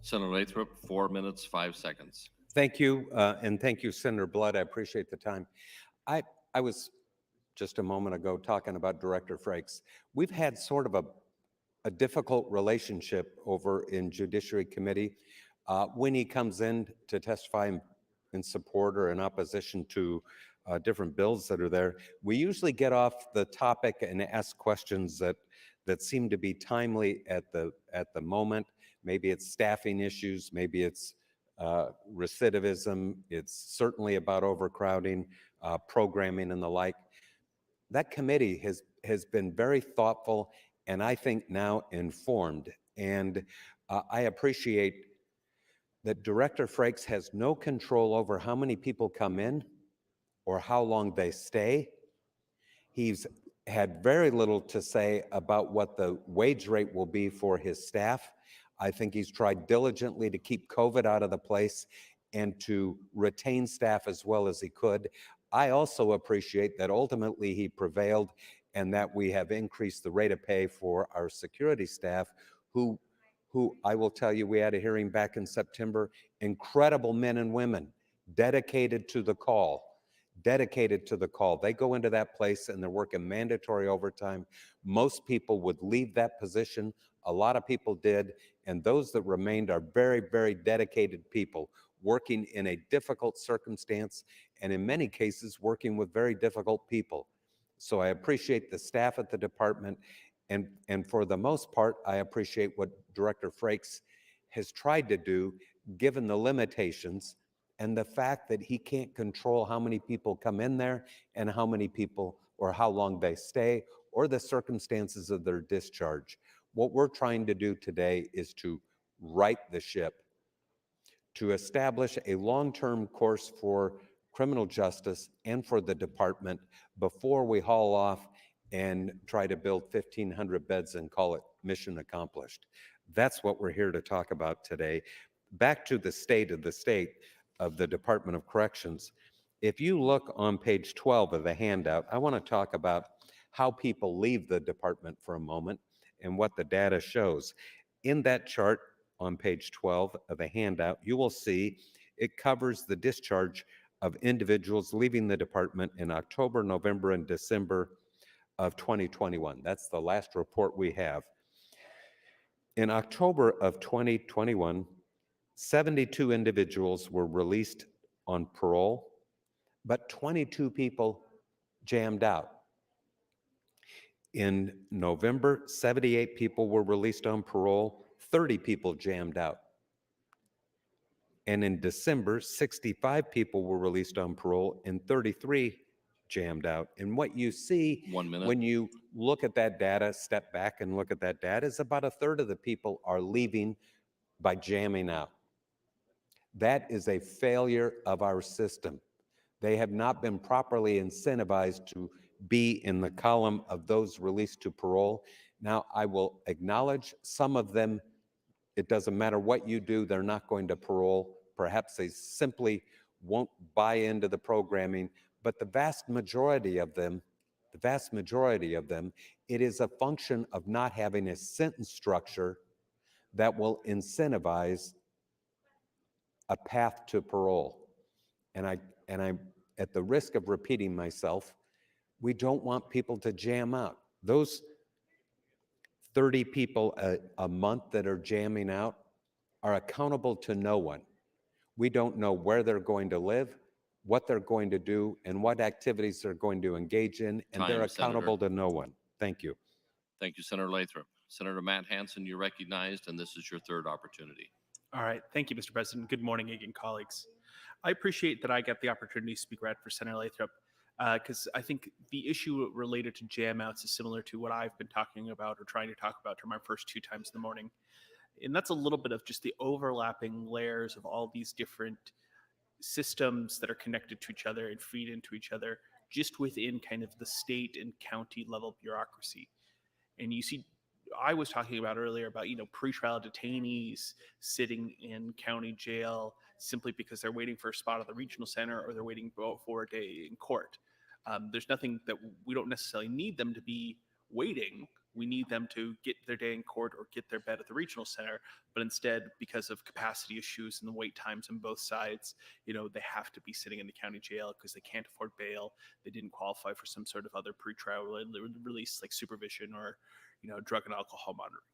Senator Lathrop, 4 minutes, 5 seconds. Thank you, and thank you, Senator Blood. I appreciate the time. I was just a moment ago talking about Director Frakes. We've had sort of a difficult relationship over in Judiciary Committee. When he comes in to testify in support or in opposition to different bills that are there, we usually get off the topic and ask questions that seem to be timely at the moment. Maybe it's staffing issues, maybe it's recidivism, it's certainly about overcrowding, programming and the like. That committee has been very thoughtful and I think now informed. And I appreciate that Director Frakes has no control over how many people come in or how long they stay. He's had very little to say about what the wage rate will be for his staff. I think he's tried diligently to keep COVID out of the place and to retain staff as well as he could. I also appreciate that ultimately he prevailed and that we have increased the rate of pay for our security staff who I will tell you, we had a hearing back in September, incredible men and women dedicated to the call. They go into that place and they're working mandatory overtime. Most people would leave that position. A lot of people did. And those that remained are very, very dedicated people working in a difficult circumstance and in many cases working with very difficult people. So I appreciate the staff at the department. And for the most part, I appreciate what Director Frakes has tried to do given the limitations and the fact that he can't control how many people come in there and how many people or how long they stay or the circumstances of their discharge. What we're trying to do today is to right the ship, to establish a long-term course for criminal justice and for the department before we haul off and try to build 1,500 beds and call it mission accomplished. That's what we're here to talk about today. Back to the state of the Department of Corrections. If you look on page 12 of the handout, I want to talk about how people leave the department for a moment and what the data shows. In that chart on page 12 of the handout, you will see it covers the discharge of individuals leaving the department in October, November, and December of 2021. That's the last report we have. In October of 2021, 72 individuals were released on parole, but 22 people jammed out. In November, 78 people were released on parole, 30 people jammed out. And in December, 65 people were released on parole and 33 jammed out. And what you see 1 minute. when you look at that data, step back and look at that data, is about a third of the people are leaving by jamming out. That is a failure of our system. They have not been properly incentivized to be in the column of those released to parole. Now, I will acknowledge some of them, it doesn't matter what you do, they're not going to parole. Perhaps they simply won't buy into the programming, but the vast majority of them, it is a function of not having a sentence structure that will incentivize a path to parole. And I'm at the risk of repeating myself, we don't want people to jam out. Those 30 people a month that are jamming out are accountable to no one. We don't know where they're going to live, what they're going to do, and what activities they're going to engage in, and they're Time, Senator. accountable to no one. Thank you. Thank you, Senator Lathrop. Senator Matt Hansen, you're recognized, and this is your third opportunity. All right. Thank you, Mr. President. Good morning again, colleagues. I appreciate that I get the opportunity to speak right for Senator Lathrop, because I think the issue related to jam outs is similar to what I've been talking about or trying to talk about during my first 2 times in the morning. And that's a little bit of just the overlapping layers of all these different systems that are connected to each other and feed into each other just within kind of the state and county level bureaucracy. And you see, I was talking about earlier about, pretrial detainees sitting in county jail simply because they're waiting for a spot at the regional center or they're waiting for a day in court. There's nothing that we don't necessarily need them to be waiting. We need them to get their day in court or get their bed at the regional center. But instead, because of capacity issues and the wait times on both sides, they have to be sitting in the county jail because they can't afford bail. They didn't qualify for some sort of other pretrial release like supervision or, drug and alcohol monitoring.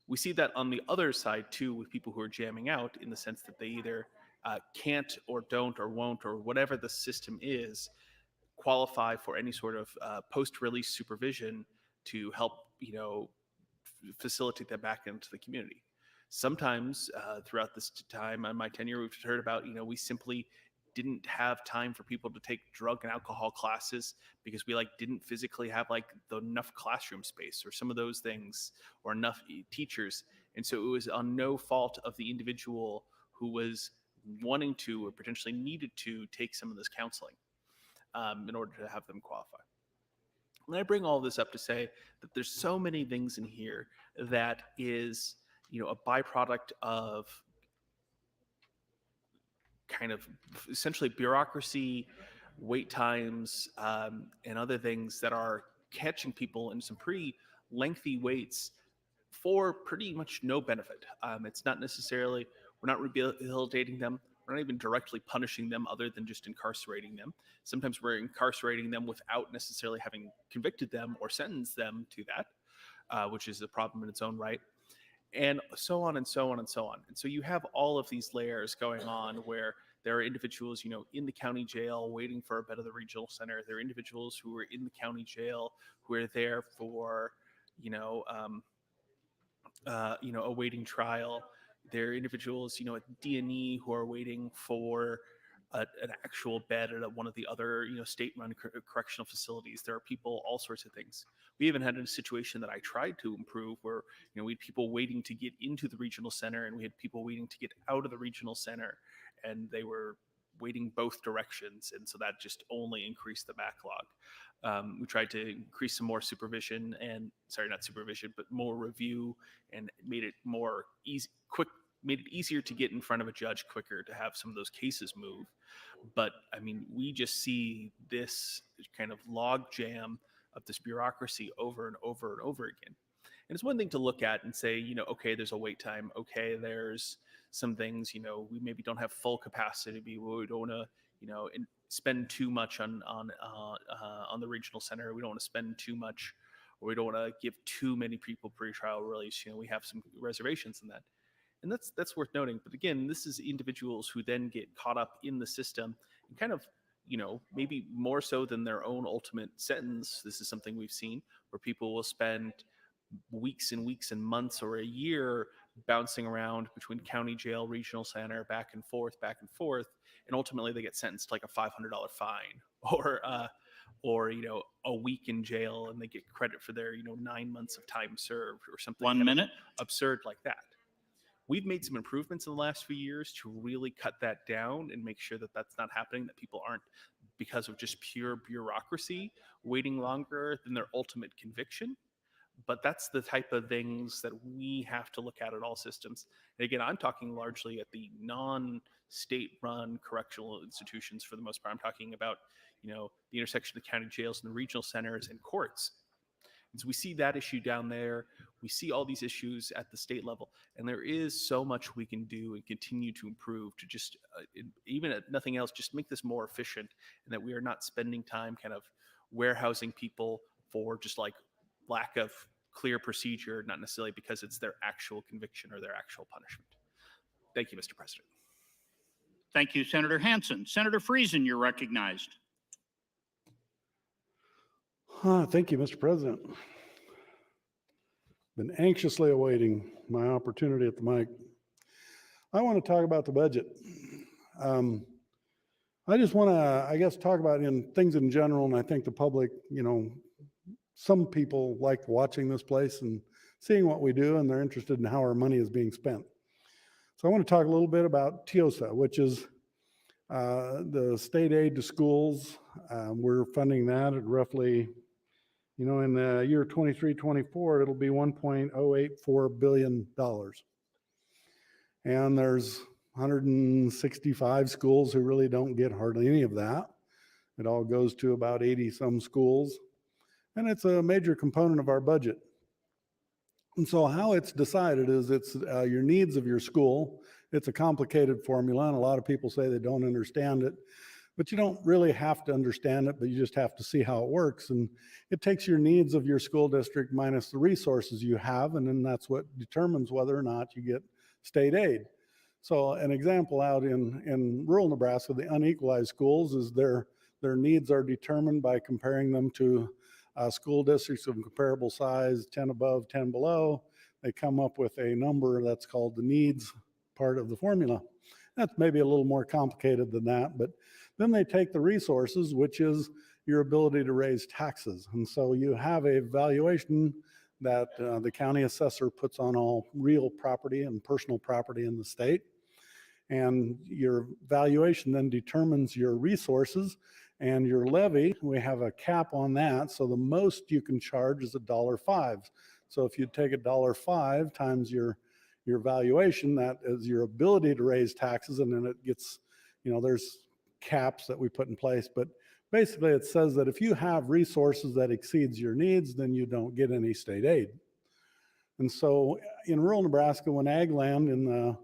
We see that on the other side too with people who are jamming out in the sense that they either can't or don't or won't or whatever the system is qualify for any sort of post-release supervision to help, facilitate them back into the community. Sometimes throughout this time on my tenure, we've heard about, we simply didn't have time for people to take drug and alcohol classes because we didn't physically have enough classroom space or some of those things or enough teachers. And so it was on no fault of the individual who was wanting to or potentially needed to take some of this counseling in order to have them qualify. And I bring all this up to say that there's so many things in here that is, a byproduct of kind of essentially bureaucracy, wait times, and other things that are catching people in some pretty lengthy waits for pretty much no benefit. It's not necessarily, we're not rehabilitating them. We're not even directly punishing them other than just incarcerating them. Sometimes we're incarcerating them without necessarily having convicted them or sentenced them to that, which is a problem in its own right. And so on and so on and so on. And so you have all of these layers going on where there are individuals, in the county jail waiting for a bed at the regional center. There are individuals who are in the county jail who are there for, awaiting trial. There are individuals, at D&E who are waiting for an actual bed at one of the other, state-run correctional facilities. There are people, all sorts of things. We even had a situation that I tried to improve where, we had people waiting to get into the regional center and we had people waiting to get out of the regional center, and they were waiting both directions. And so that just only increased the backlog. We tried to increase some more supervision and, not supervision, but more review, and made it more made it easier to get in front of a judge quicker to have some of those cases move. But we just see this kind of log jam of this bureaucracy over and over and over again. And it's one thing to look at and say, okay, there's a wait time. Okay, there's some things, we maybe don't have full capacity. We don't want to, spend too much on the regional center. We don't want to spend too much, or we don't want to give too many people pretrial release. We have some reservations in that. And that's worth noting. But again, this is individuals who then get caught up in the system and kind of, maybe more so than their own ultimate sentence. This is something we've seen where people will spend weeks and weeks and months or a year bouncing around between county jail, regional center, back and forth, and ultimately they get sentenced to like a $500 fine or a week in jail, and they get credit for their 9 months of time served or something. 1 kind of minute. absurd like that. We've made some improvements in the last few years to really cut that down and make sure that that's not happening, that people aren't, because of just pure bureaucracy, waiting longer than their ultimate conviction. But that's the type of things that we have to look at all systems. And again, I'm talking largely at the non-state run correctional institutions for the most part. I'm talking about, the intersection of the county jails and the regional centers and courts. And so we see that issue down there. We see all these issues at the state level, and there is so much we can do and continue to improve to just, even at nothing else, just make this more efficient, and that we are not spending time kind of warehousing people for just like lack of clear procedure, not necessarily because it's their actual conviction or their actual punishment. Thank you, Mr. President. Thank you, Senator Hansen. Senator Friesen, you're recognized. Thank you, Mr. President. Been anxiously awaiting my opportunity at the mic. I want to talk about the budget. I just want to, talk about things in general, and I think the public, some people like watching this place and seeing what we do, and they're interested in how our money is being spent. So I want to talk a little bit about TIOSA, which is the state aid to schools. We're funding that at roughly, in the year 23-24, it'll be $1.084 billion. And there's 165 schools who really don't get hardly any of that. It all goes to about 80 some schools. And it's a major component of our budget. And so how it's decided is it's your needs of your school. It's a complicated formula, and a lot of people say they don't understand it. But you don't really have to understand it, but you just have to see how it works. And it takes your needs of your school district minus the resources you have, and then that's what determines whether or not you get state aid. So an example out in rural Nebraska, the unequalized schools, is their needs are determined by comparing them to school districts of comparable size, 10 above, 10 below. They come up with a number that's called the needs part of the formula. That's maybe a little more complicated than that, but then they take the resources, which is your ability to raise taxes. And so you have a valuation that the county assessor puts on all real property and personal property in the state. And your valuation then determines your resources and your levy. We have a cap on that. So the most you can charge is $1.05. So if you take $1.05 times your valuation, that is your ability to raise taxes. And then it gets, there's caps that we put in place. But basically it says that if you have resources that exceeds your needs, then you don't get any state aid. And so in rural Nebraska, when ag land in the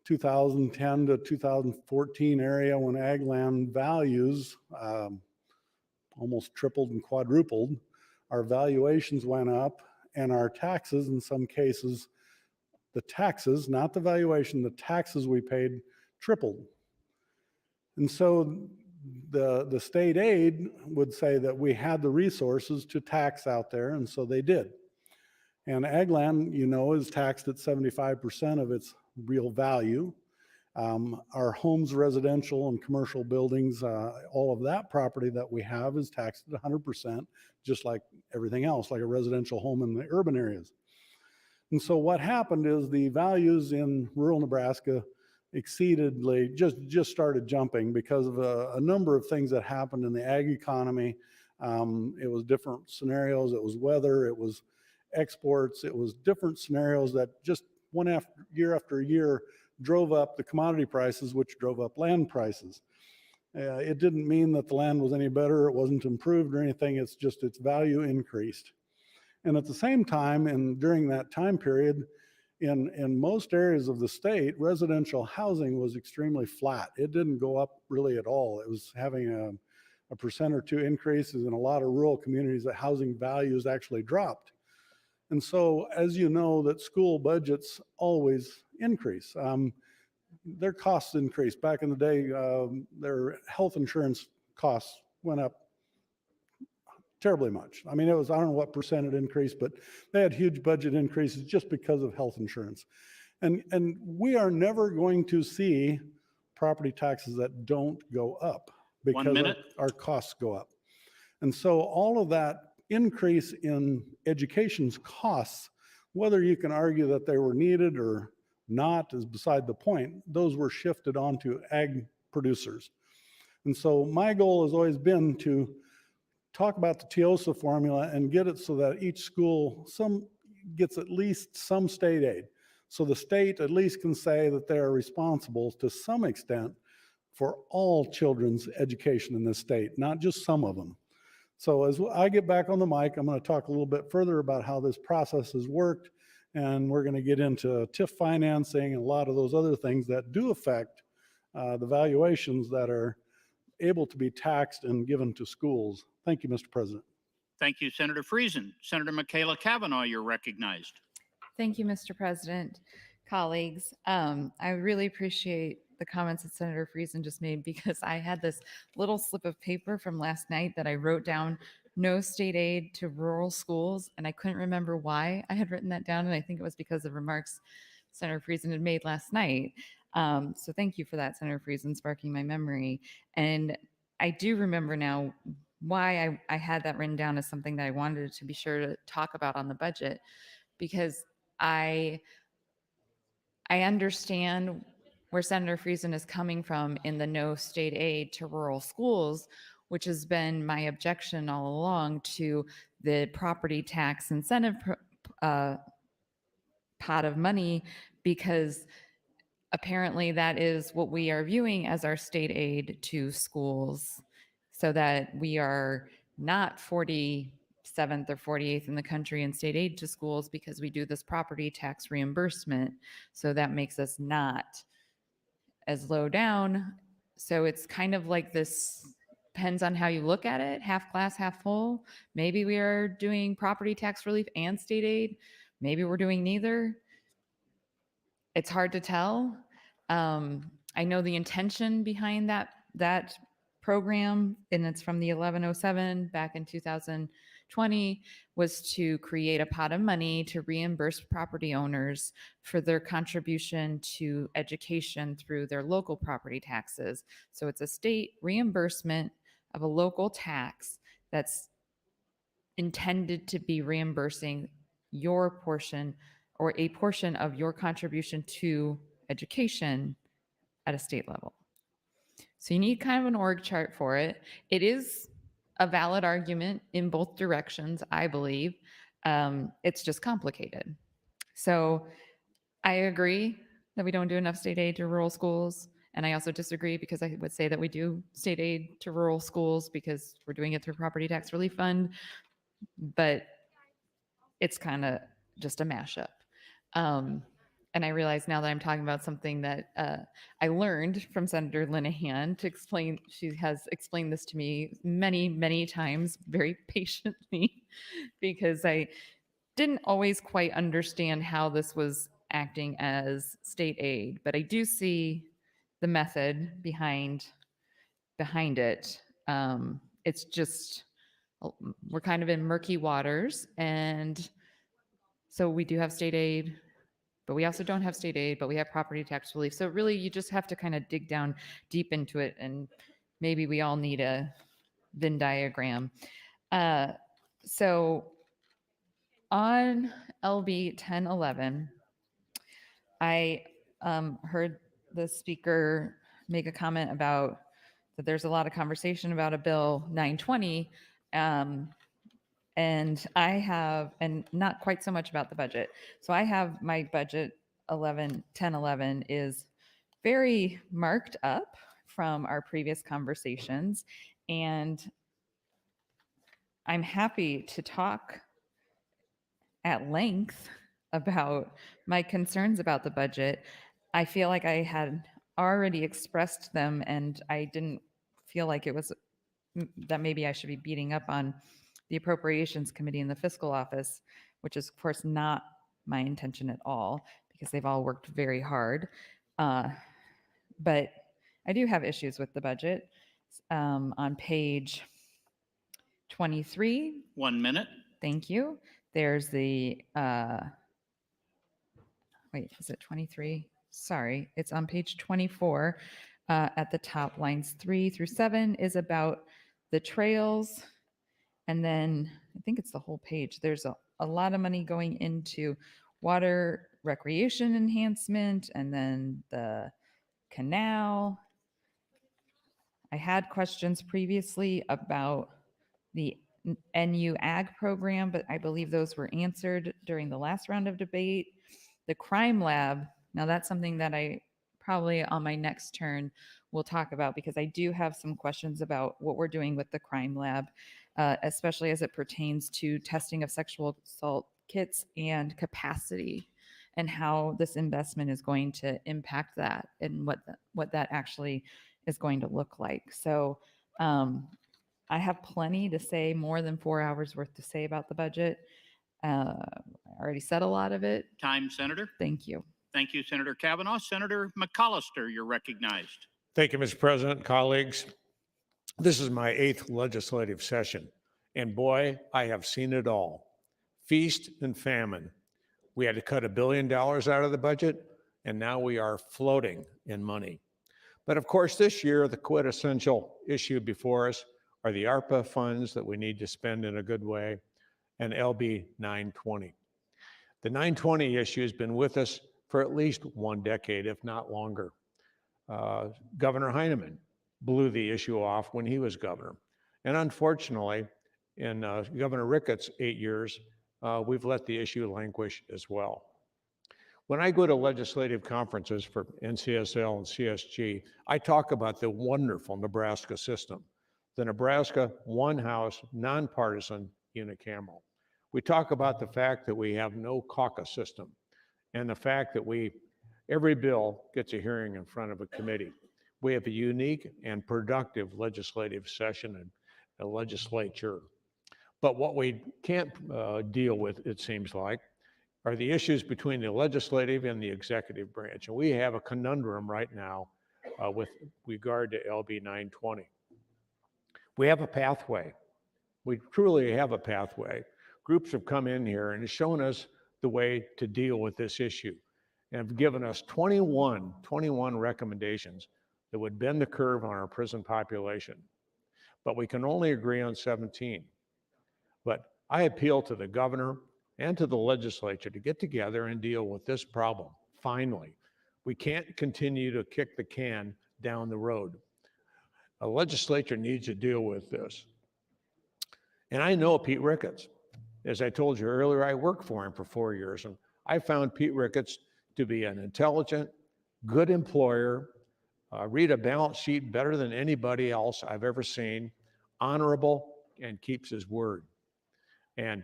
2010 to 2014 area, when ag land values almost tripled and quadrupled, our valuations went up, and our taxes, in some cases, the taxes, not the valuation, the taxes we paid tripled. And so the state aid would say that we had the resources to tax out there, and so they did. And ag land, is taxed at 75% of its real value. Our homes, residential and commercial buildings, all of that property that we have is taxed at 100%, just like everything else, like a residential home in the urban areas. And so what happened is the values in rural Nebraska exceedingly just started jumping because of a number of things that happened in the ag economy. It was different scenarios. It was weather. It was exports. It was different scenarios that just after year drove up the commodity prices, which drove up land prices. It didn't mean that the land was any better. It wasn't improved or anything. It's just its value increased. And at the same time, and during that time period, in most areas of the state, residential housing was extremely flat. It didn't go up really at all. It was having a percent or two increases. In a lot of rural communities, the housing values actually dropped. And so, as you know, that school budgets always increase. Their costs increase. Back in the day, their health insurance costs went up terribly much. I mean, it was, I don't know what percent it increased, but they had huge budget increases just because of health insurance. And we are never going to see property taxes that don't go up because minute. our costs go up. And so all of that increase in education's costs, whether you can argue that they were needed or not is beside the point. Those were shifted onto ag producers. And so my goal has always been to talk about the TIOSA formula and get it so that each school gets at least some state aid. So the state at least can say that they are responsible to some extent for all children's education in this state, not just some of them. So as I get back on the mic, I'm going to talk a little bit further about how this process has worked, and we're going to get into TIF financing and a lot of those other things that do affect the valuations that are able to be taxed and given to schools. Thank you, Mr. President. Thank you, Senator Friesen. Senator Michaela Cavanaugh, you're recognized. Thank you, Mr. President. Colleagues, I really appreciate the comments that Senator Friesen just made, because I had this little slip of paper from last night that I wrote down, no state aid to rural schools, and I couldn't remember why I had written that down, and I think it was because of remarks Senator Friesen had made last night. So thank you for that, Senator Friesen, sparking my memory. And I do remember now why I had that written down as something that I wanted to be sure to talk about on the budget, because I understand where Senator Friesen is coming from in the no state aid to rural schools, which has been my objection all along to the property tax incentive pot of money, because apparently that is what we are viewing as our state aid to schools, so that we are not 47th or 48th in the country in state aid to schools, because we do this property tax reimbursement. So that makes us not as low down. So it's kind of like this, depends on how you look at it, half glass, half full. Maybe we are doing property tax relief and state aid. Maybe we're doing neither. It's hard to tell. I know the intention behind that program, and it's from the 1107 back in 2020, was to create a pot of money to reimburse property owners for their contribution to education through their local property taxes. So it's a state reimbursement of a local tax that's intended to be reimbursing your portion or a portion of your contribution to education at a state level. So you need kind of an org chart for it. It is a valid argument in both directions, I believe. It's just complicated. So I agree that we don't do enough state aid to rural schools. And I also disagree, because I would say that we do state aid to rural schools because we're doing it through property tax relief fund, but it's kind of just a mashup. And I realize now that I'm talking about something that I learned from Senator Linehan to explain. She has explained this to me many, many times very patiently, because I didn't always quite understand how this was acting as state aid, but I do see the method behind it. It's just, we're kind of in murky waters, and so we do have state aid, but we also don't have state aid, but we have property tax relief. So really, you just have to kind of dig down deep into it, and maybe we all need a Venn diagram. So on LB 1011, I heard the speaker make a comment about that there's a lot of conversation about a bill 920, and I have, and not quite so much about the budget. So I have my budget 1011 is very marked up from our previous conversations, and I'm happy to talk at length about my concerns about the budget. I feel like I had already expressed them, and I didn't feel like it was that maybe I should be beating up on the Appropriations Committee and the Fiscal Office, which is of course not my intention at all, because they've all worked very hard. But I do have issues with the budget. On page 23. 1 minute. Thank you. There's the, wait, is it 23? Sorry, it's on page 24. At the top, lines 3 through 7 is about the trails. And then I think it's the whole page. There's a lot of money going into water recreation enhancement and then the canal. I had questions previously about the NU Ag program, but I believe those were answered during the last round of debate. The crime lab, now that's something that I probably on my next turn will talk about because I do have some questions about what we're doing with the crime lab, especially as it pertains to testing of sexual assault kits and capacity and how this investment is going to impact that and what that actually is going to look like. So I have plenty to say, more than 4 hours worth to say about the budget. I already said a lot of it. Time, Senator. Thank you. Thank you, Senator Kavanaugh. Senator McCollister, you're recognized. Thank you, Mr. President, colleagues. This is my 8th legislative session, and boy, I have seen it all. Feast and famine. We had to cut $1 billion out of the budget, and now we are floating in money. But of course, this year, the quintessential issue before us are the ARPA funds that we need to spend in a good way, and LB 920. The 920 issue has been with us for at least 1 decade, if not longer. Governor Heineman blew the issue off when he was governor. And unfortunately, in Governor Ricketts' 8 years, we've let the issue languish as well. When I go to legislative conferences for NCSL and CSG, I talk about the wonderful Nebraska system, the Nebraska one-house, nonpartisan unicameral. We talk about the fact that we have no caucus system and the fact that every bill gets a hearing in front of a committee. We have a unique and productive legislative session and a legislature. But what we can't deal with, it seems like, are the issues between the legislative and the executive branch. And we have a conundrum right now with regard to LB 920. We have a pathway. We truly have a pathway. Groups have come in here and shown us the way to deal with this issue and have given us 21 recommendations that would bend the curve on our prison population. But we can only agree on 17. But I appeal to the governor and to the legislature to get together and deal with this problem. Finally, we can't continue to kick the can down the road. A legislature needs to deal with this. And I know Pete Ricketts. As I told you earlier, I worked for him for 4 years, and I found Pete Ricketts to be an intelligent, good employer, read a balance sheet better than anybody else I've ever seen, honorable, and keeps his word. And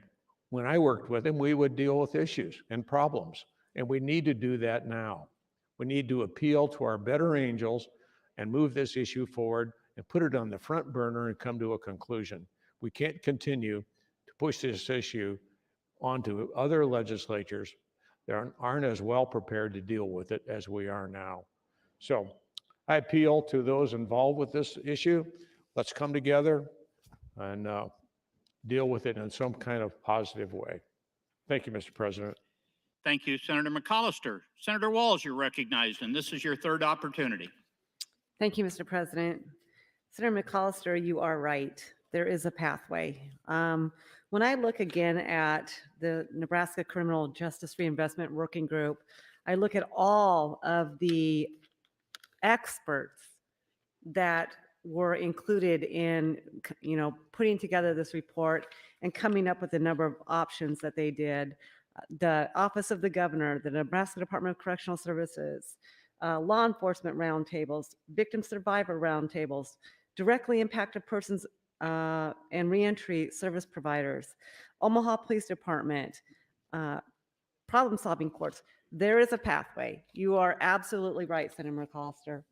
when I worked with him, we would deal with issues and problems, and we need to do that now. We need to appeal to our better angels and move this issue forward and put it on the front burner and come to a conclusion. We can't continue to push this issue onto other legislatures that aren't as well prepared to deal with it as we are now. So I appeal to those involved with this issue. Let's come together and deal with it in some kind of positive way. Thank you, Mr. President. Thank you, Senator McCollister. Senator Walls, you're recognized, and this is your 3rd opportunity. Thank you, Mr. President. Senator McCollister, you are right. There is a pathway. When I look again at the Nebraska Criminal Justice Reinvestment Working Group, I look at all of the experts that were included in, putting together this report and coming up with a number of options that they did. The Office of the Governor, the Nebraska Department of Correctional Services, law enforcement roundtables, victim survivor roundtables, directly impacted persons and reentry service providers, Omaha Police Department, problem-solving courts. There is a pathway. You are absolutely right, Senator McCollister.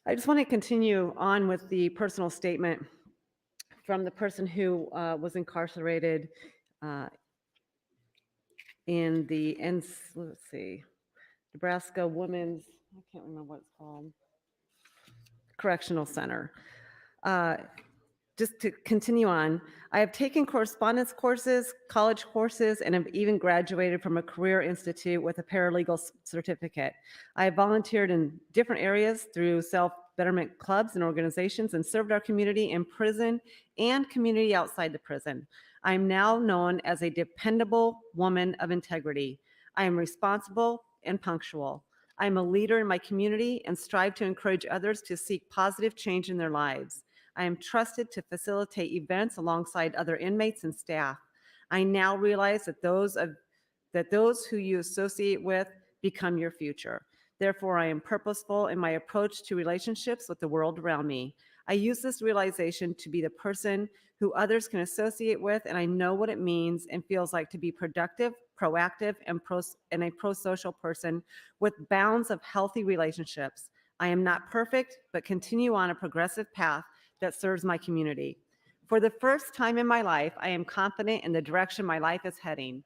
I just want to continue on with the personal statement from the person who was incarcerated in the, let's see, Nebraska Women's, I can't remember what it's called, Correctional Center. just to continue on, I have taken correspondence courses, college courses, and have even graduated from a career institute with a paralegal certificate. I have volunteered in different areas through self-betterment clubs and organizations and served our community in prison and community outside the prison. I am now known as a dependable woman of integrity. I am responsible and punctual. I am a leader in my community and strive to encourage others to seek positive change in their lives. I am trusted to facilitate events alongside other inmates and staff. I now realize that those who you associate with become your future. Therefore, I am purposeful in my approach to relationships with the world around me. I use this realization to be the person who others can associate with, and I know what it means and feels like to be productive, proactive, and a pro-social person with bounds of healthy relationships. I am not perfect, but continue on a progressive path that serves my community. For the first time in my life, I am confident in the direction my life is heading.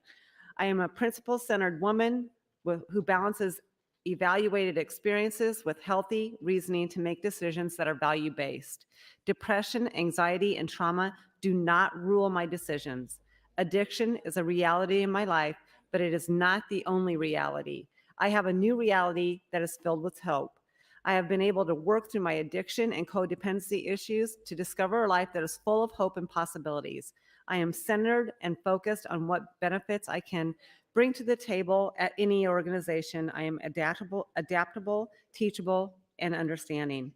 I am a principle-centered woman who balances evaluated experiences with healthy reasoning to make decisions that are value-based. Depression, anxiety, and trauma do not rule my decisions. Addiction is a reality in my life, but it is not the only reality. I have a new reality that is filled with hope. I have been able to work through my addiction and codependency issues to discover a life that is full of hope and possibilities. I am centered and focused on what benefits I can bring to the table at any organization. I am adaptable, teachable, and understanding.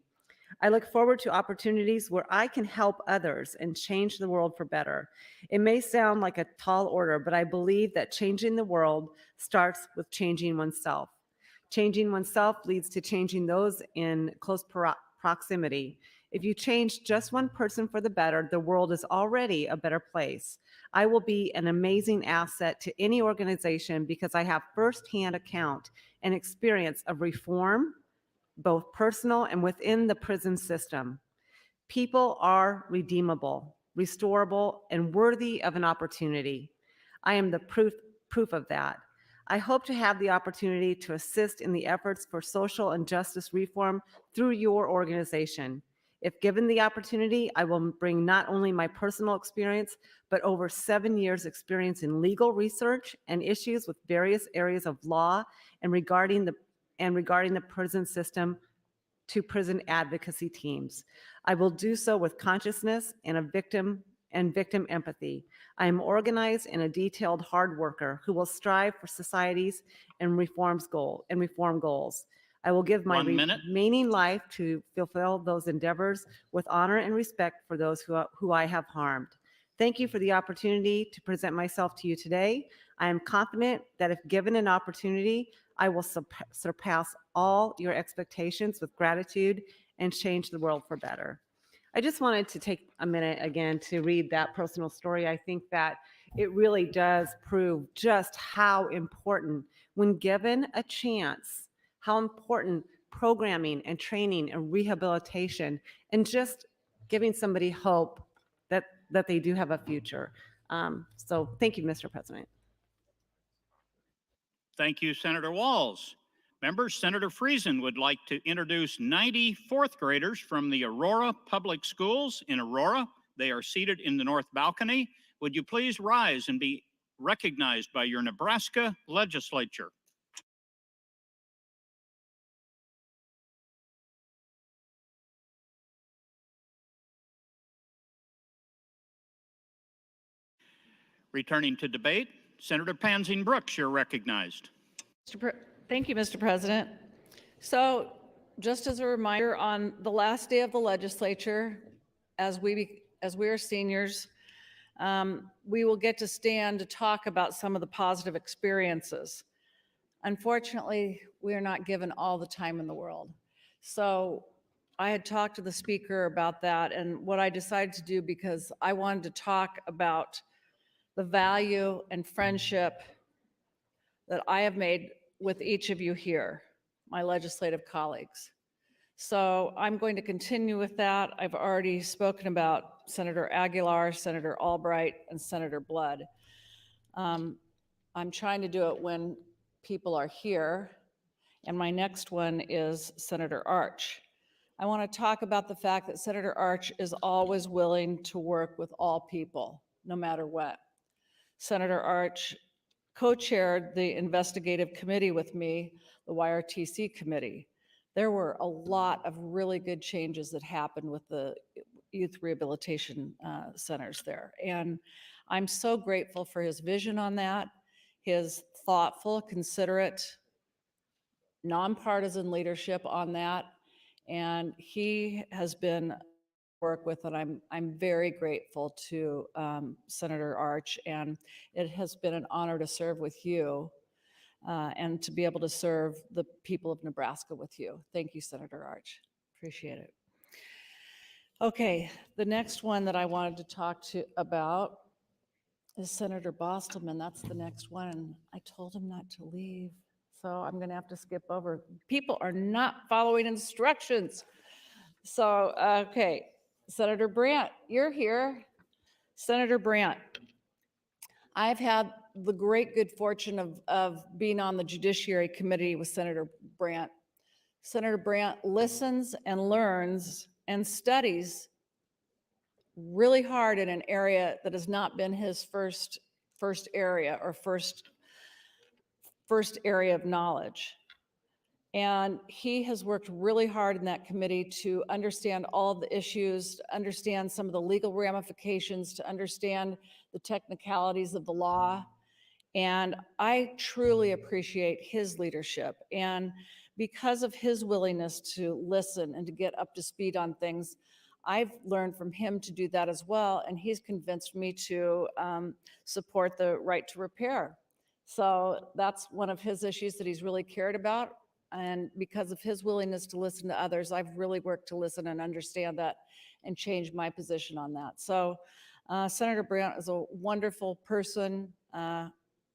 I look forward to opportunities where I can help others and change the world for better. It may sound like a tall order, but I believe that changing the world starts with changing oneself. Changing oneself leads to changing those in close proximity. If you change just one person for the better, the world is already a better place. I will be an amazing asset to any organization because I have firsthand account and experience of reform, both personal and within the prison system. People are redeemable, restorable, and worthy of an opportunity. I am the proof of that. I hope to have the opportunity to assist in the efforts for social and justice reform through your organization. If given the opportunity, I will bring not only my personal experience, but over 7 years experience in legal research and issues with various areas of law and regarding the prison system to prison advocacy teams. I will do so with consciousness and victim empathy. I am organized and a detailed hard worker who will strive for societies and reform goals. I will give my 1 minute. remaining life to fulfill those endeavors with honor and respect for those who I have harmed. Thank you for the opportunity to present myself to you today. I am confident that if given an opportunity, I will surpass all your expectations with gratitude and change the world for better. I just wanted to take a minute again to read that personal story. I think that it really does prove just how important, when given a chance, how important programming and training and rehabilitation and just giving somebody hope that they do have a future. So thank you, Mr. President. Thank you, Senator Walls. Members, Senator Friesen would like to introduce 90 fourth graders from the Aurora Public Schools in Aurora. They are seated in the north balcony. Would you please rise and be recognized by your Nebraska Legislature? Returning to debate, Senator Pansing Brooks, you're recognized. Thank you, Mr. President. So just as a reminder, on the last day of the legislature, as we are seniors, we will get to stand to talk about some of the positive experiences. Unfortunately, we are not given all the time in the world. So I had talked to the speaker about that, and what I decided to do, because I wanted to talk about the value and friendship that I have made with each of you here, my legislative colleagues. So I'm going to continue with that. I've already spoken about Senator Aguilar, Senator Albright, and Senator Blood. I'm trying to do it when people are here. And my next one is Senator Arch. I want to talk about the fact that Senator Arch is always willing to work with all people, no matter what. Senator Arch co-chaired the investigative committee with me, the YRTC committee. There were a lot of really good changes that happened with the youth rehabilitation centers there. And I'm so grateful for his vision on that, his thoughtful, considerate, nonpartisan leadership on that. And he has been work with, and I'm very grateful to Senator Arch, and it has been an honor to serve with you and to be able to serve the people of Nebraska with you. Thank you, Senator Arch. Appreciate it. Okay, the next one that I wanted to talk about is Senator Bostelman. That's the next one. I told him not to leave, so I'm going to have to skip over. People are not following instructions. So, okay, Senator Brandt, you're here. Senator Brandt, I've had the great good fortune of being on the Judiciary Committee with Senator Brandt. Senator Brandt listens and learns and studies really hard in an area that has not been his first area or first area of knowledge. And he has worked really hard in that committee to understand all of the issues, to understand some of the legal ramifications, to understand the technicalities of the law. And I truly appreciate his leadership. And because of his willingness to listen and to get up to speed on things, I've learned from him to do that as well. And he's convinced me to support the right to repair. So that's one of his issues that he's really cared about. And because of his willingness to listen to others, I've really worked to listen and understand that and change my position on that. So Senator Brandt is a wonderful person.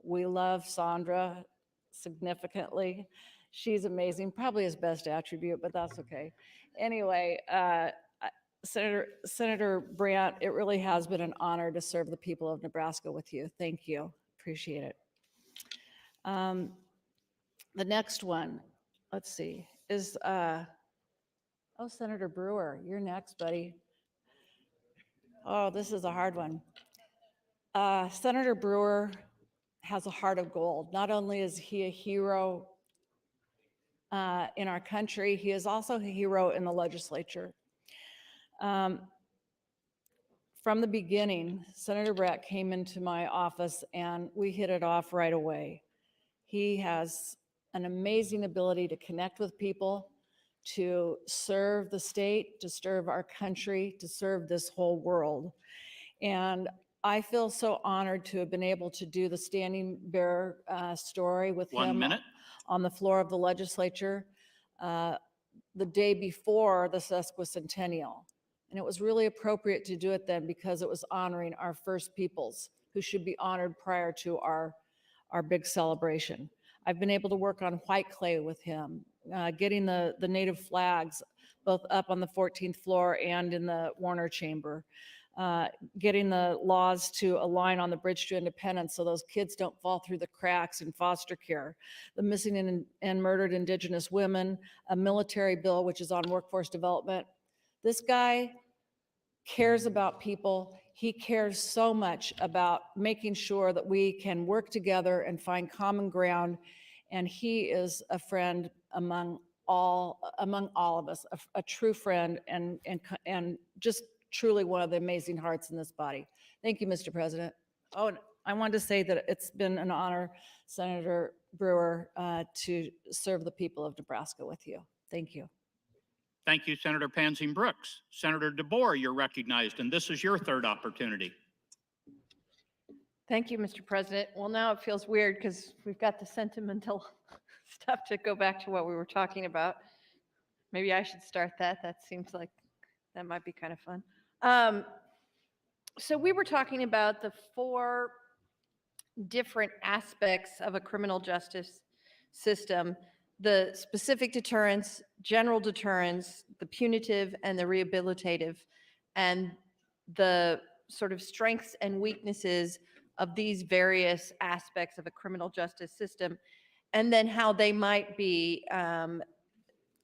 We love Sandra significantly. She's amazing, probably his best attribute, but that's okay. Anyway, Senator Brandt, it really has been an honor to serve the people of Nebraska with you. Thank you, appreciate it. The next one, let's see, is, Senator Brewer, you're next, buddy. Oh, this is a hard one. Senator Brewer has a heart of gold. Not only is he a hero in our country, he is also a hero in the legislature. From the beginning, Senator Brandt came into my office and we hit it off right away. He has an amazing ability to connect with people, to serve the state, to serve our country, to serve this whole world. And I feel so honored to have been able to do the standing bearer story with him on the floor of the legislature the day before the sesquicentennial. And it was really appropriate to do it then because it was honoring our first peoples who should be honored prior to our big celebration. I've been able to work on white clay with him, getting the native flags both up on the 14th floor and in the Warner Chamber, getting the laws to align on the Bridge to Independence so those kids don't fall through the cracks in foster care, the missing and murdered Indigenous women, a military bill which is on workforce development. This guy cares about people. He cares so much about making sure that we can work together and find common ground. And he is a friend among all of us, a true friend and just truly one of the amazing hearts in this body. Thank you, Mr. President. Oh, and I wanted to say that it's been an honor, Senator Brewer, to serve the people of Nebraska with you. Thank you. Thank you, Senator Pansing Brooks. Senator DeBoer, you're recognized, and this is your third opportunity. Thank you, Mr. President. Well, now it feels weird because we've got the sentimental stuff to go back to what we were talking about. Maybe I should start that. That seems like that might be kind of fun. So we were talking about the 4 different aspects of a criminal justice system: the specific deterrence, general deterrence, the punitive, and the rehabilitative, and the sort of strengths and weaknesses of these various aspects of a criminal justice system, and then how they might be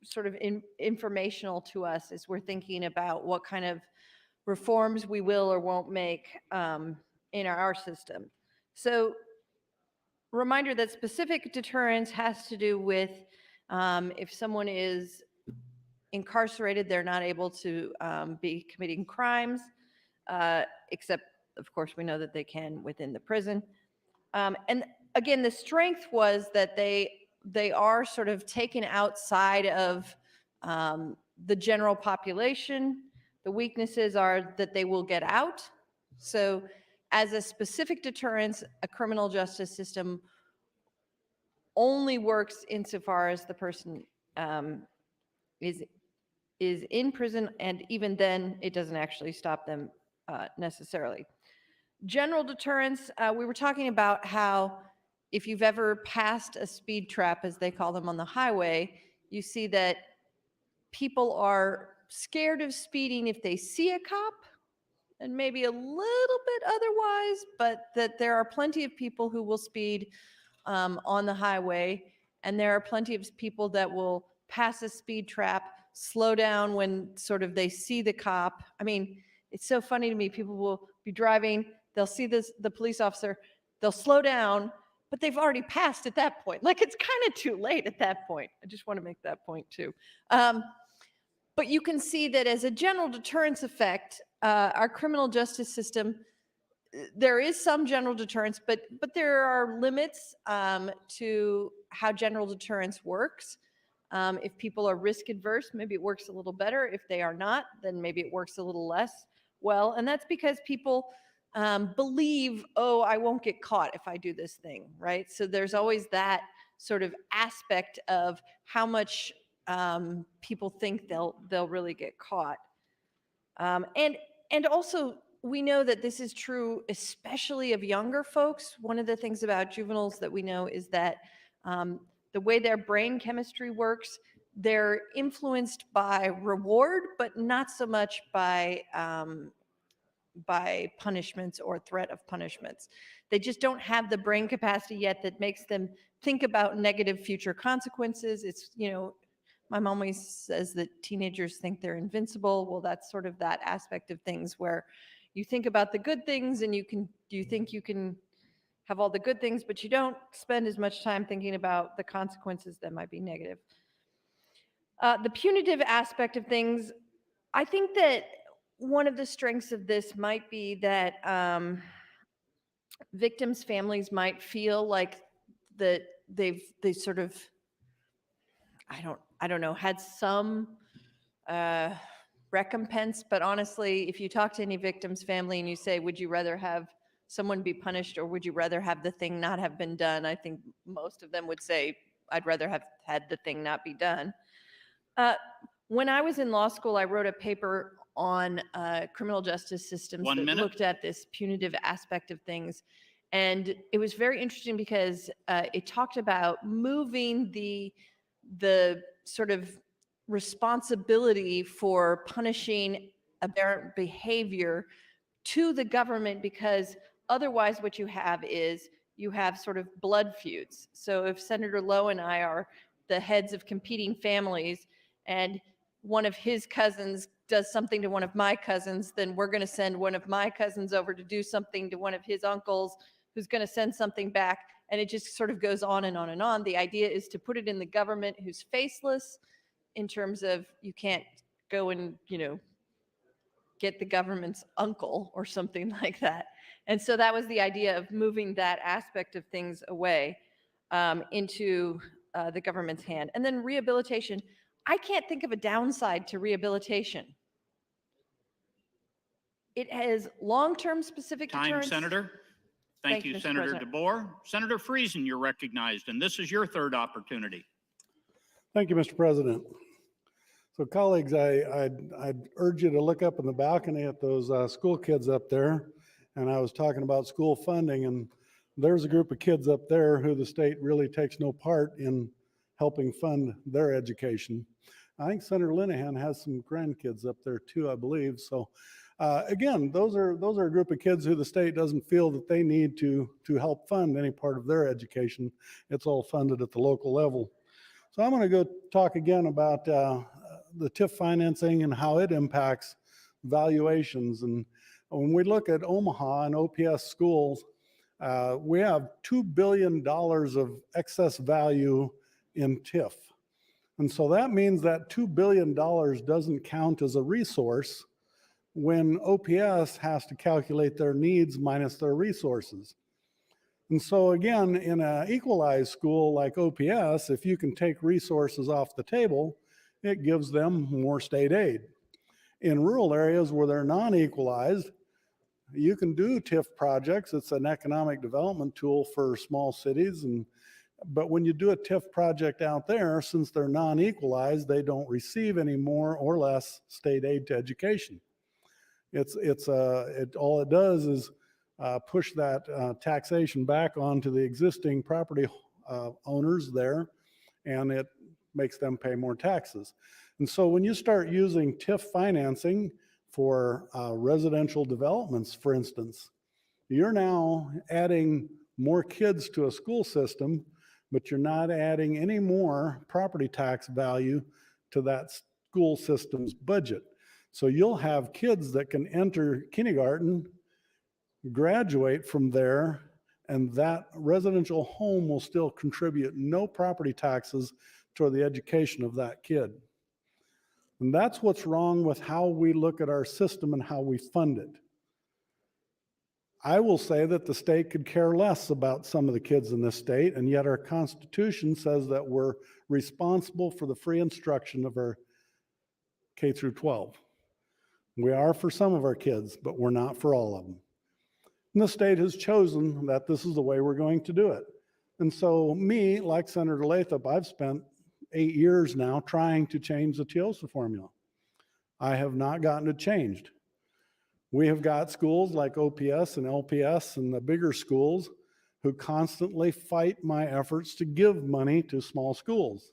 sort of informational to us as we're thinking about what kind of reforms we will or won't make in our system. So reminder that specific deterrence has to do with if someone is incarcerated, they're not able to be committing crimes, except, of course, we know that they can within the prison. And again, the strength was that they are sort of taken outside of the general population. The weaknesses are that they will get out. So as a specific deterrence, a criminal justice system only works insofar as the person is in prison, and even then, it doesn't actually stop them necessarily. General deterrence, we were talking about how if you've ever passed a speed trap, as they call them on the highway, you see that people are scared of speeding if they see a cop, and maybe a little bit otherwise, but that there are plenty of people who will speed on the highway, and there are plenty of people that will pass a speed trap, slow down when sort of they see the cop. I mean, it's so funny to me. People will be driving, they'll see the police officer, they'll slow down, but they've already passed at that point. Like, it's kind of too late at that point. I just want to make that point too. But you can see that as a general deterrence effect, our criminal justice system, there is some general deterrence, but there are limits to how general deterrence works. If people are risk adverse, maybe it works a little better. If they are not, then maybe it works a little less well. And that's because people believe, oh, I won't get caught if I do this thing, right? So there's always that sort of aspect of how much people think they'll really get caught. And also, we know that this is true, especially of younger folks. One of the things about juveniles that we know is that the way their brain chemistry works, they're influenced by reward, but not so much by punishments or threat of punishments. They just don't have the brain capacity yet that makes them think about negative future consequences. It's, you know, my mom always says that teenagers think they're invincible. Well, that's sort of that aspect of things where you think about the good things and you think you can have all the good things, but you don't spend as much time thinking about the consequences that might be negative. The punitive aspect of things, I think that one of the strengths of this might be that victims' families might feel like that they sort of, I don't know, had some recompense. But honestly, if you talk to any victim's family and you say, would you rather have someone be punished or would you rather have the thing not have been done? I think most of them would say, I'd rather have had the thing not be done. When I was in law school, I wrote a paper on criminal justice systems that looked at this punitive aspect of things. And it was very interesting because it talked about moving the sort of responsibility for punishing aberrant behavior to the government, because otherwise what you have is you have sort of blood feuds. So if Senator Lowe and I are the heads of competing families and one of his cousins does something to one of my cousins, then we're going to send one of my cousins over to do something to one of his uncles, who's going to send something back. And it just sort of goes on and on and on. The idea is to put it in the government, who's faceless, in terms of you can't go and, you know, get the government's uncle or something like that. And so that was the idea of moving that aspect of things away into the government's hand. And then rehabilitation. I can't think of a downside to rehabilitation. It has long-term specific deterrence. Time, Senator. Thank you, Mr. Senator President. DeBoer. Senator Friesen, you're recognized, and this is your third opportunity. Thank you, Mr. President. So colleagues, I'd urge you to look up in the balcony at those school kids up there. And I was talking about school funding, and there's a group of kids up there who the state really takes no part in helping fund their education. I think Senator Linehan has some grandkids up there too, I believe. So again, those are a group of kids who the state doesn't feel that they need to help fund any part of their education. It's all funded at the local level. So I'm going to go talk again about the TIF financing and how it impacts valuations. And when we look at Omaha and OPS schools, we have $2 billion of excess value in TIF. And so that means that $2 billion doesn't count as a resource when OPS has to calculate their needs minus their resources. And so again, in an equalized school like OPS, if you can take resources off the table, it gives them more state aid. In rural areas where they're non-equalized, you can do TIF projects. It's an economic development tool for small cities. But when you do a TIF project out there, since they're non-equalized, they don't receive any more or less state aid to education. All it does is push that taxation back onto the existing property owners there, and it makes them pay more taxes. And so when you start using TIF financing for residential developments, for instance, you're now adding more kids to a school system, but you're not adding any more property tax value to that school system's budget. So you'll have kids that can enter kindergarten, graduate from there, and that residential home will still contribute no property taxes toward the education of that kid. And that's what's wrong with how we look at our system and how we fund it. I will say that the state could care less about some of the kids in this state, and yet our Constitution says that we're responsible for the free instruction of our K through 12. We are for some of our kids, but we're not for all of them. And the state has chosen that this is the way we're going to do it. And so me, like Senator Lathrop, I've spent 8 years now trying to change the TIOSA formula. I have not gotten it changed. We have got schools like OPS and LPS and the bigger schools who constantly fight my efforts to give money to small schools.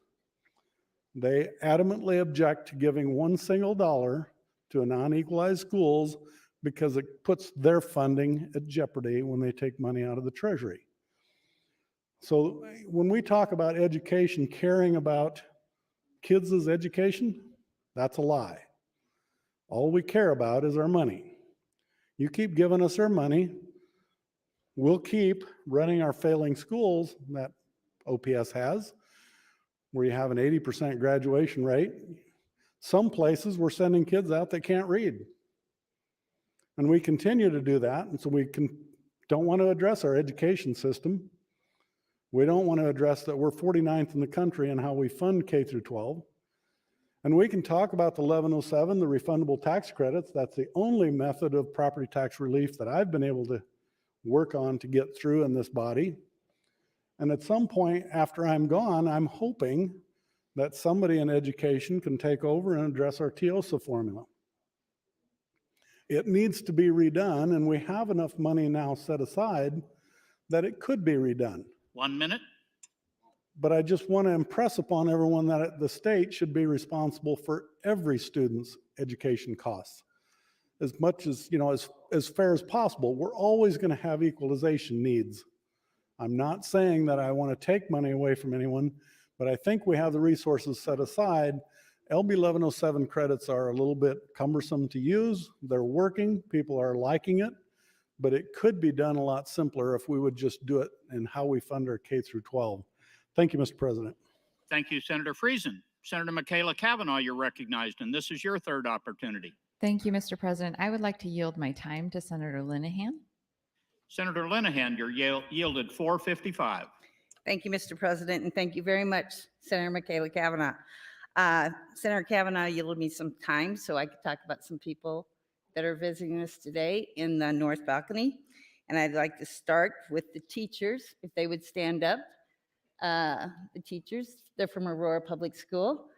They adamantly object to giving one single dollar to non-equalized schools because it puts their funding at jeopardy when they take money out of the Treasury. So when we talk about education, caring about kids' education, that's a lie. All we care about is our money. You keep giving us our money, we'll keep running our failing schools that OPS has, where you have an 80% graduation rate. Some places we're sending kids out that can't read. And we continue to do that. And so we don't want to address our education system. We don't want to address that we're 49th in the country in how we fund K through 12. And we can talk about the 1107, the refundable tax credits. That's the only method of property tax relief that I've been able to work on to get through in this body. And at some point after I'm gone, I'm hoping that somebody in education can take over and address our TIOSA formula. It needs to be redone, and we have enough money now set aside that it could be redone. 1 minute. But I just want to impress upon everyone that the state should be responsible for every student's education costs. As much as, as fair as possible. We're always going to have equalization needs. I'm not saying that I want to take money away from anyone, but I think we have the resources set aside. LB 1107 credits are a little bit cumbersome to use. They're working, people are liking it, but it could be done a lot simpler if we would just do it in how we fund our K through 12. Thank you, Mr. President. Thank you, Senator Friesen. Senator Michaela Cavanaugh, you're recognized, and this is your third opportunity. Thank you, Mr. President. I would like to yield my time to Senator Linehan. Senator Linehan, you're yielded 4:55. Thank you, Mr. President, and thank you very much, Senator Michaela Cavanaugh. Senator Cavanaugh yielded me some time so I could talk about some people that are visiting us today in the North Balcony. And I'd like to start with the teachers, if they would stand up. The teachers, they're from Aurora Public School.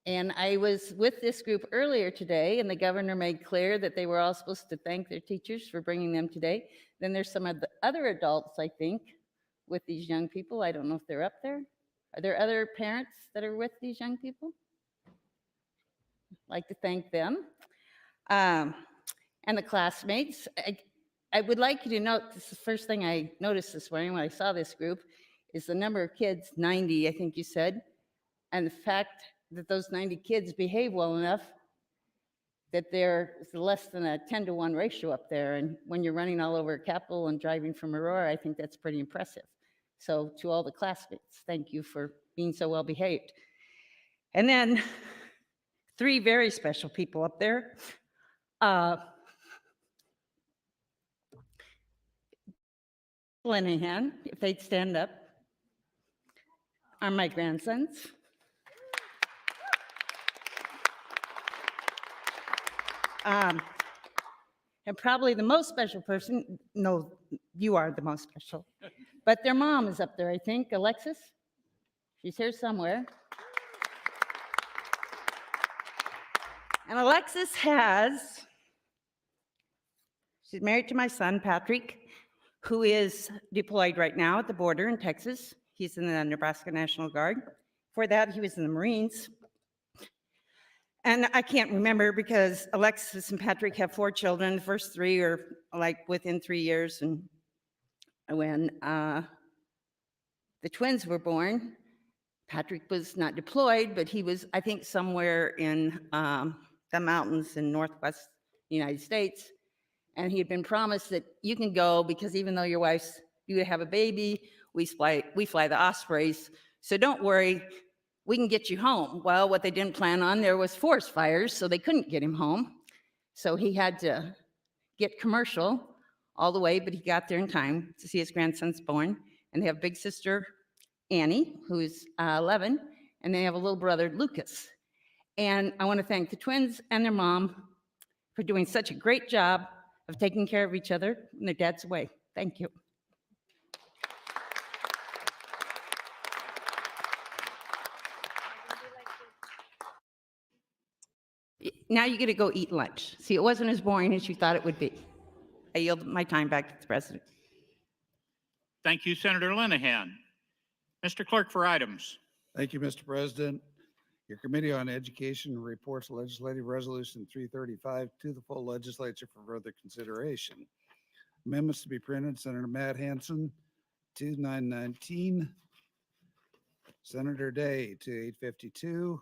And I was with this group earlier today, and the governor made clear that they were all supposed to thank their teachers for bringing them today. Then there's some of the other adults, I think, with these young people. I don't know if they're up there. Are there other parents that are with these young people? I'd like to thank them. And the classmates. I would like you to note, this is the first thing I noticed this morning when I saw this group, is the number of kids, 90, I think you said, and the fact that those 90 kids behave well enough that there is less than a 10-to-1 ratio up there. And when you're running all over Capitol and driving from Aurora, I think that's pretty impressive. So to all the classmates, thank you for being so well behaved. And then 3 very special people up there. Linehan, if they'd stand up, are my grandsons. And probably the most special person, no, you are the most special, but their mom is up there, I think, Alexis. She's here somewhere. And Alexis she's married to my son, Patrick, who is deployed right now at the border in Texas. He's in the Nebraska National Guard. Before that, he was in the Marines. And I can't remember because Alexis and Patrick have 4 children. The first 3 are like within 3 years. And when the twins were born, Patrick was not deployed, but he was, I think, somewhere in the mountains in Northwest United States. And he had been promised that you can go because even though you have a baby, we fly the Ospreys. So don't worry, we can get you home. Well, what they didn't plan on, there was forest fires, so they couldn't get him home. So he had to get commercial all the way, but he got there in time to see his grandsons born. And they have a big sister, Annie, who's 11, and they have a little brother, Lucas. And I want to thank the twins and their mom for doing such a great job of taking care of each other when their dad's away. Thank you. Now you get to go eat lunch. See, it wasn't as boring as you thought it would be. I yield my time back to the president. Thank you, Senator Linehan. Mr. Clerk for items. Thank you, Mr. President. Your Committee on Education reports Legislative Resolution 335 to the full legislature for further consideration. Amendments to be printed, Senator Matt Hansen, 2919. Senator Day to 852.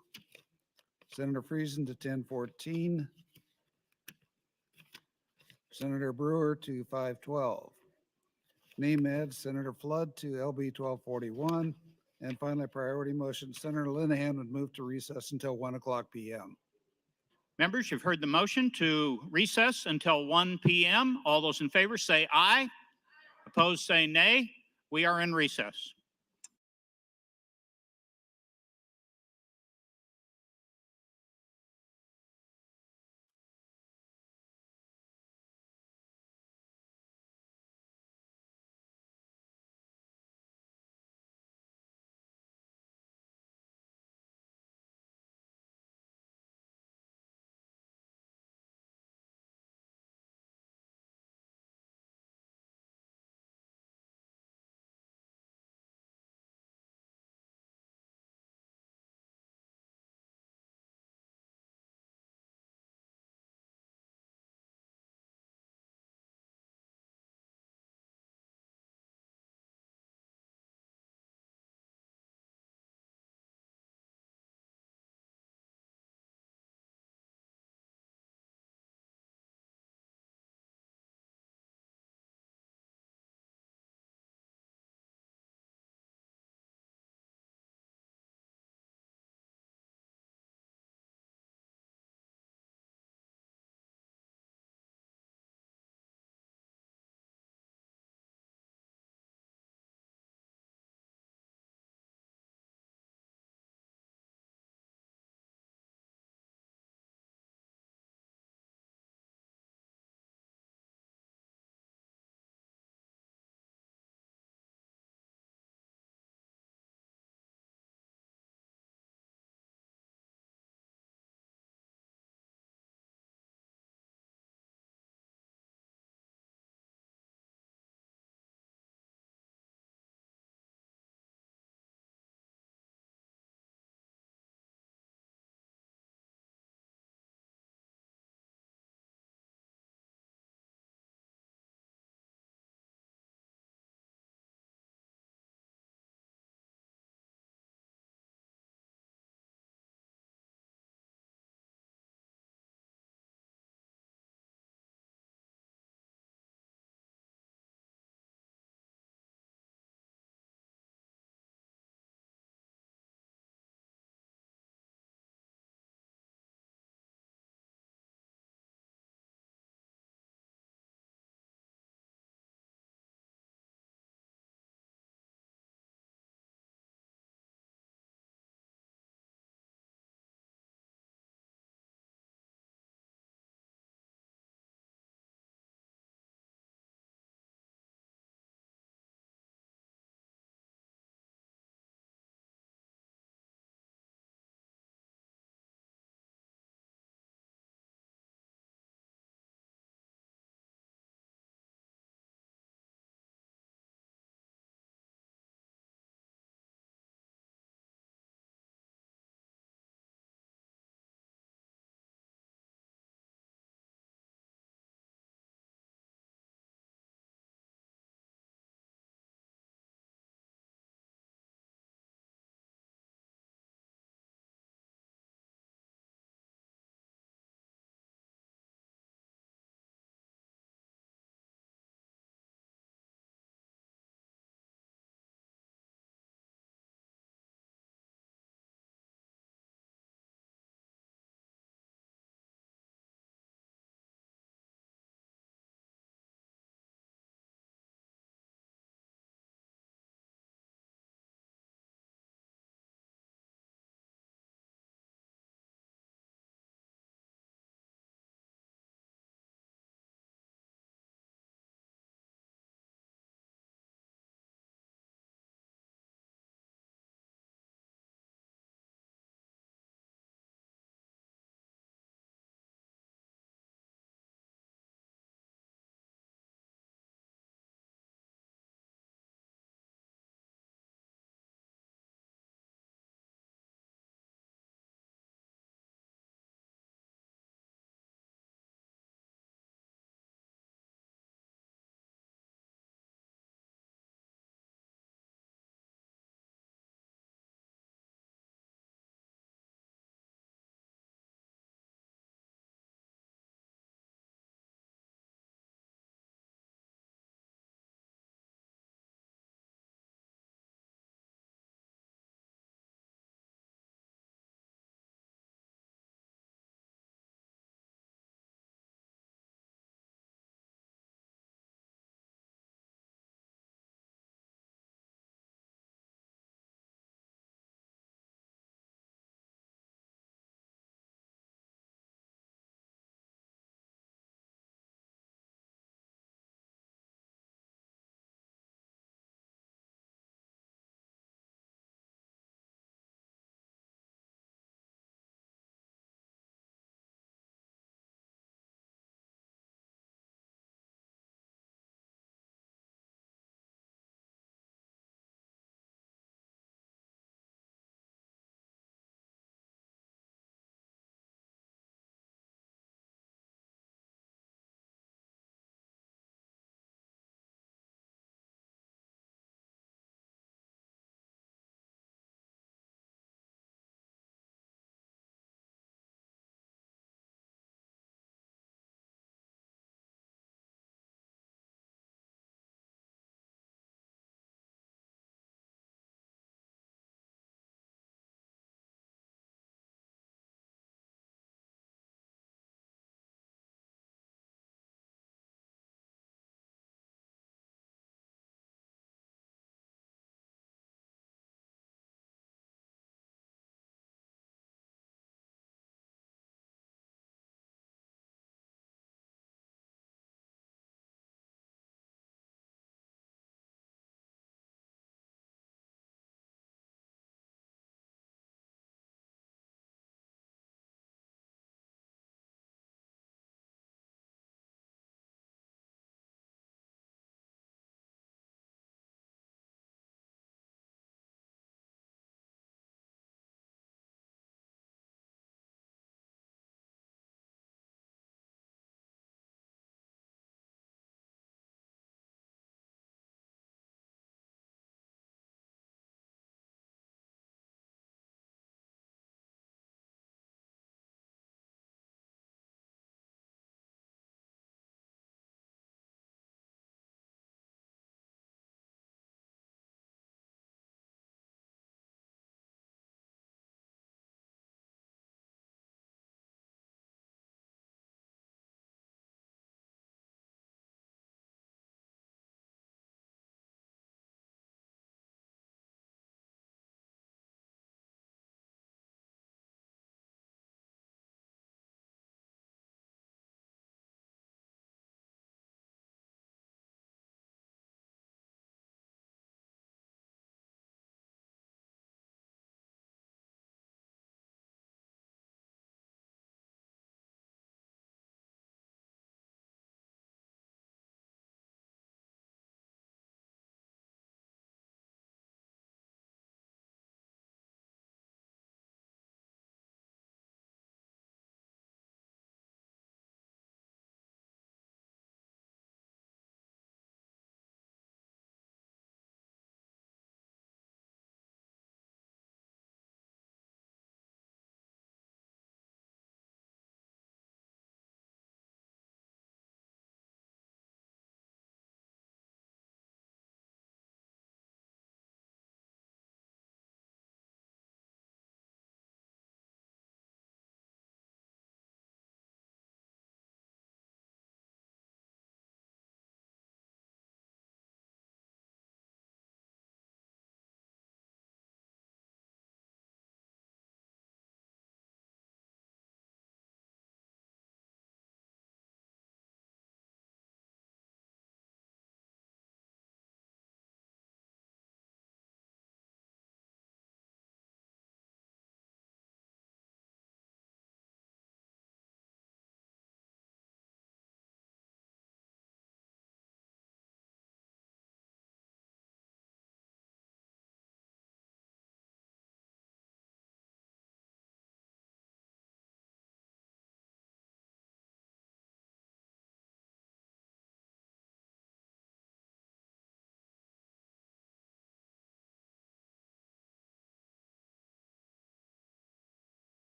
Senator Friesen to 1014. Senator Brewer to 512. Name ed, Senator Flood to LB 1241. And finally, priority motion, Senator Linehan would move to recess until 1:00 p.m. Members, you've heard the motion to recess until 1 p.m. All those in favor say aye. Opposed say nay. We are in recess.